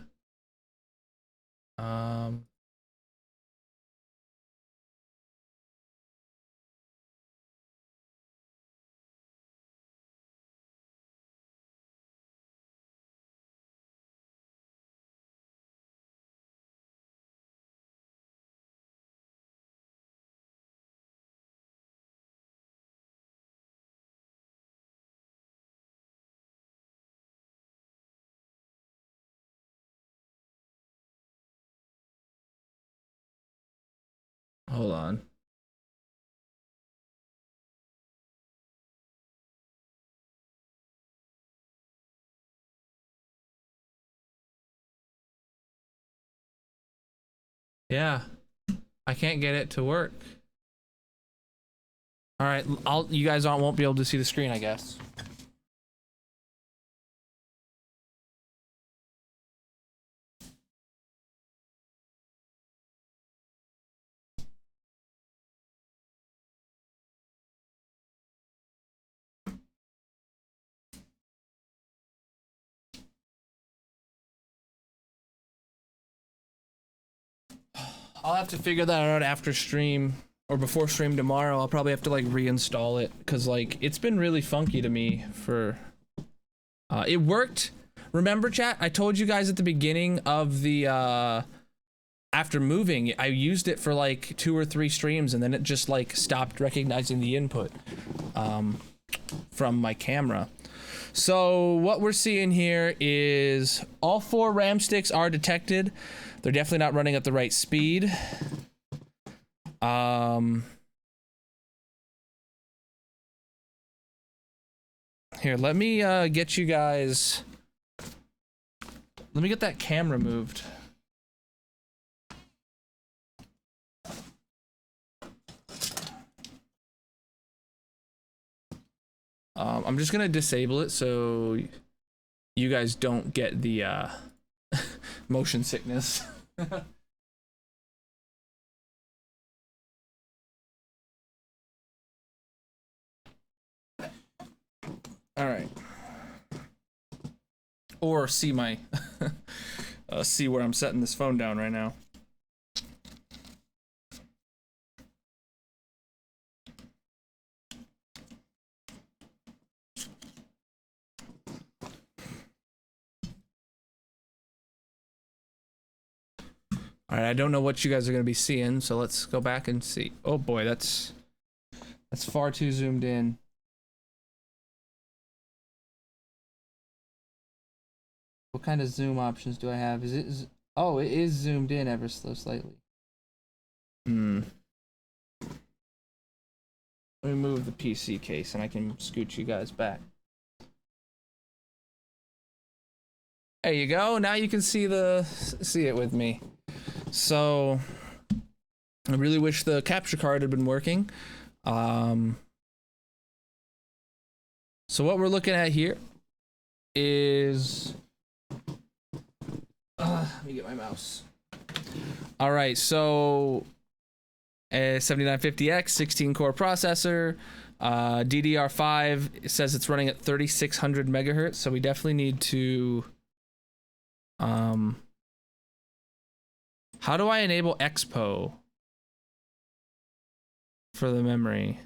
Hold on. Yeah, I can't get it to work. All right, you guys won't be able to see the screen, I guess. I'll have to figure that out after stream or before stream tomorrow. I'll probably have to like reinstall it because like it's been really funky to me for. It worked. Remember, chat? I told you guys at the beginning of the after moving, I used it for like 2 or 3 streams, and then it just like stopped recognizing the input from my camera. So what we're seeing here is all 4 RAM sticks are detected. They're definitely not running at the right speed. Here, let me get you guys. Let me get that camera moved. I'm just gonna disable it so you guys don't get the motion sickness. All right. Or see my see where I'm setting this phone down right now. All right, I don't know what you guys are going to be seeing, so let's go back and see. Oh boy, that's far too zoomed in. What kind of zoom options do I have? Is it? Oh, it is zoomed in ever so slightly. Let me move the PC case and I can scoot you guys back. There you go. Now you can see it with me. So I really wish the capture card had been working. So what we're looking at here is let me get my mouse. All right, so a 7950X 16 core processor, DDR5. It says it's running at 3600 megahertz, so we definitely need to how do I enable expo for the memory?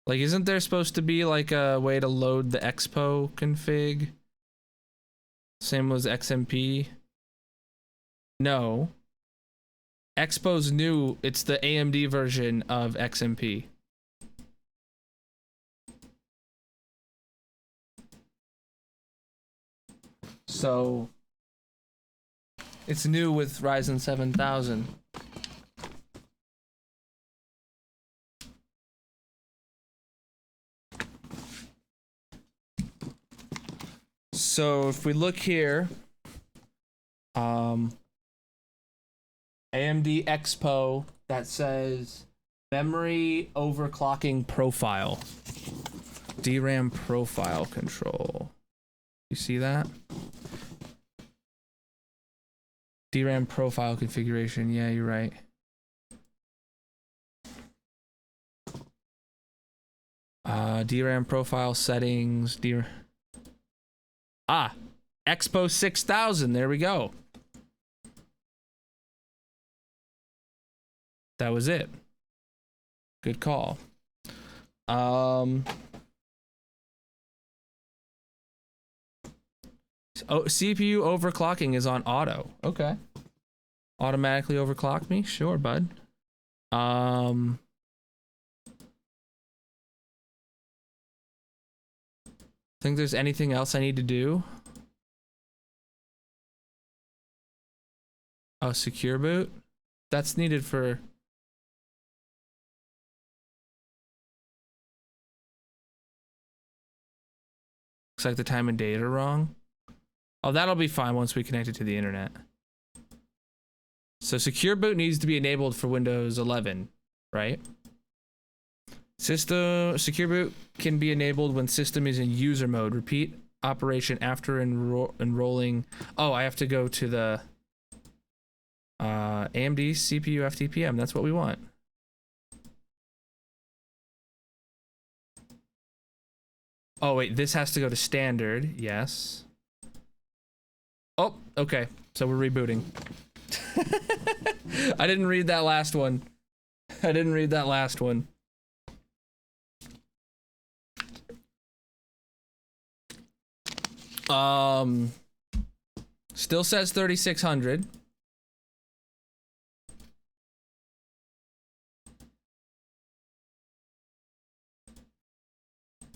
Like, isn't there supposed to be like a way to load the expo config? Same as XMP? No. Expo's new, it's the AMD version of XMP. So it's new with Ryzen 7000. So if we look here, AMD Expo, that says memory overclocking profile, DRAM profile control. You see that? DRAM profile configuration. Yeah, you're right. DRAM profile settings. Expo 6000. There we go. That was it. Good call. Oh, CPU overclocking is on auto. Okay. Automatically overclock me? Sure, bud. Think there's anything else I need to do? Oh, secure boot? That's needed for... Looks like the time and date are wrong. Oh, that'll be fine once we connect it to the internet. So secure boot needs to be enabled for Windows 11, right? System secure boot can be enabled when system is in user mode. Repeat operation after enrolling. Oh, I have to go to the AMD CPU FTPM. That's what we want. . Oh wait, this has to go to standard. Yes. Oh, okay. So we're rebooting. I didn't read that last one. I didn't read that last one. Still says 3600.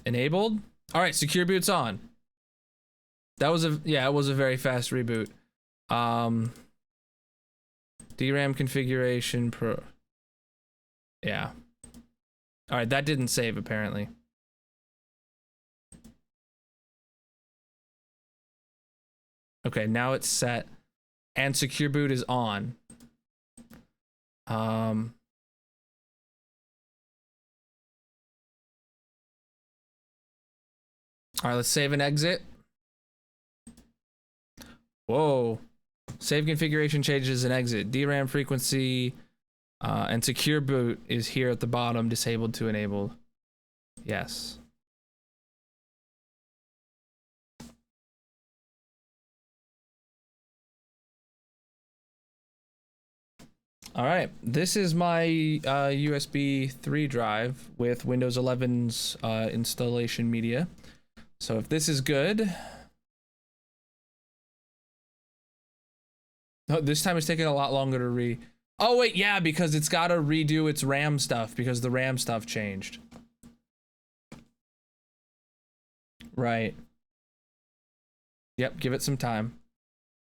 Enabled. All right, secure boot's on. That was it was a very fast reboot. DRAM configuration pro. Yeah. All right, that didn't save apparently. Okay, now it's set and secure boot is on. All right, let's save and exit. Whoa. Save configuration changes and exit. DRAM frequency and secure boot is here at the bottom, disabled to enabled. Yes. All right, this is my USB 3 drive with Windows 11's installation media. So if this is good. Oh, this time it's taking a lot longer to Oh wait, yeah, because it's got to redo its RAM stuff because the RAM stuff changed. Right. Yep, give it some time.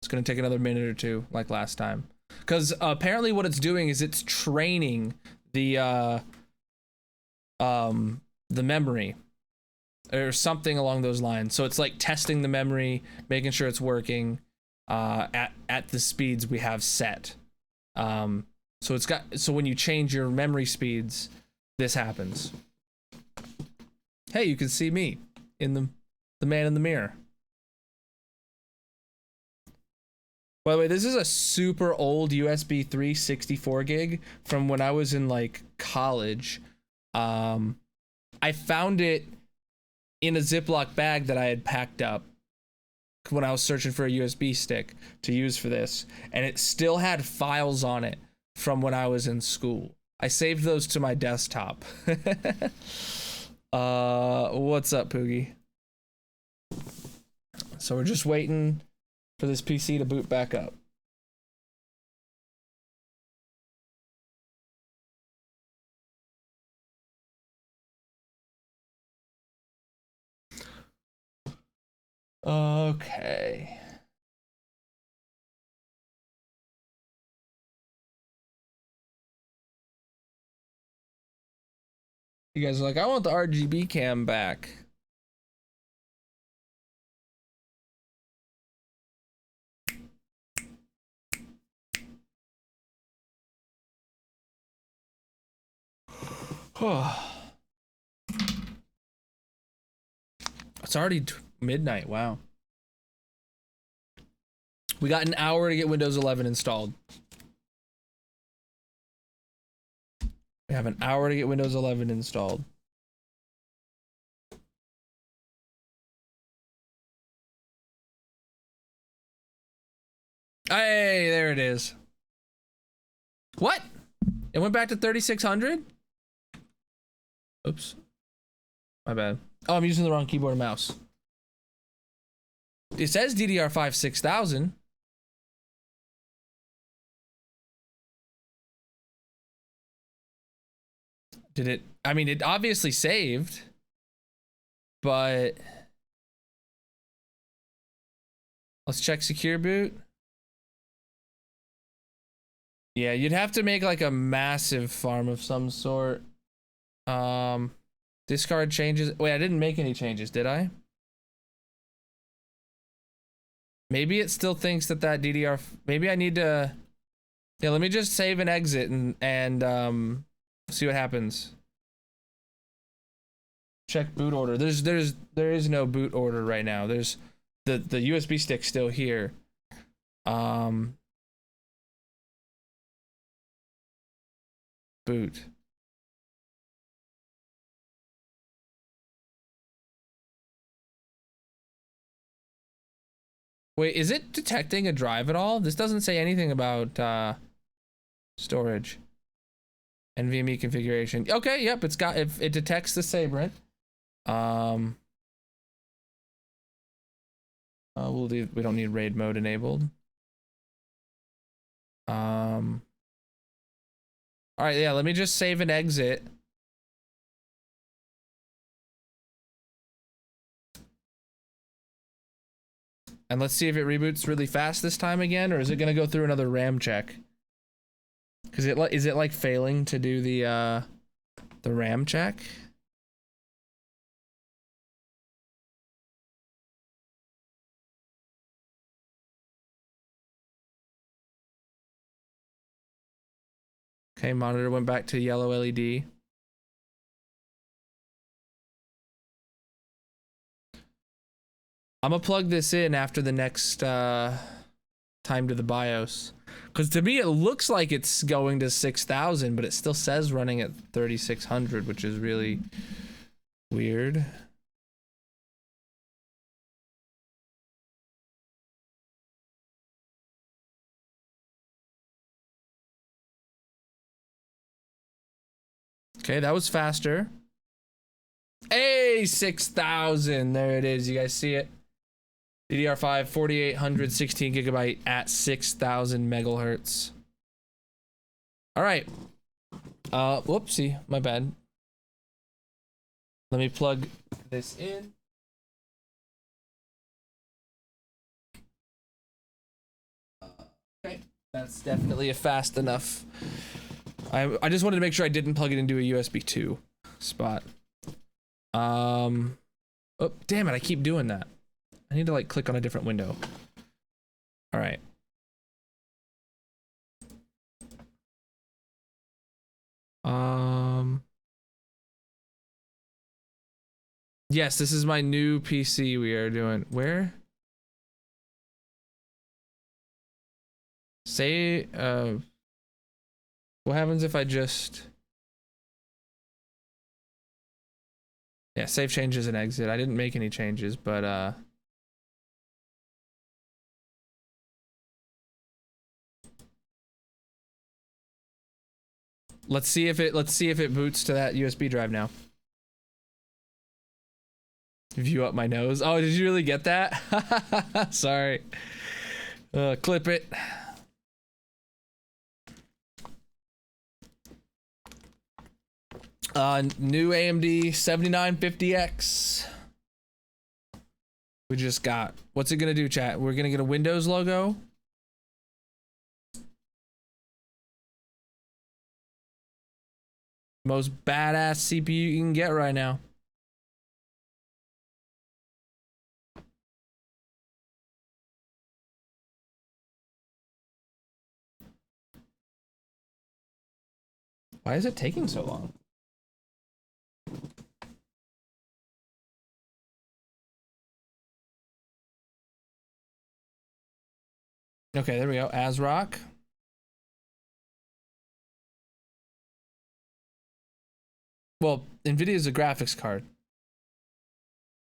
It's gonna take another minute or two, like last time. Because apparently what it's doing is it's training the memory or something along those lines. So it's like testing the memory, making sure it's working at the speeds we have set. So when you change your memory speeds, this happens. Hey, you can see me in the man in the mirror. By the way, this is a super old USB 3 64 gig from when I was in like college. I found it in a Ziploc bag that I had packed up when I was searching for a USB stick to use for this, and it still had files on it from when I was in school. I saved those to my desktop. What's up, Poogie? So we're just waiting for this PC to boot back up. Okay. You guys are like, I want the RGB cam back. It's already midnight. Wow. We got an hour to get Windows 11 installed. We have an hour to get Windows 11 installed. Hey, there it is. What? It went back to 3600? Oops. My bad. Oh, I'm using the wrong keyboard and mouse. It says DDR5 6000. Did it? I mean, it obviously saved, but let's check secure boot. Yeah, you'd have to make like a massive farm of some sort. Discard changes. Wait, I didn't make any changes, did I? Maybe it still thinks that DDR. Maybe I need to. Yeah, let me just save and exit and see what happens. Check boot order. There is no boot order right now. There's the USB stick still here. Boot. Wait, is it detecting a drive at all? This doesn't say anything about storage. NVMe configuration. Okay, yep, it's got it detects the Sabrent. We don't need raid mode enabled. All right, yeah, let me just save and exit. And let's see if it reboots really fast this time again, or is it gonna go through another RAM check? Cause is it like failing to do the RAM check? Okay, monitor went back to yellow LED. I'm gonna plug this in after the next time to the BIOS. Because to me, it looks like it's going to 6,000, but it still says running at 3,600, which is really weird. Okay, that was faster. Hey, 6,000. There it is. You guys see it? DDR5 4800 16 gigabyte at 6,000 megahertz. All right. Whoopsie, my bad. Let me plug this in. Okay, that's definitely a fast enough. I just wanted to make sure I didn't plug it into a USB 2 spot. Oh, damn it, I keep doing that. I need to like click on a different window. All right. Yes, this is my new PC we are doing. Where? Say, what happens if I just... Yeah, save changes and exit. I didn't make any changes, but let's see if it boots to that USB drive now. View up my nose. Oh, did you really get that? Sorry. Clip it. New AMD 7950X. We just got. What's it gonna do, chat? We're gonna get a Windows logo. Most badass CPU you can get right now. Why is it taking so long? Okay, there we go. ASRock. Well, NVIDIA is a graphics card.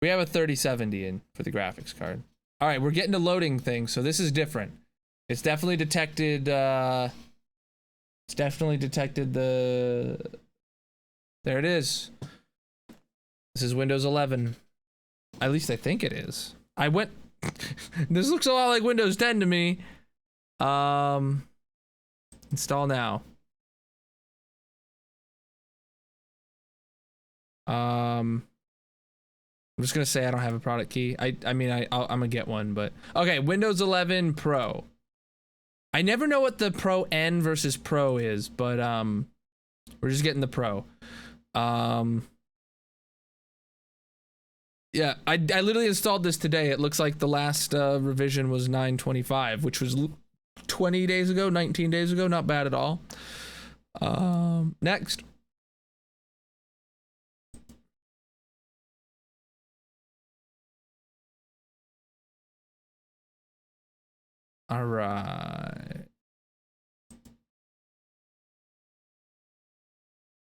We have a 3070 in for the graphics card. All right, we're getting to loading things, so this is different. It's definitely detected. It's definitely detected the. There it is. This is Windows 11. At least I think it is. I went. This looks a lot like Windows 10 to me. Install now. I'm just gonna say I don't have a product key. I'm gonna get one, but okay. Windows 11 Pro. I never know what the Pro N versus Pro is, but we're just getting the Pro. Yeah, I literally installed this today. It looks like the last revision was 9.25, which was 20 days ago, 19 days ago. Not bad at all. Next. All right.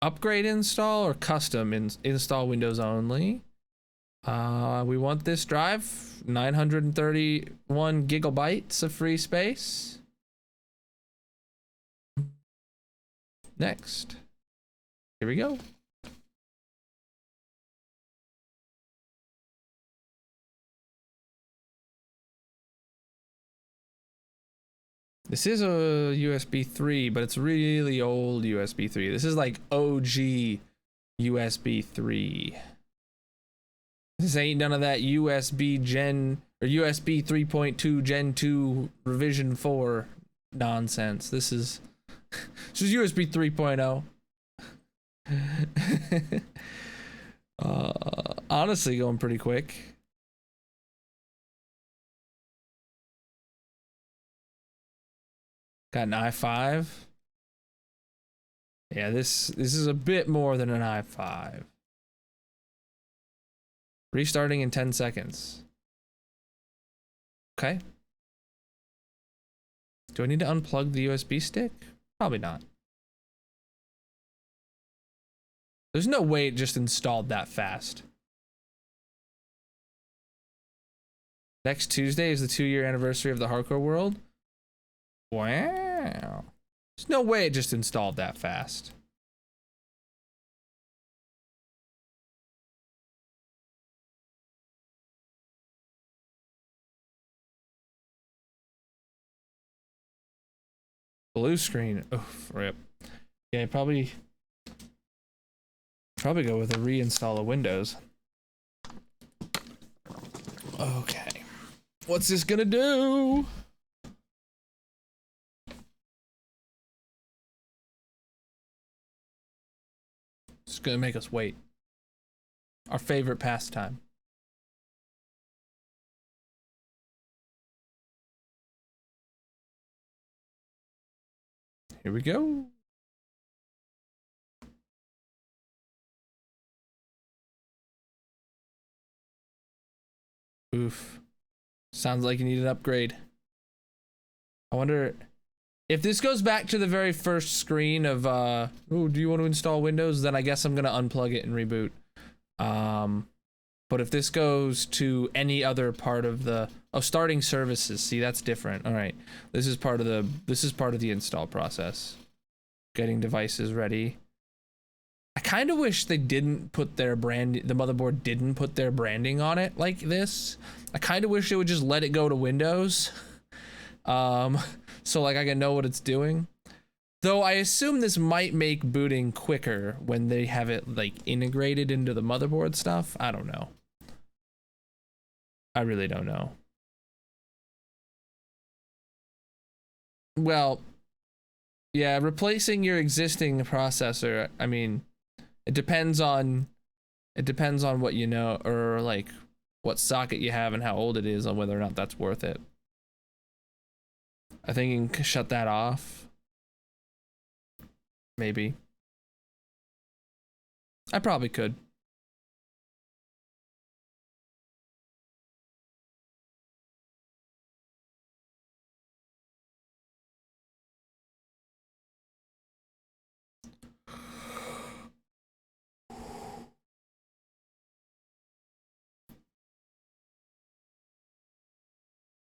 Upgrade install or custom install Windows only? We want this drive, 931 gigabytes of free space. Next. Here we go. This is a USB 3, but it's really old USB 3. This is like OG USB 3. This ain't none of that USB Gen or USB 3.2 Gen 2 revision 4 nonsense. This is USB 3.0. Honestly, going pretty quick. Got an i5. Yeah, this is a bit more than an i5. Restarting in 10 seconds. Okay. Do I need to unplug the USB stick? Probably not. There's no way it just installed that fast. Next Tuesday is the 2-year anniversary of the hardcore world. Wow. There's no way it just installed that fast. Blue screen. Oh, rip. Yeah, probably go with a reinstall of Windows. Okay. What's this gonna do? It's gonna make us wait. Our favorite pastime. Here we go. Oof. Sounds like you need an upgrade. I wonder if this goes back to the very first screen of oh, do you want to install Windows? Then I guess I'm gonna unplug it and reboot. But if this goes to any other part of the starting services, see, that's different. All right, this is part of the install process. Getting devices ready. I kind of wish they didn't put their the motherboard didn't put their branding on it like this. I kind of wish they would just let it go to Windows. So like I can know what it's doing. Though I assume this might make booting quicker when they have it like integrated into the motherboard stuff. I don't know. I really don't know. Well, yeah, replacing your existing processor, I mean, it depends on what you know, or like what socket you have and how old it is, on whether or not that's worth it. I think you can shut that off. Maybe. I probably could.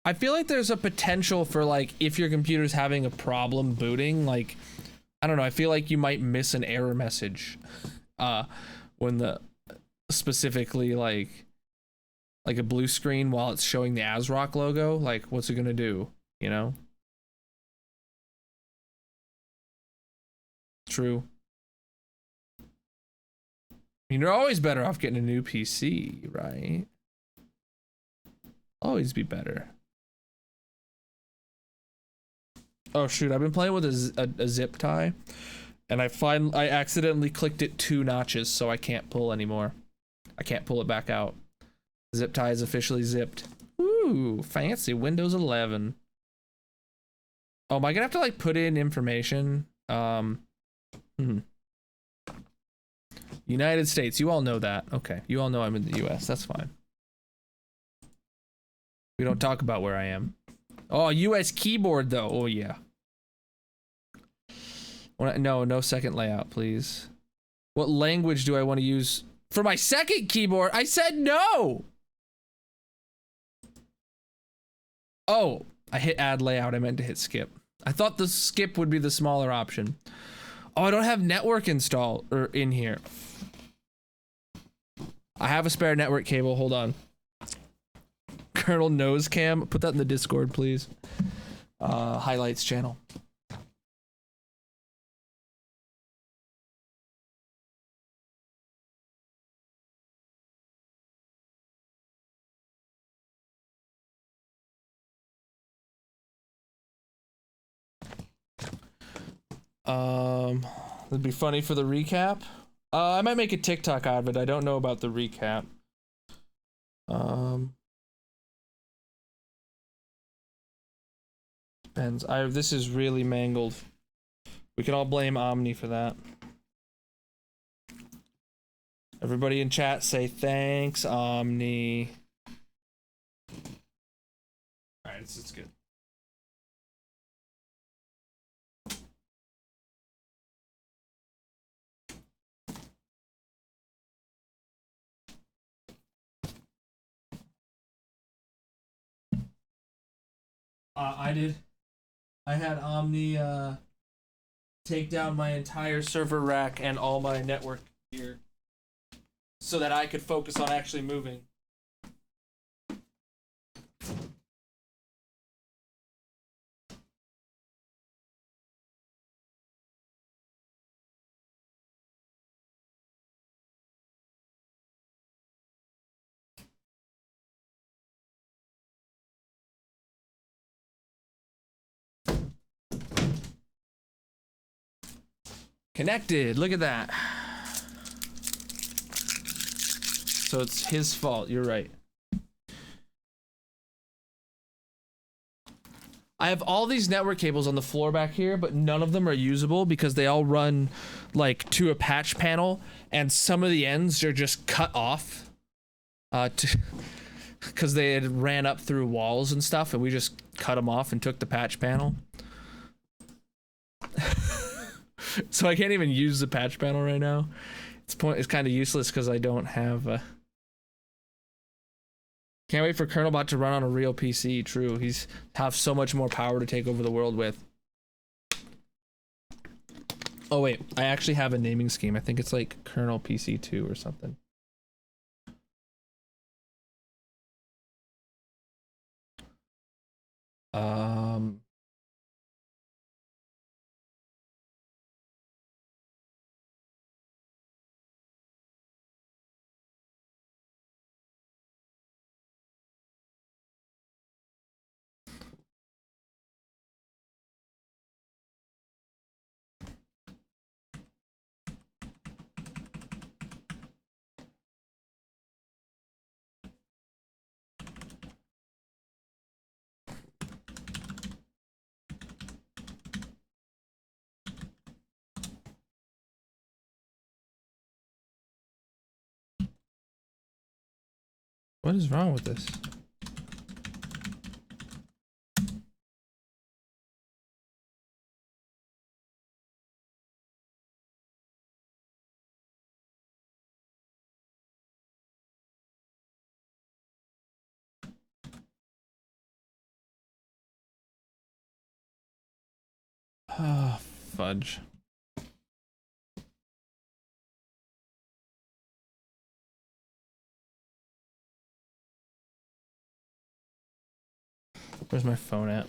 I feel like there's a potential for like if your computer's having a problem booting, like I don't know, I feel like you might miss an error message when the specifically like a blue screen while it's showing the ASRock logo, like what's it gonna do, you know? True. I mean, you're always better off getting a new PC, right? Always be better. Oh shoot, I've been playing with a zip tie, and I accidentally clicked it 2 notches, so I can't pull anymore. I can't pull it back out. Zip tie is officially zipped. Ooh, fancy Windows 11. Oh, am I gonna have to like put in information? United States, you all know that. Okay, you all know I'm in the US, that's fine. We don't talk about where I am. Oh, US keyboard though. Oh yeah. No second layout, please. What language do I want to use For my second keyboard, I said no. Oh, I hit add layout. I meant to hit skip. I thought the skip would be the smaller option. Oh, I don't have network install or in here. I have a spare network cable. Hold on. Colonel nose cam. Put that in the Discord, please. Highlights channel. It'd be funny for the recap. I might make a TikTok out of it. I don't know about the recap. Depends. This is really mangled. We can all blame Omni for that. Everybody in chat say thanks, Omni. Alright, it's good. I did. I had Omni take down my entire server rack and all my network gear so that I could focus on actually moving. Connected. Look at that. So it's his fault. You're right. I have all these network cables on the floor back here, but none of them are usable because they all run like to a patch panel, and some of the ends are just cut off because they had ran up through walls and stuff, and we just cut them off and took the patch panel. So I can't even use the patch panel right now. It's kind of useless because I don't have. Can't wait for Colonelbot to run on a real PC. True, he's have so much more power to take over the world with. Oh wait, I actually have a naming scheme. I think it's like Colonel PC 2 or something. What is wrong with this? Ah, fudge. Where's my phone at?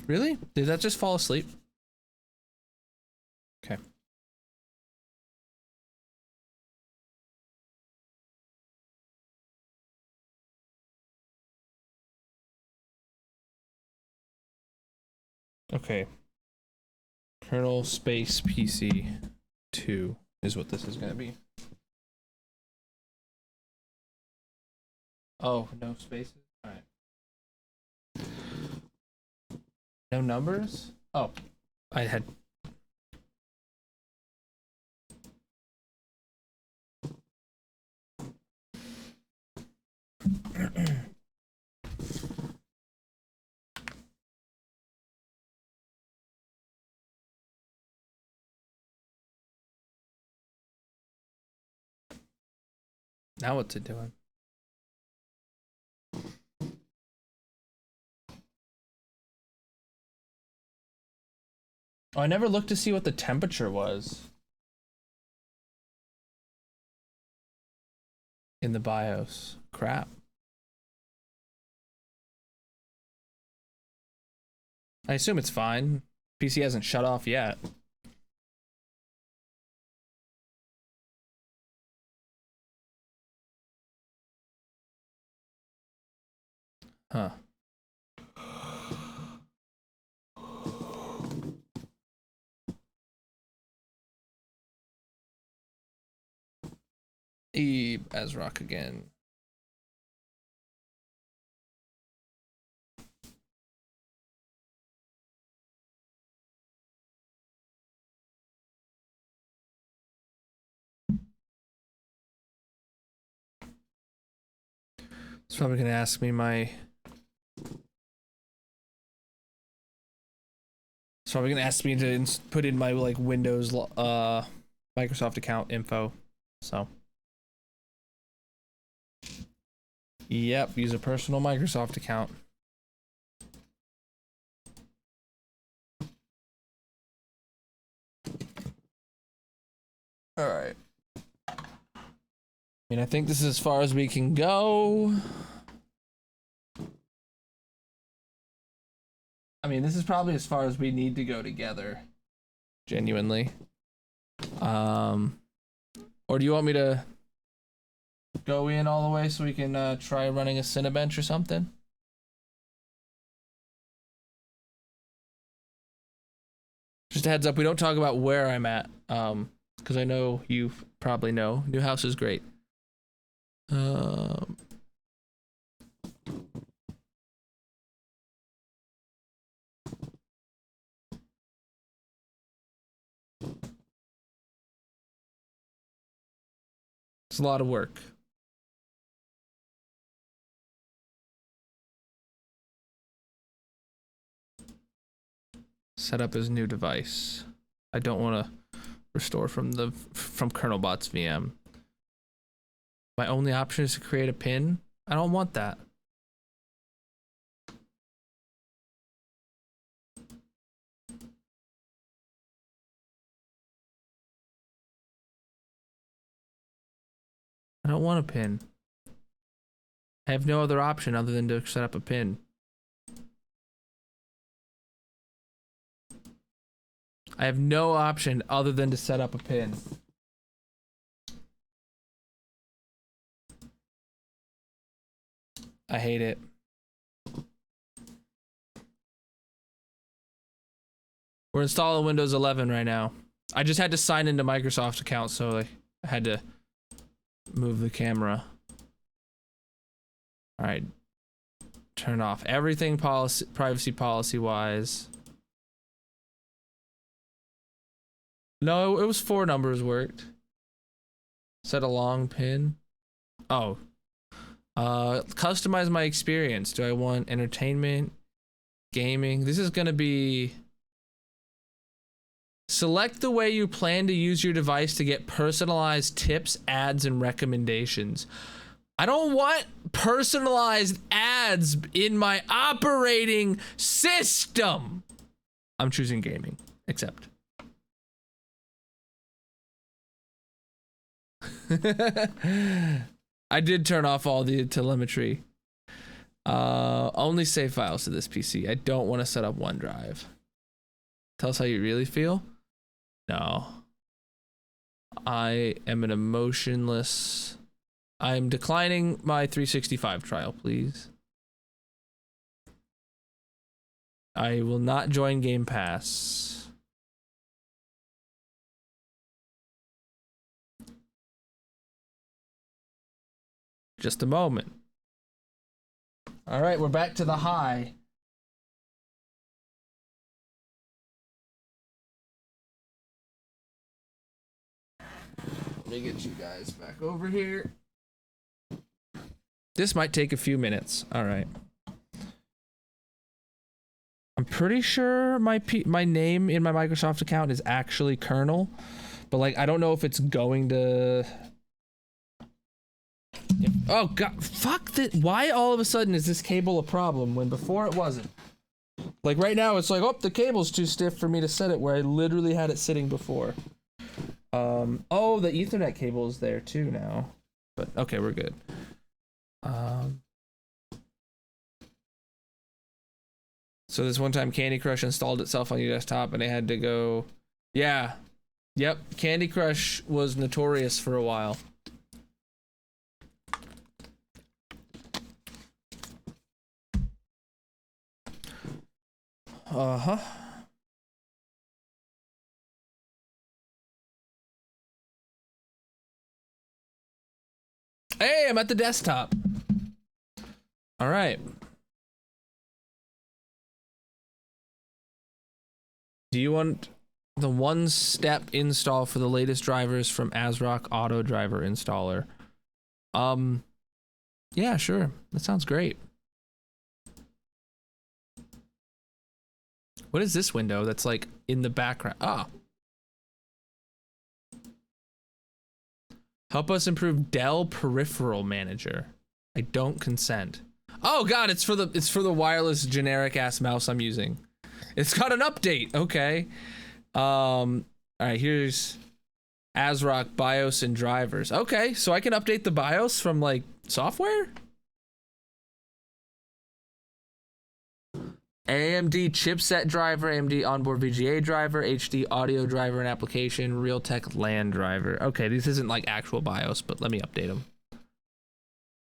Really? Did that just fall asleep? Okay. Okay. Kernel space PC 2 is what this is gonna be. Oh, no spaces? Alright. No numbers? Oh, I had. Now what's it doing? Oh, I never looked to see what the temperature was in the BIOS. Crap. I assume it's fine. PC hasn't shut off yet. Huh. Eve as rock again. It's probably gonna ask me my. It's probably gonna ask me to put in my like Windows Microsoft account info. So. Yep, use a personal Microsoft account. All right. I mean, I think this is as far as we can go. I mean, this is probably as far as we need to go together. Genuinely. Or do you want me to go in all the way so we can try running a Cinebench or something? Just a heads up, we don't talk about where I'm at, because I know you probably know. New house is great. It's a lot of work. Set up his new device. I don't want to restore from Colonelbot's VM. My only option is to create a pin. I don't want that. I don't want a pin. I have no other option other than to set up a pin. I have no option other than to set up a pin. I hate it. We're installing Windows 11 right now. I just had to sign into Microsoft account, so I had to move the camera. All right. Turn off everything privacy policy wise. No, it was 4 numbers worked. Set a long pin. Oh. Customize my experience. Do I want entertainment, gaming? This is gonna be. Select the way you plan to use your device to get personalized tips, ads, and recommendations. I don't want personalized ads in my operating system. I'm choosing gaming, accept. I did turn off all the telemetry. Only save files to this PC. I don't want to set up OneDrive. Tell us how you really feel. No. I am an emotionless. I'm declining my 365 trial, please. I will not join Game Pass. Just a moment. All right, we're back to the high. Let me get you guys back over here. This might take a few minutes. All right. I'm pretty sure my name in my Microsoft account is actually Colonel, but like I don't know if it's going to Oh god, fuck that. Why all of a sudden is this cable a problem when before it wasn't? Like right now it's like, oh, the cable's too stiff for me to set it where I literally had it sitting before. Oh, the Ethernet cable is there too now. But okay, we're good. So this one time Candy Crush installed itself on your desktop and I had to go, yeah. Yep, Candy Crush was notorious for a while. Uh-huh. Hey, I'm at the desktop. All right. Do you want the one-step install for the latest drivers from ASRock Auto Driver Installer? Yeah, sure. That sounds great. What is this window that's like in the background? Ah. Help us improve Dell Peripheral Manager. I don't consent. Oh god, it's for the wireless generic ass mouse I'm using. It's got an update. Okay. All right, here's ASRock BIOS and drivers. Okay, so I can update the BIOS from like software? AMD chipset driver, AMD onboard VGA driver, HD audio driver and application, Realtek LAN driver. Okay, this isn't like actual BIOS, but let me update them.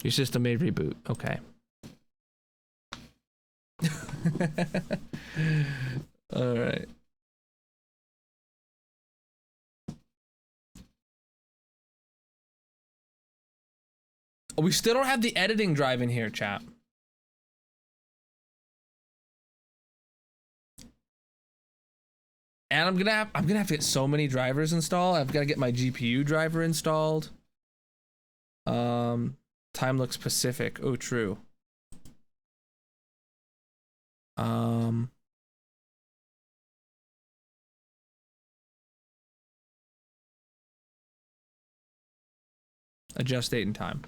Your system may reboot. Okay. All right. We still don't have the editing drive in here, chap. And I'm gonna have to get so many drivers installed. I've got to get my GPU driver installed. Time looks Pacific. Oh, true. Adjust date and time.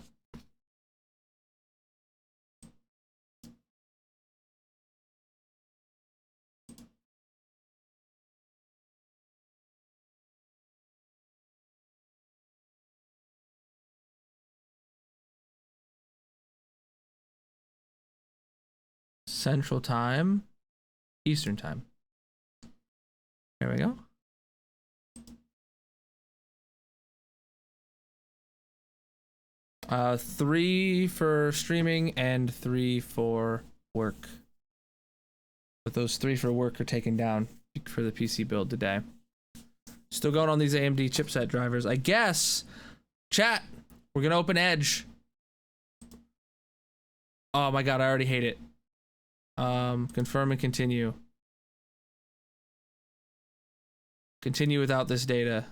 Central time, Eastern time. There we go. Three for streaming and 3 for work. But those 3 for work are taken down for the PC build today. Still going on these AMD chipset drivers. I guess, chat, we're gonna open Edge. Oh my god, I already hate it. Confirm and continue. Continue without this data.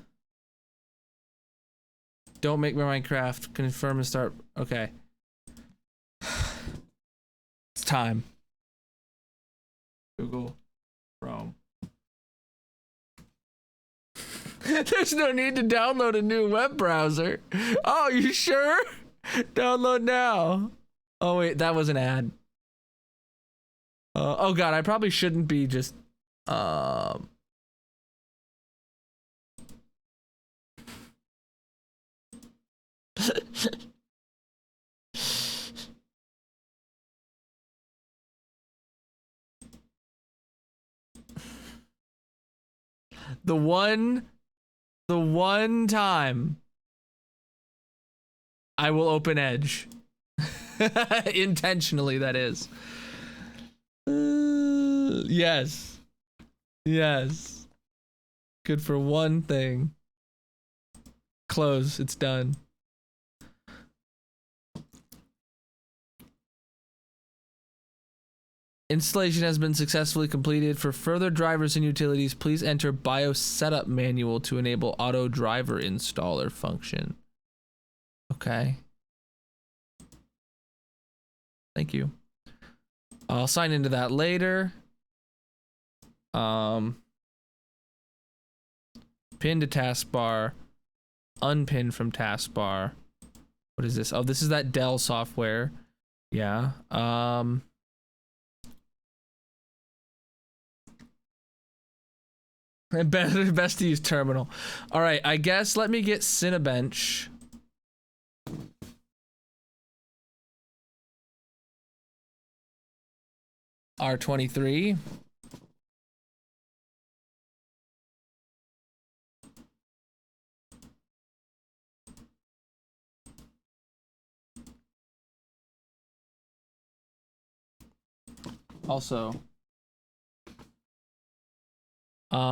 Don't make my Minecraft. Confirm and start. Okay. It's time. Google Chrome. There's no need to download a new web browser. Oh, you sure? Download now. Oh wait, that was an ad. Oh god, I probably shouldn't be just the one time I will open Edge. Intentionally, that is. Yes. Yes. Good for one thing. Close. It's done. Installation has been successfully completed. For further drivers and utilities, please enter BIOS setup manual to enable auto driver installer function. Okay. Thank you. I'll sign into that later. Pin to taskbar. Unpin from taskbar. What is this? Oh, this is that Dell software. Yeah. Best to use terminal. All right, I guess let me get Cinebench. R23.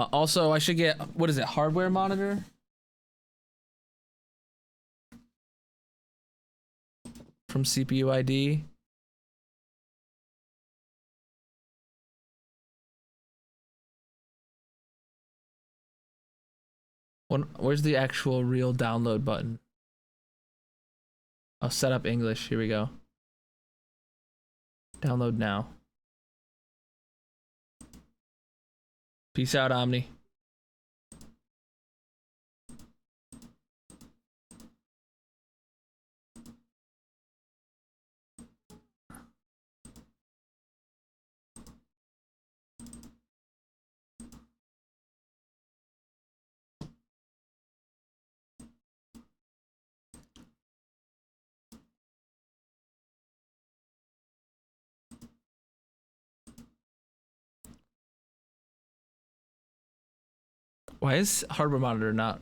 Also I should get, what is it, hardware monitor? From CPU ID. Where's the actual real download button? I'll set up English. Here we go. Download now. Peace out, Omni. Why is hardware monitor not?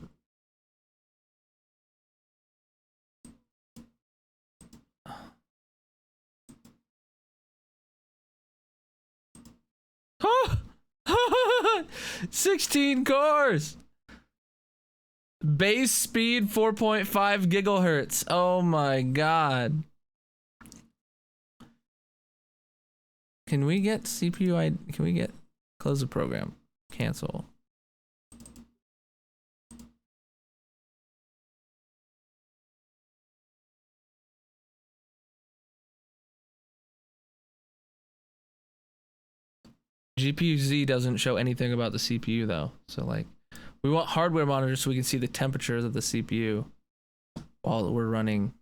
Oh! 16 cores! Base speed 4.5 gigahertz. Oh my god. Can we get CPU ID? Can we get close the program? Cancel. GPU-Z doesn't show anything about the CPU though. So like, we want hardware monitors so we can see the temperatures of the CPU while we're running.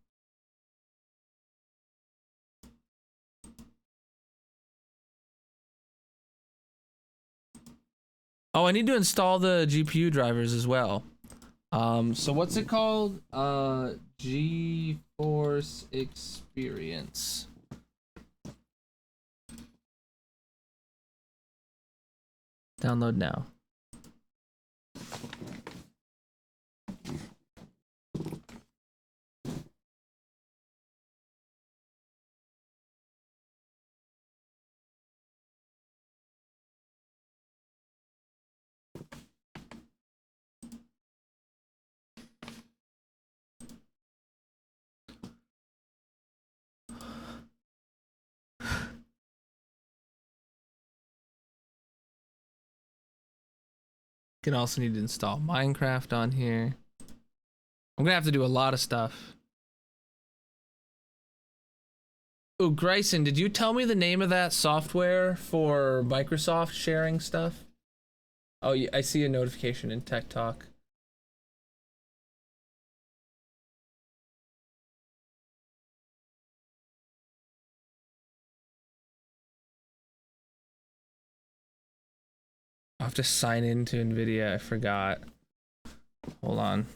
Oh, I need to install the GPU drivers as well. So what's it called? GeForce Experience. Download now. Can also need to install Minecraft on here. I'm gonna have to do a lot of stuff. Oh, Grayson, did you tell me the name of that software for Microsoft sharing stuff? Oh, yeah, I see a notification in Tech Talk. I have to sign into NVIDIA. I forgot. Hold on.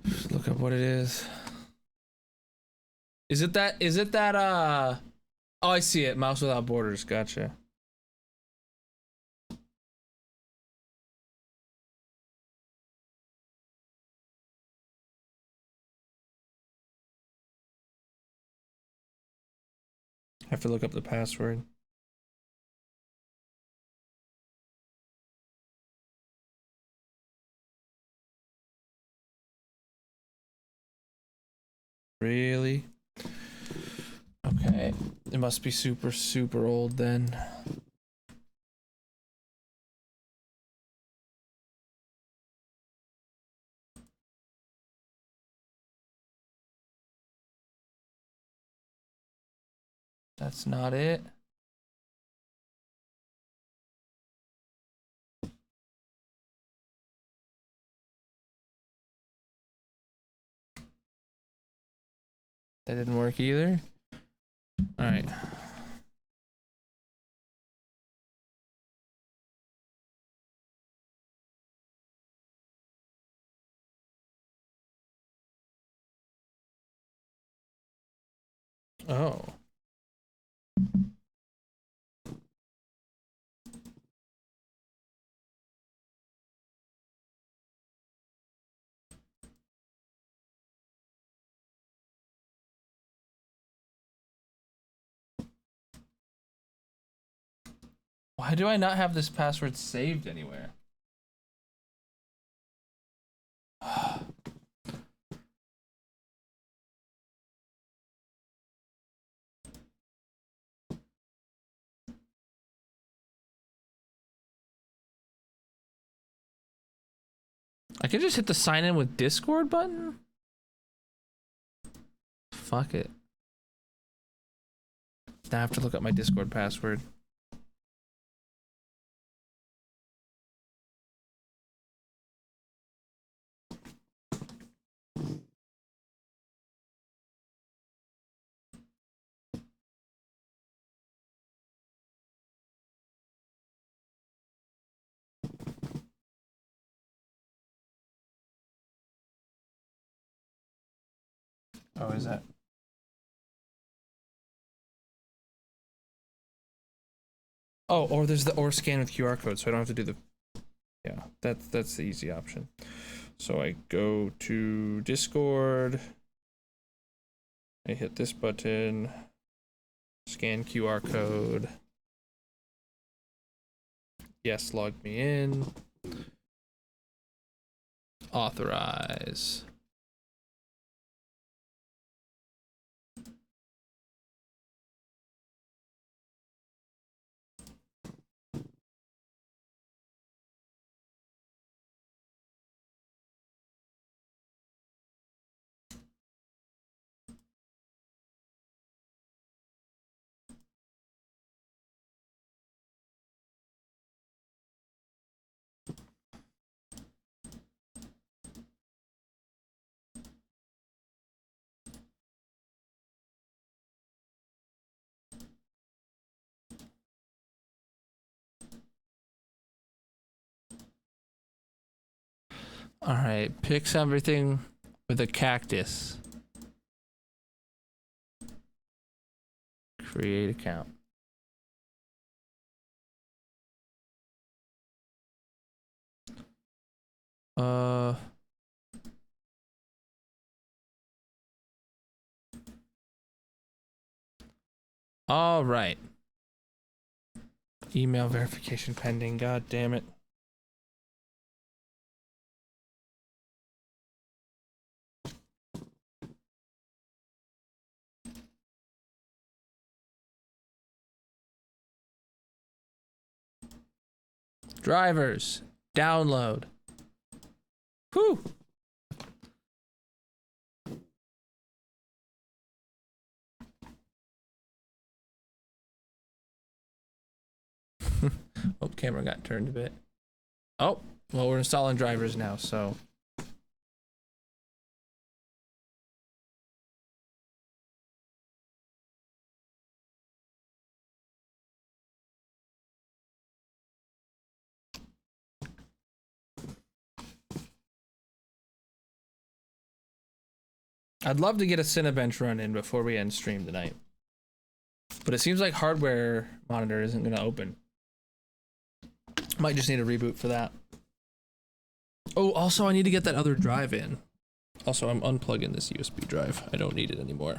Just look up what it is. Is it that, oh, I see it. Mouse Without Borders. Gotcha. I have to look up the password. Really? Okay. It must be super, super old then. That's not it. That didn't work either. All right. Oh. Why do I not have this password saved anywhere? I could just hit the sign in with Discord button? Fuck it. Now I have to look up my Discord password. Oh, is that? Oh, or there's the or scan with QR code, so I don't have to do the. Yeah, that's the easy option. So I go to Discord. I hit this button. Scan QR code. Yes, log me in. Authorize. All right, pick everything with a cactus. Create account. All right. Email verification pending. God damn it. Drivers, download. Whew. Oh, camera got turned a bit. Oh, well, we're installing drivers now, so. I'd love to get a Cinebench run in before we end stream tonight. But it seems like hardware monitor isn't going to open. Might just need a reboot for that. Oh, also I need to get that other drive in. Also, I'm unplugging this USB drive. I don't need it anymore.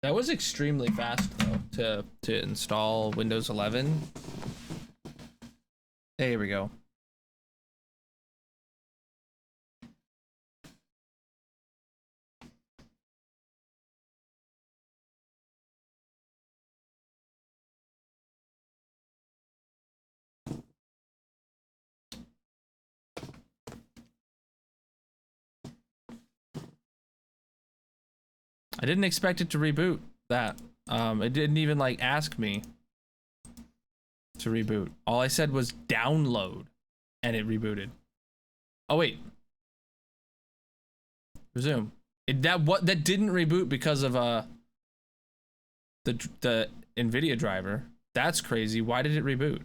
That was extremely fast though to install Windows 11. There we go. I didn't expect it to reboot that. It didn't even like ask me to reboot. All I said was download and it rebooted. Oh wait. Resume. That didn't reboot because of the NVIDIA driver. That's crazy. Why did it reboot?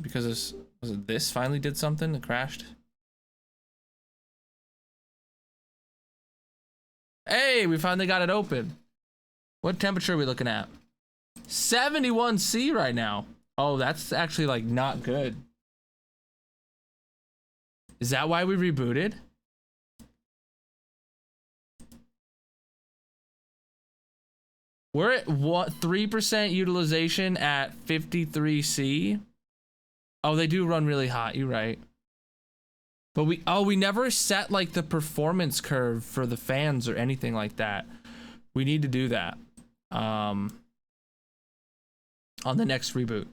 Because was it this finally did something? It crashed. Hey, we finally got it open. What temperature are we looking at? 71°C right now. Oh, that's actually like not good. Is that why we rebooted? We're at what, 3% utilization at 53°C? Oh, they do run really hot, you're right. But we never set like the performance curve for the fans or anything like that. We need to do that. On the next reboot.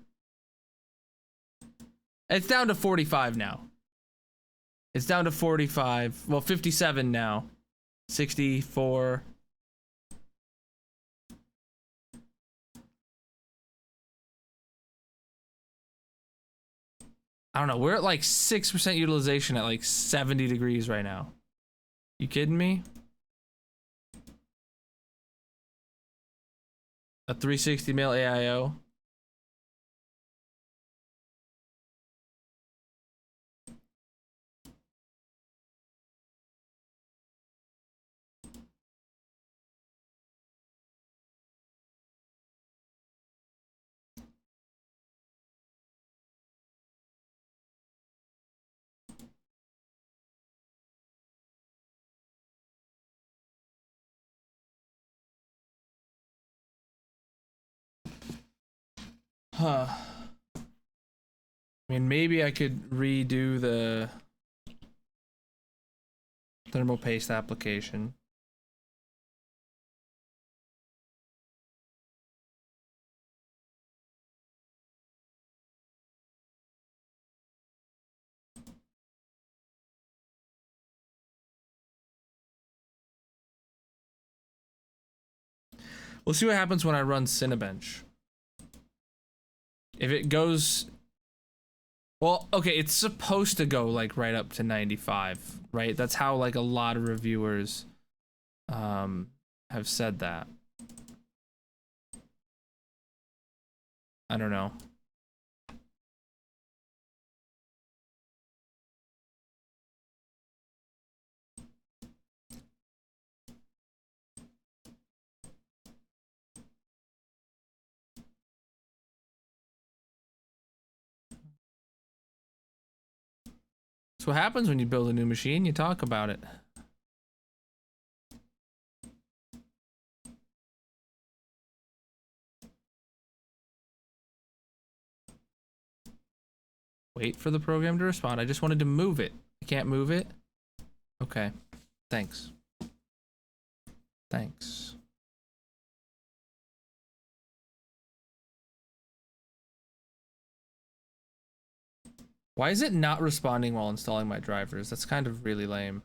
It's down to 45 now. It's down to 45. Well, 57 now. 64. I don't know. We're at like 6% utilization at like 70 degrees right now. You kidding me? A 360 mil AIO. Huh. I mean, maybe I could redo the thermal paste application. We'll see what happens when I run Cinebench. If it goes... Well, okay, it's supposed to go like right up to 95, right? That's how like a lot of reviewers have said that. I don't know. That's what happens when you build a new machine, you talk about it. Wait for the program to respond. I just wanted to move it. I can't move it? Okay. Thanks. Thanks. Why is it not responding while installing my drivers? That's kind of really lame.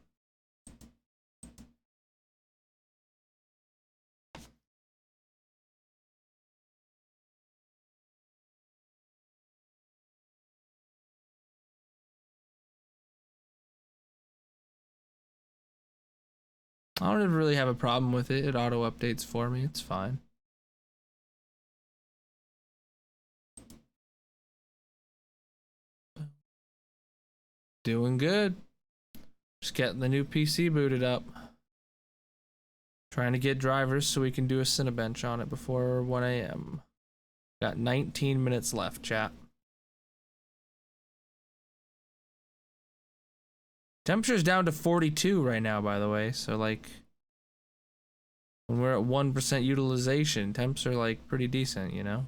I don't really have a problem with it. It auto updates for me. It's fine. Doing good. Just getting the new PC booted up. Trying to get drivers so we can do a Cinebench on it before 1 a.m. Got 19 minutes left, chat. Temperature's down to 42 right now, by the way. So, like, when we're at 1% utilization, temps are, like, pretty decent, you know?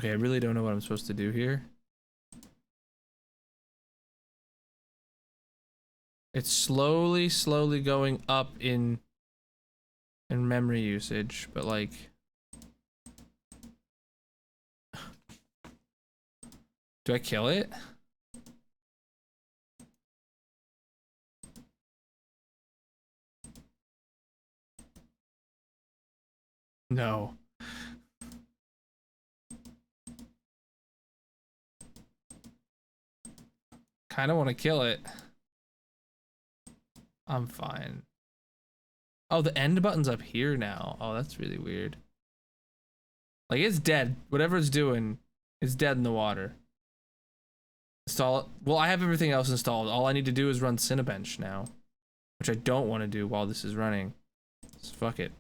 Okay, I really don't know what I'm supposed to do here. It's slowly going up in memory usage, but like do I kill it? No. Kind of want to kill it. I'm fine. Oh, the end button's up here now. Oh, that's really weird. Like, it's dead. Whatever it's doing, it's dead in the water. Install it. Well, I have everything else installed. All I need to do is run Cinebench now, which I don't want to do while this is running. So fuck it.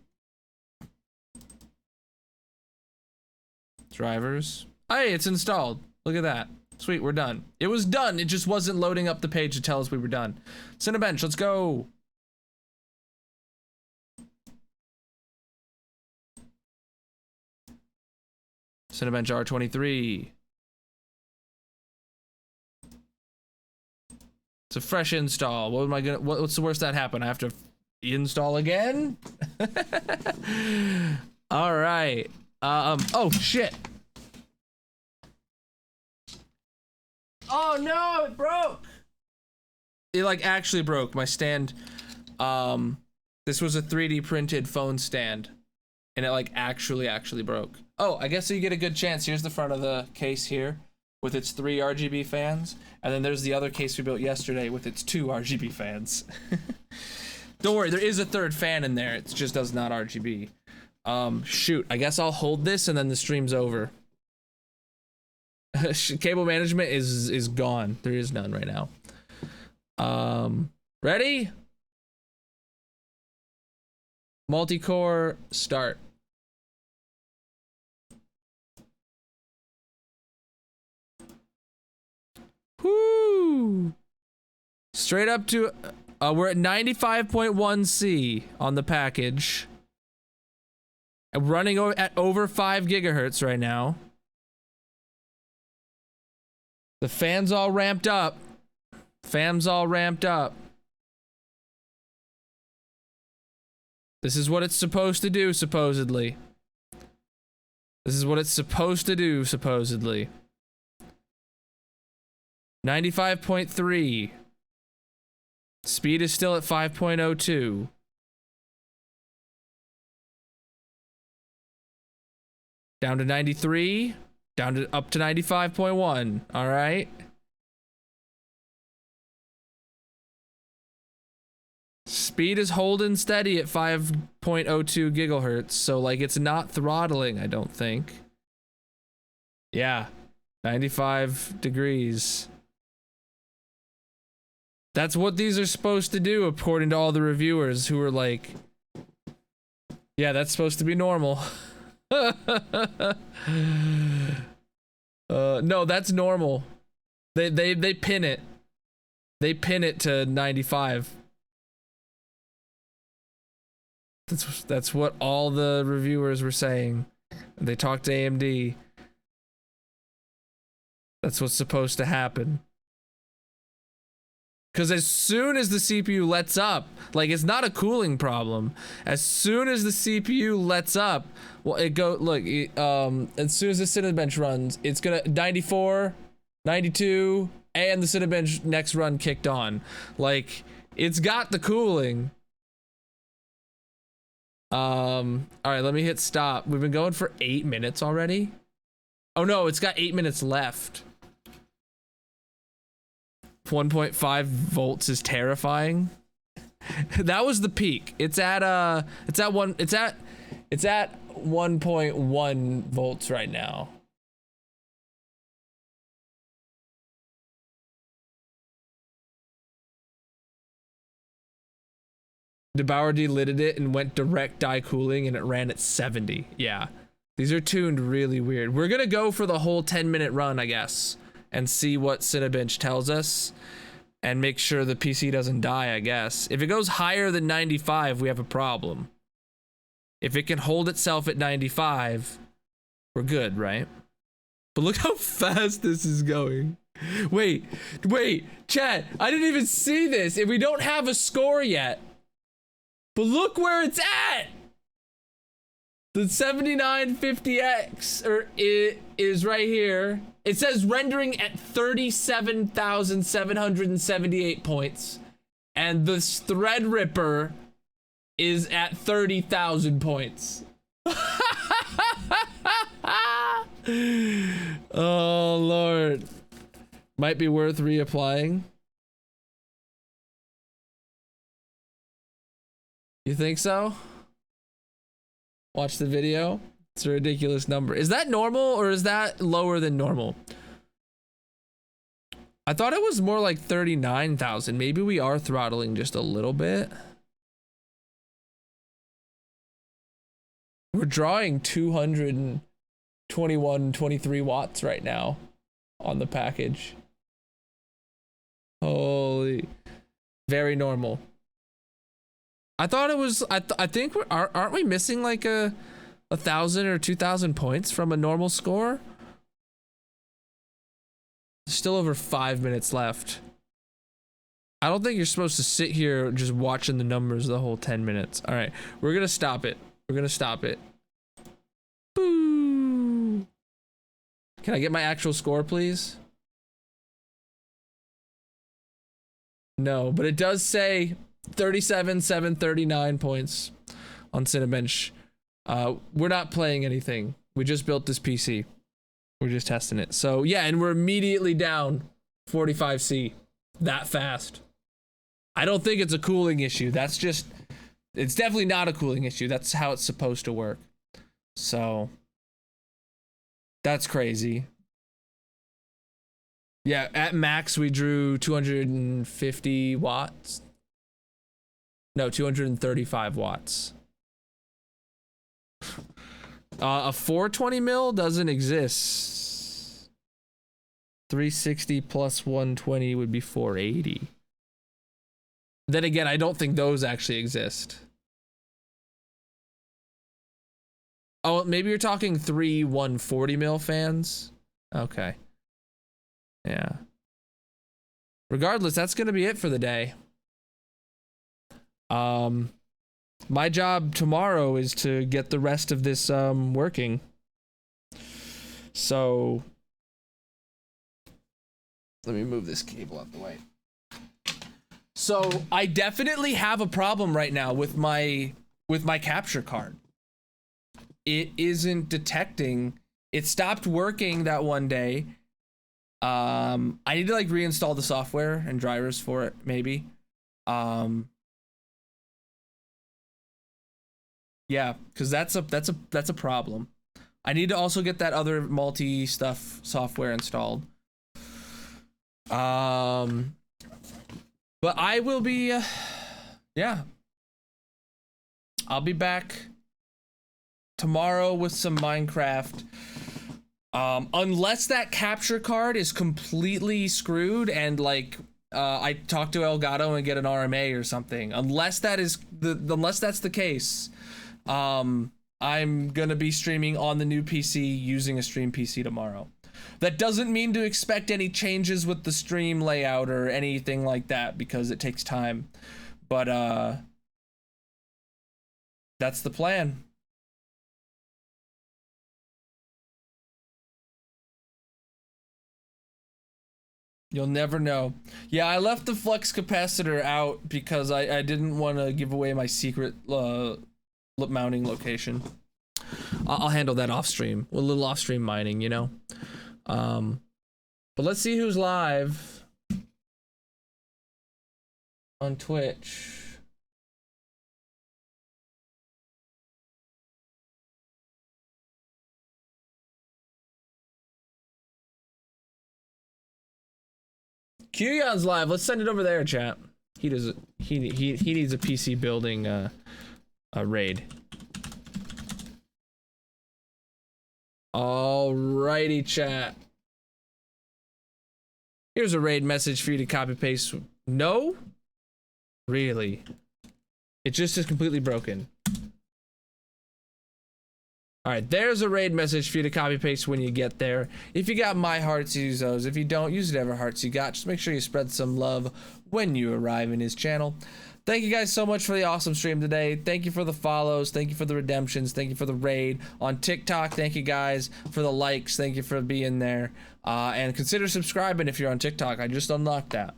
Drivers. Hey, it's installed. Look at that. Sweet, we're done. It was done. It just wasn't loading up the page to tell us we were done. Cinebench, let's go. Cinebench R23. It's a fresh install. What am I gonna? What's the worst that happened? I have to install again. All right. Oh shit. Oh no! It broke. It like actually broke. My stand. This was a 3D printed phone stand, and it like actually broke. Oh, I guess so you get a good chance. Here's the front of the case here, with its 3 RGB fans, and then there's the other case we built yesterday with its 2 RGB fans. Don't worry, there is a third fan in there. It just does not RGB. Shoot, I guess I'll hold this and then the stream's over. Cable management is gone. There is none right now. Ready? Multi-core, start. Whoo! Straight up to, we're at 95.1C on the package. I'm running at over 5 gigahertz right now. The fan's all ramped up. Fam's all ramped up. This is what it's supposed to do, supposedly. This is what it's supposed to do, supposedly. 95.3. Speed is still at 5.02. Down to 93. Down to up to 95.1. All right. Speed is holding steady at 5.02 gigahertz, so like it's not throttling, I don't think. Yeah, 95 degrees. That's what these are supposed to do, according to all the reviewers who were like, yeah, that's supposed to be normal. No, that's normal. They pin it. They pin it to 95. That's what all the reviewers were saying. They talked to AMD. That's what's supposed to happen. Because as soon as the CPU lets up, like it's not a cooling problem. As soon as the CPU lets up, well, it go look. As soon as the Cinebench runs, it's gonna 94, 92, and the Cinebench next run kicked on. Like it's got the cooling. All right, let me hit stop. We've been going for 8 minutes already. Oh no, it's got 8 minutes left. 1.5 volts is terrifying. That was the peak. It's at 1.1 volts right now. DeBauer delidded it and went direct die cooling and it ran at 70. Yeah. These are tuned really weird. We're gonna go for the whole 10-minute run, I guess, and see what Cinebench tells us and make sure the PC doesn't die, I guess. If it goes higher than 95, we have a problem. If it can hold itself at 95, we're good, right? But look how fast this is going. Wait, chat, I didn't even see this, and we don't have a score yet. But look where it's at! The 7950X it is right here. It says rendering at 37,778 points. And this Threadripper is at 30,000 points. Oh, Lord. Might be worth reapplying. You think so? Watch the video. It's a ridiculous number. Is that normal or is that lower than normal? I thought it was more like 39,000. Maybe we are throttling just a little bit. We're drawing 221, 23 watts right now on the package. Holy. Very normal. I thought it was, I think aren't we missing like a 1,000 or 2,000 points from a normal score? Still over 5 minutes left. I don't think you're supposed to sit here just watching the numbers the whole 10 minutes. All right, we're gonna stop it. We're gonna stop it. Boo. Can I get my actual score, please? No, but it does say 37,739 points on Cinebench. We're not playing anything. We just built this PC. We're just testing it. So yeah, and we're immediately down 45C that fast. I don't think it's a cooling issue. That's just, it's definitely not a cooling issue. That's how it's supposed to work. So that's crazy. Yeah, at max we drew 250 watts. No, 235 watts. A 420 mil doesn't exist. 360 plus 120 would be 480. Then again, I don't think those actually exist. Oh, maybe you're talking 3 140 mil fans? Okay. Yeah. Regardless, that's gonna be it for the day. My job tomorrow is to get the rest of this working. So let me move this cable out the way. So I definitely have a problem right now with my capture card. It isn't detecting. It stopped working that one day. I need to like reinstall the software and drivers for it, maybe. Yeah, because that's a problem. I need to also get that other multi stuff software installed. But I will be, yeah. I'll be back tomorrow with some Minecraft. Unless that capture card is completely screwed and like I talk to Elgato and get an RMA or something. Unless that's the case, I'm gonna be streaming on the new PC using a stream PC tomorrow. That doesn't mean to expect any changes with the stream layout or anything like that because it takes time. But that's the plan. You'll never know. Yeah, I left the flux capacitor out because I didn't want to give away my secret mounting location. I'll handle that off stream. A little off stream mining, you know. But let's see who's live on Twitch. Qyon's live. Let's send it over there, chat. He needs a PC building a raid. Alrighty, chat. Here's a raid message for you to copy paste. No? Really? It just is completely broken. All right, there's a raid message for you to copy paste when you get there. If you got my hearts, use those. If you don't, use whatever hearts you got. Just make sure you spread some love when you arrive in his channel. Thank you guys so much for the awesome stream today. Thank you for the follows. Thank you for the redemptions. Thank you for the raid on TikTok. Thank you guys for the likes. Thank you for being there. And consider subscribing if you're on TikTok. I just unlocked that.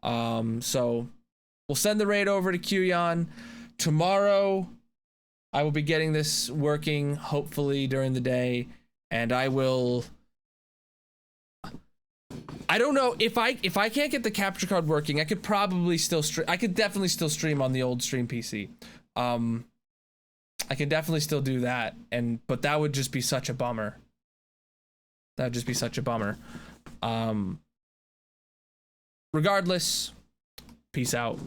So we'll send the raid over to QYon. Tomorrow, I will be getting this working, hopefully during the day, and I will... I don't know if I can't get the capture card working, I could probably still stream. I could definitely still stream on the old stream PC. I can definitely still do that, but that would just be such a bummer. That would just be such a bummer. Regardless, peace out.